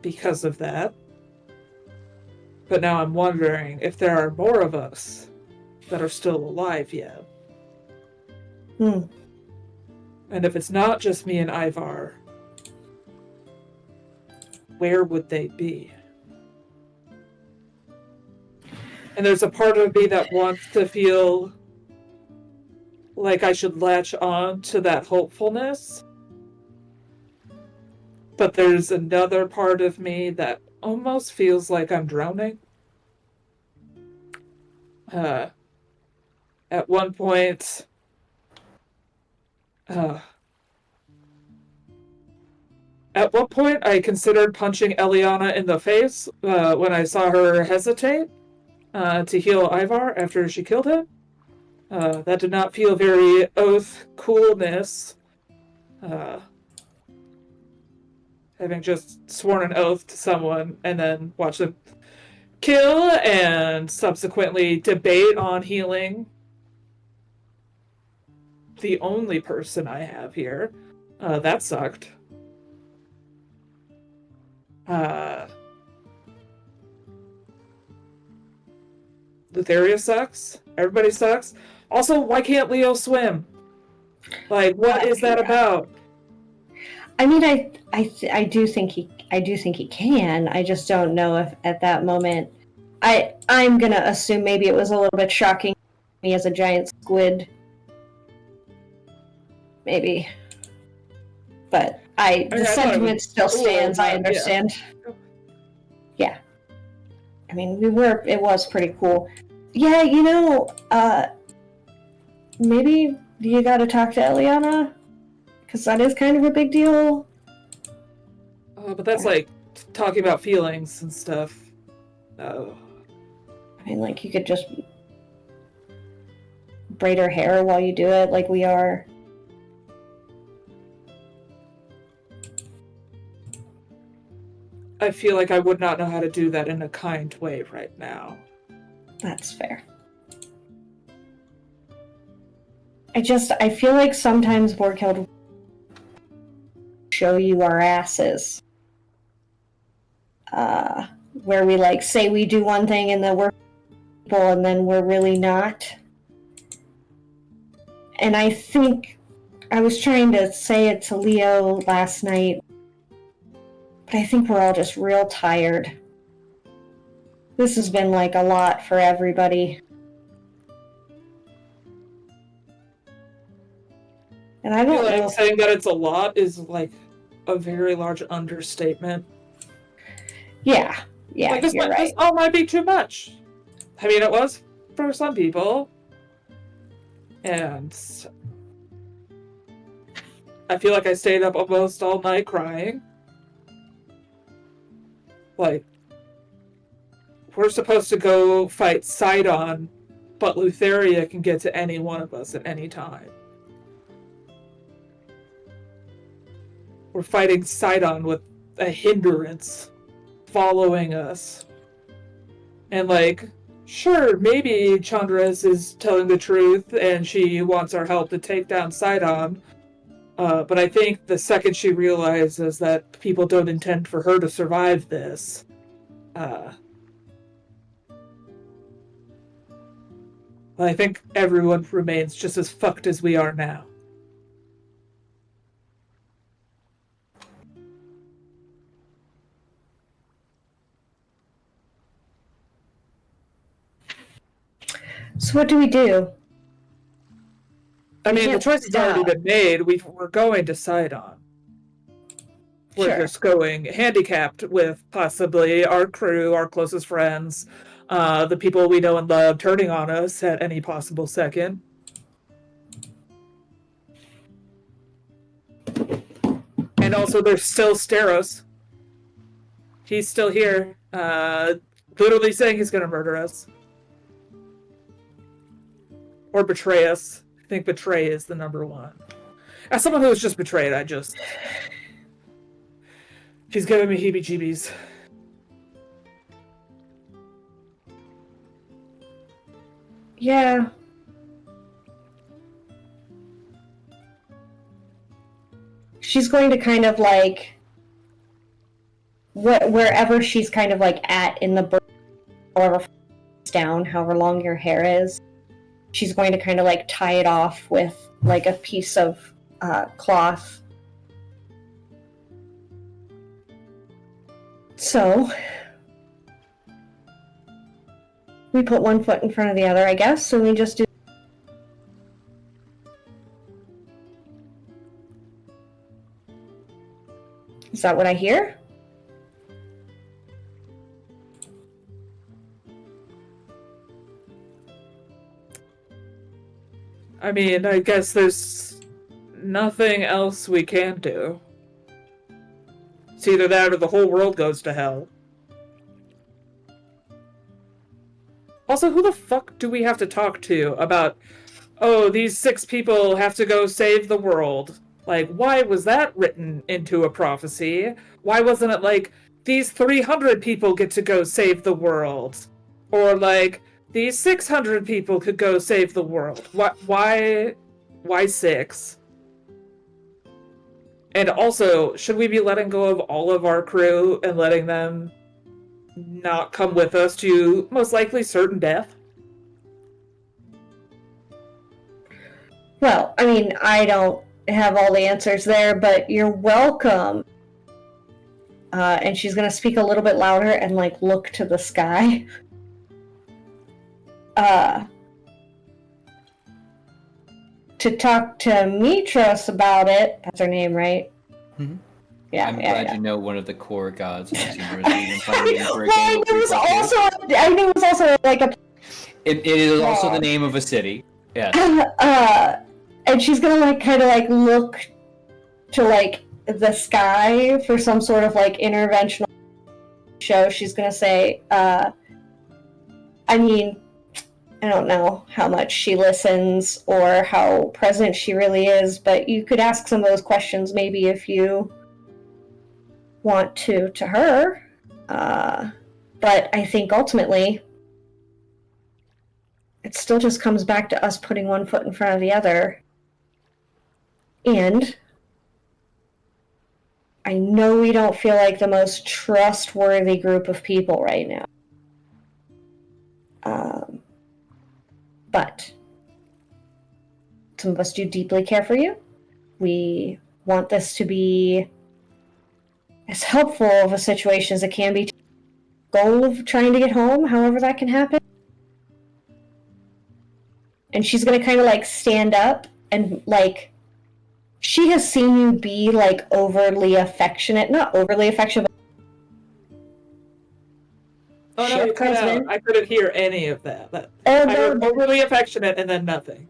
because of that. But now I'm wondering if there are more of us that are still alive yet. And if it's not just me and Ivar, where would they be? And there's a part of me that wants to feel like I should latch on to that hopefulness. But there's another part of me that almost feels like I'm drowning. At one point, I considered punching Eliana in the face when I saw her hesitate to heal Ivar after she killed him. That did not feel very oath coolness. Having just sworn an oath to someone and then watch them kill and subsequently debate on healing the only person I have here. That sucked. Lutheria sucks. Everybody sucks. Also, why can't Leo swim? Like, what is that about? I mean, I do think he can. I just don't know if at that moment. I'm gonna assume maybe it was a little bit shocking to me as a giant squid. Maybe. But the sentiment still stands. I understand. Yeah. I mean, it was pretty cool. Yeah, maybe Do you gotta talk to Eliana? Because that is kind of a big deal. But that's like talking about feelings and stuff. Oh. I mean, like, you could just braid her hair while you do it, like we are. I feel like I would not know how to do that in a kind way right now. That's fair. I feel like sometimes Borghild show you our asses. Where we, like, say we do one thing and then we're people and then we're really not. And I think I was trying to say it to Leo last night, but I think we're all just real tired. This has been, like, a lot for everybody. And I don't know. Saying that it's a lot is, like, a very large understatement. Yeah, like, this you're right. This all might be too much. I mean, it was for some people. And I feel like I stayed up almost all night crying. Like, we're supposed to go fight Sidon, but Lutheria can get to any one of us at any time. We're fighting Sidon with a hindrance following us. And, like, sure, maybe Chandras is telling the truth and she wants our help to take down Sidon. But I think the second she realizes that people don't intend for her to survive this, I think everyone remains just as fucked as we are now. So what do we do? I mean, the choice has already been made. We're going to Sidon. We're just going handicapped with possibly our crew, our closest friends, the people we know and love turning on us at any possible second. And also, there's still Steros. He's still here, literally saying he's going to murder us. Or betray us. I think betray is the number one. As someone who was just betrayed, she's giving me heebie-jeebies. Yeah. She's going to kind of, like, wherever she's kind of, like, at in the bird, however down, however long your hair is, she's going to kind of, like, tie it off with, like, a piece of cloth. So, we put one foot in front of the other, I guess, so we just do... Is that what I hear? I mean, I guess there's nothing else we can do. It's either that or the whole world goes to hell. Also, who the fuck do we have to talk to about, oh, these 6 people have to go save the world? Like, why was that written into a prophecy? Why wasn't it like, these 300 people get to go save the world? Or like, these 600 people could go save the world. Why 6? And also, should we be letting go of all of our crew and letting them not come with us to most likely certain death? Well, I mean, I don't have all the answers there, but you're welcome. And she's gonna speak a little bit louder and, like, look to the sky. To talk to Mitras about it. That's her name, right? Mm-hmm. Yeah, I'm glad you know one of the core gods. I knew it was also like a... It is also the name of a city. Yes. And she's gonna like kind of like look to like the sky for some sort of like interventional show. She's gonna say, I mean, I don't know how much she listens or how present she really is, but you could ask some of those questions maybe if you want to her. But I think ultimately it still just comes back to us putting one foot in front of the other. And I know we don't feel like the most trustworthy group of people right now. But some of us do deeply care for you. We want this to be as helpful of a situation as it can be. Goal of trying to get home, however that can happen. And she's gonna kind of like stand up and like, she has seen you be like overly affectionate, not overly affectionate. Oh no, you cut out. I couldn't hear any of that. Oh, I heard overly affectionate and then nothing.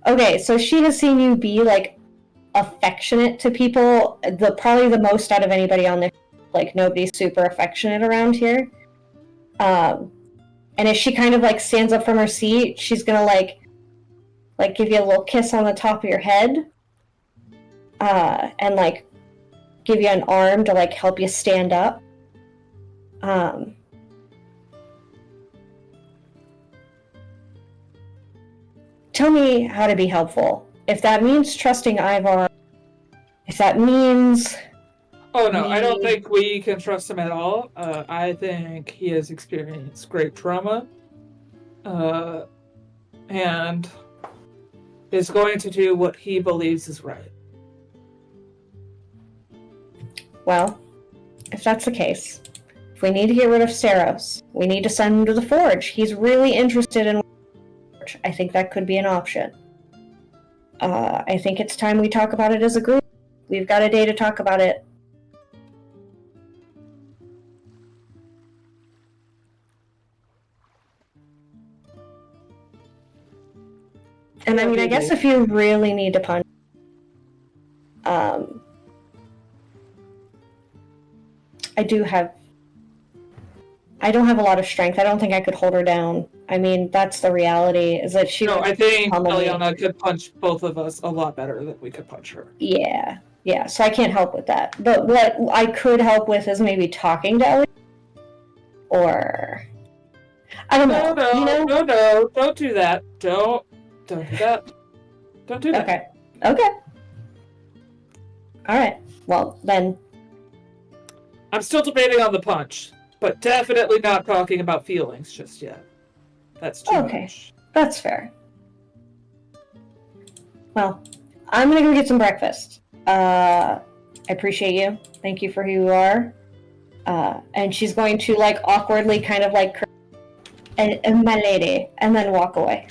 Okay, so she has seen you be like affectionate to people, probably the most out of anybody on this. Like nobody's super affectionate around here. And as she kind of like stands up from her seat, she's gonna like give you a little kiss on the top of your head, and like give you an arm to like help you stand up. Tell me how to be helpful. If that means trusting Ivar, if that means... Oh no, I don't think we can trust him at all. I think he has experienced great trauma, and is going to do what he believes is right. Well, if that's the case, if we need to get rid of Saros, we need to send him to the Forge. He's really interested in... I think that could be an option. I think it's time we talk about it as a group. We've got a day to talk about it. And I mean, I guess if you really need to punch, I don't have a lot of strength. I don't think I could hold her down. I mean, that's the reality, is that she... No, I think Eliana could punch both of us a lot better than we could punch her. Yeah, so I can't help with that. But what I could help with is maybe talking to Ellie. Or... I don't know. No, don't do that. Don't do that. Don't do that. Okay. Alright, well, then... I'm still debating on the punch, but definitely not talking about feelings just yet. That's too much. That's fair. Well, I'm gonna go get some breakfast. I appreciate you. Thank you for who you are. And she's going to, like, awkwardly kind of, like, my lady, and then walk away.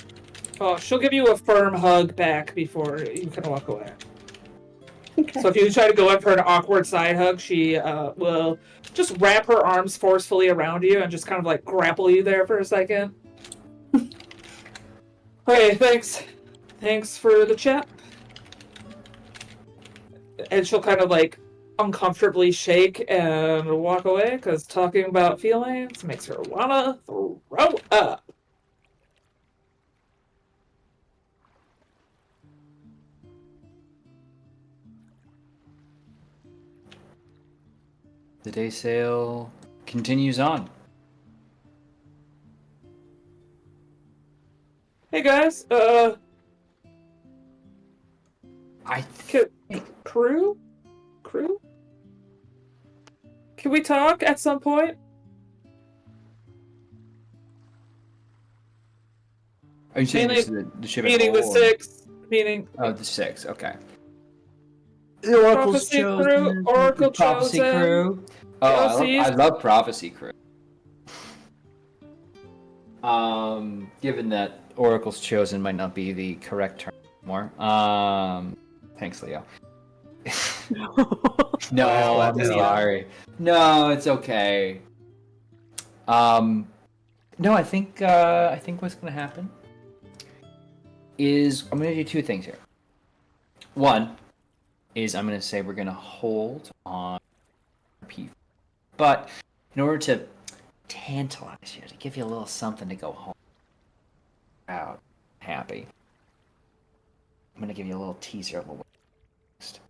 Oh, she'll give you a firm hug back before you can walk away. Okay. So if you try to go in for an awkward side hug, she will just wrap her arms forcefully around you and just kind of, like, grapple you there for a second. Okay, thanks. Thanks for the chat. And she'll kind of, like, uncomfortably shake and walk away, because talking about feelings makes her wanna throw up. The day sail continues on. Hey guys, crew? Can we talk at some point? Are you saying this is the ship? Meaning the six. Meaning. Oh, the six. Okay. The Oracle's chosen. Oracle Prophecy chosen. crew. Oh, I love Prophecy crew. Given that Oracle's chosen might not be the correct term anymore. Thanks, Leo. No, I'm sorry. No, it's okay. No, I think what's gonna happen is I'm gonna do two things here. One is I'm going to say we're going to hold on people. But in order to tantalize you, to give you a little something to go home out happy, I'm going to give you a little teaser of what next.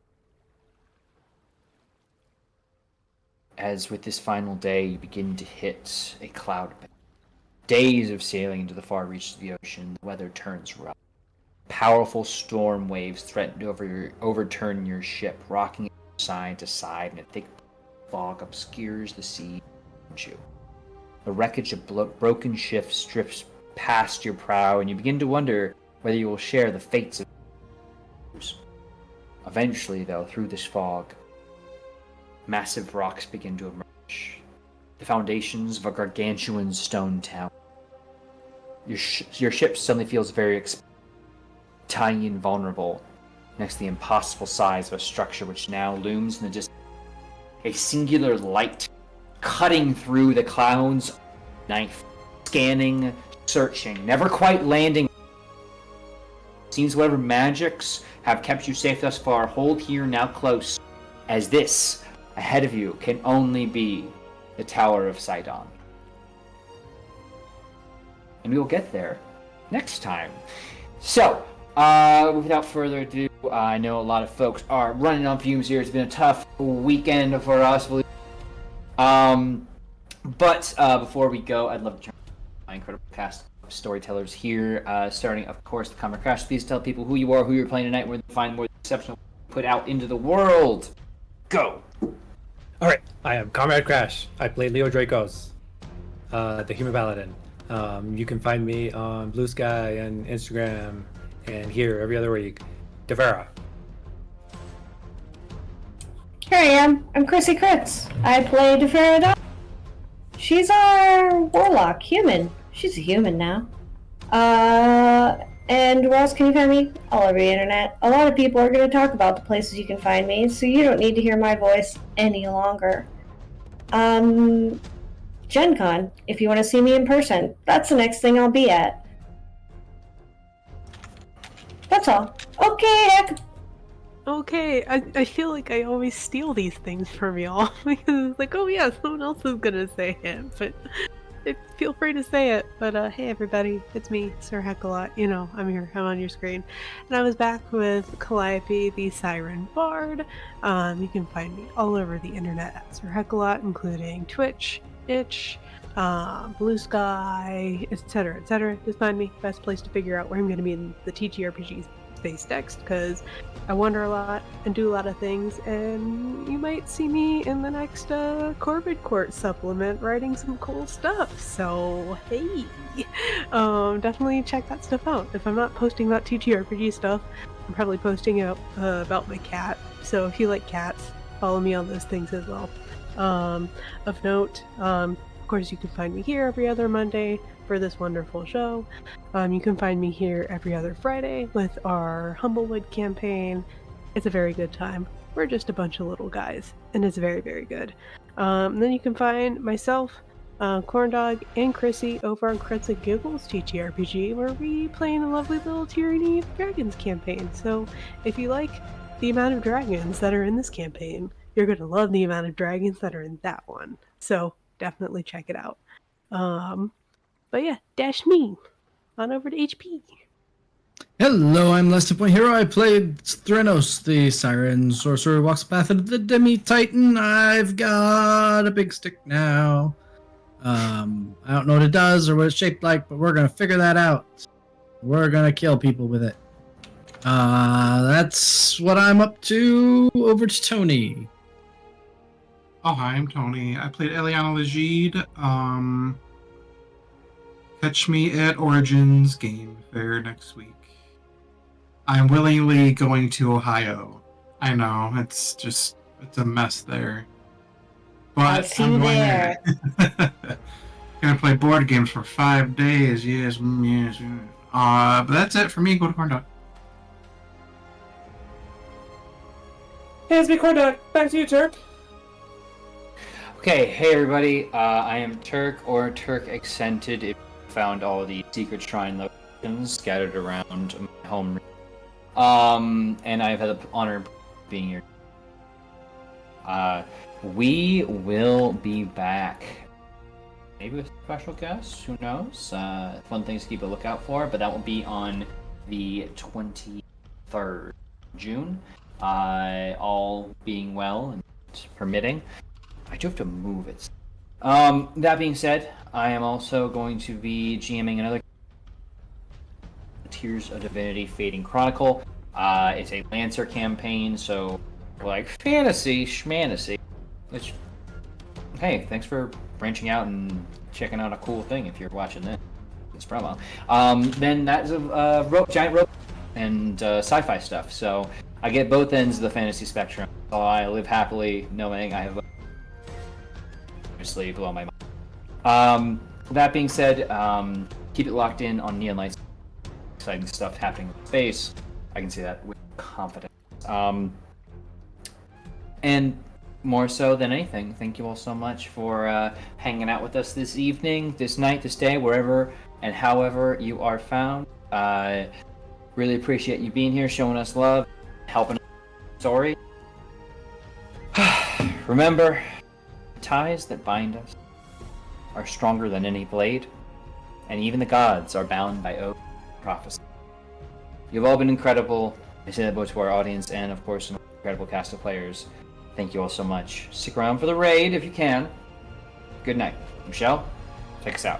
As with this final day, you begin to hit a cloud bank. Days of sailing into the far reaches of the ocean, the weather turns rough. Powerful storm waves threaten to overturn your ship, rocking it side to side, and a thick fog obscures the sea around you. The wreckage of broken ships drifts past your prow, and you begin to wonder whether you will share the fates of others. Eventually, though, through this fog, massive rocks begin to emerge. The foundations of a gargantuan stone tower. Your ship suddenly feels very tiny and vulnerable next to the impossible size of a structure which now looms in the distance. A singular light cutting through the clouds, knife, scanning, searching, never quite landing. Seems whatever magics have kept you safe thus far hold here now close, as this ahead of you can only be the Tower of Sidon. And we will get there next time. So, without further ado, I know a lot of folks are running on fumes here. It's been a tough weekend for us. But before we go, I'd love to turn to my incredible cast of storytellers here, starting, of course, the Comrade Crash. Please tell people who you are, who you're playing tonight, where they find more exceptional put out into the world. Go! Alright, I am Comrade Crash. I play Leo Dracos, the Human Paladin. You can find me on Blue Sky and Instagram and here every other week. Devera. Here I am. I'm Chrissy Kritz. I play Devera. She's our warlock, human. She's a human now. And where else can you find me? All over the internet. A lot of people are going to talk about the places you can find me, so you don't need to hear my voice any longer. Gen Con, if you want to see me in person. That's the next thing I'll be at. That's all. Okay, heck. Okay, I feel like I always steal these things from y'all because it's like, oh yeah, someone else is gonna say it, but feel free to say it. But hey everybody, it's me, Sir Heckalot. You know, I'm here, I'm on your screen, and I was back with Calliope, the Siren Bard. You can find me all over the internet at Sir Heckalot, including Twitch, Itch, Blue Sky, etc., etc. Just find me. Best place to figure out where I'm going to be in the TTRPG space next, because I wander a lot and do a lot of things, and you might see me in the next Corbid Court supplement writing some cool stuff. So hey, definitely check that stuff out. If I'm not posting about TTRPG stuff, I'm probably posting out about my cat. So if you like cats, follow me on those things as well. Of note, of course, you can find me here every other Monday for this wonderful show. You can find me here every other Friday with our Humblewood campaign. It's a very good time. We're just a bunch of little guys, and it's very, very good. Then you can find myself, Corndog, and Chrissy over on Crits and Giggles TTRPG, where we play in a lovely little Tyranny of Dragons campaign. So if you like the amount of dragons that are in this campaign, you're going to love the amount of dragons that are in that one. So definitely check it out. But yeah, dash me on over to HP. Hello, I'm Lester Point Hero. I played Threnos, the Siren Sorcerer, walks the path of the Demi-Titan. I've got a big stick now. I don't know what it does or what it's shaped like, but we're going to figure that out. We're going to kill people with it. That's what I'm up to. Over to Tony. Oh, hi, I'm Tony. I played Eliana Legide. Catch me at Origins Game Fair next week. I'm willingly going to Ohio. I know, it's a mess there. But I see I'm you going there. Gonna play board games for 5 days. Yes, yes. But that's it for me. Go to Corn Dog. Hey, it's me, Corndog. Back to you, Turk. Okay, hey everybody, I am Turk, or Turk Accented. If you found all the secret shrine locations scattered around my home. And I've had the honor of being here. We will be back. Maybe with special guests, who knows? Fun things to keep a lookout for, but that will be on the 23rd June. All being well and permitting. I do have to move it. That being said, I am also going to be GMing another Tears of Divinity Fading Chronicle. It's a Lancer campaign, so like fantasy schmantasy. Which, hey, thanks for branching out and checking out a cool thing if you're watching this promo. Then that's a giant rope and sci-fi stuff. So I get both ends of the fantasy spectrum. So I live happily knowing I have obviously blow my mind. That being said, keep it locked in on Neon Lights. Exciting stuff happening in space. I can see that with confidence. And more so than anything, thank you all so much for hanging out with us this evening, this night, this day, wherever and however you are found. Really appreciate you being here, showing us love, helping us with the story. Remember, the ties that bind us are stronger than any blade, and even the gods are bound by oath and prophecy. You've all been incredible. I say that both to our audience and, of course, an incredible cast of players. Thank you all so much. Stick around for the raid if you can. Good night. Michelle, take us out.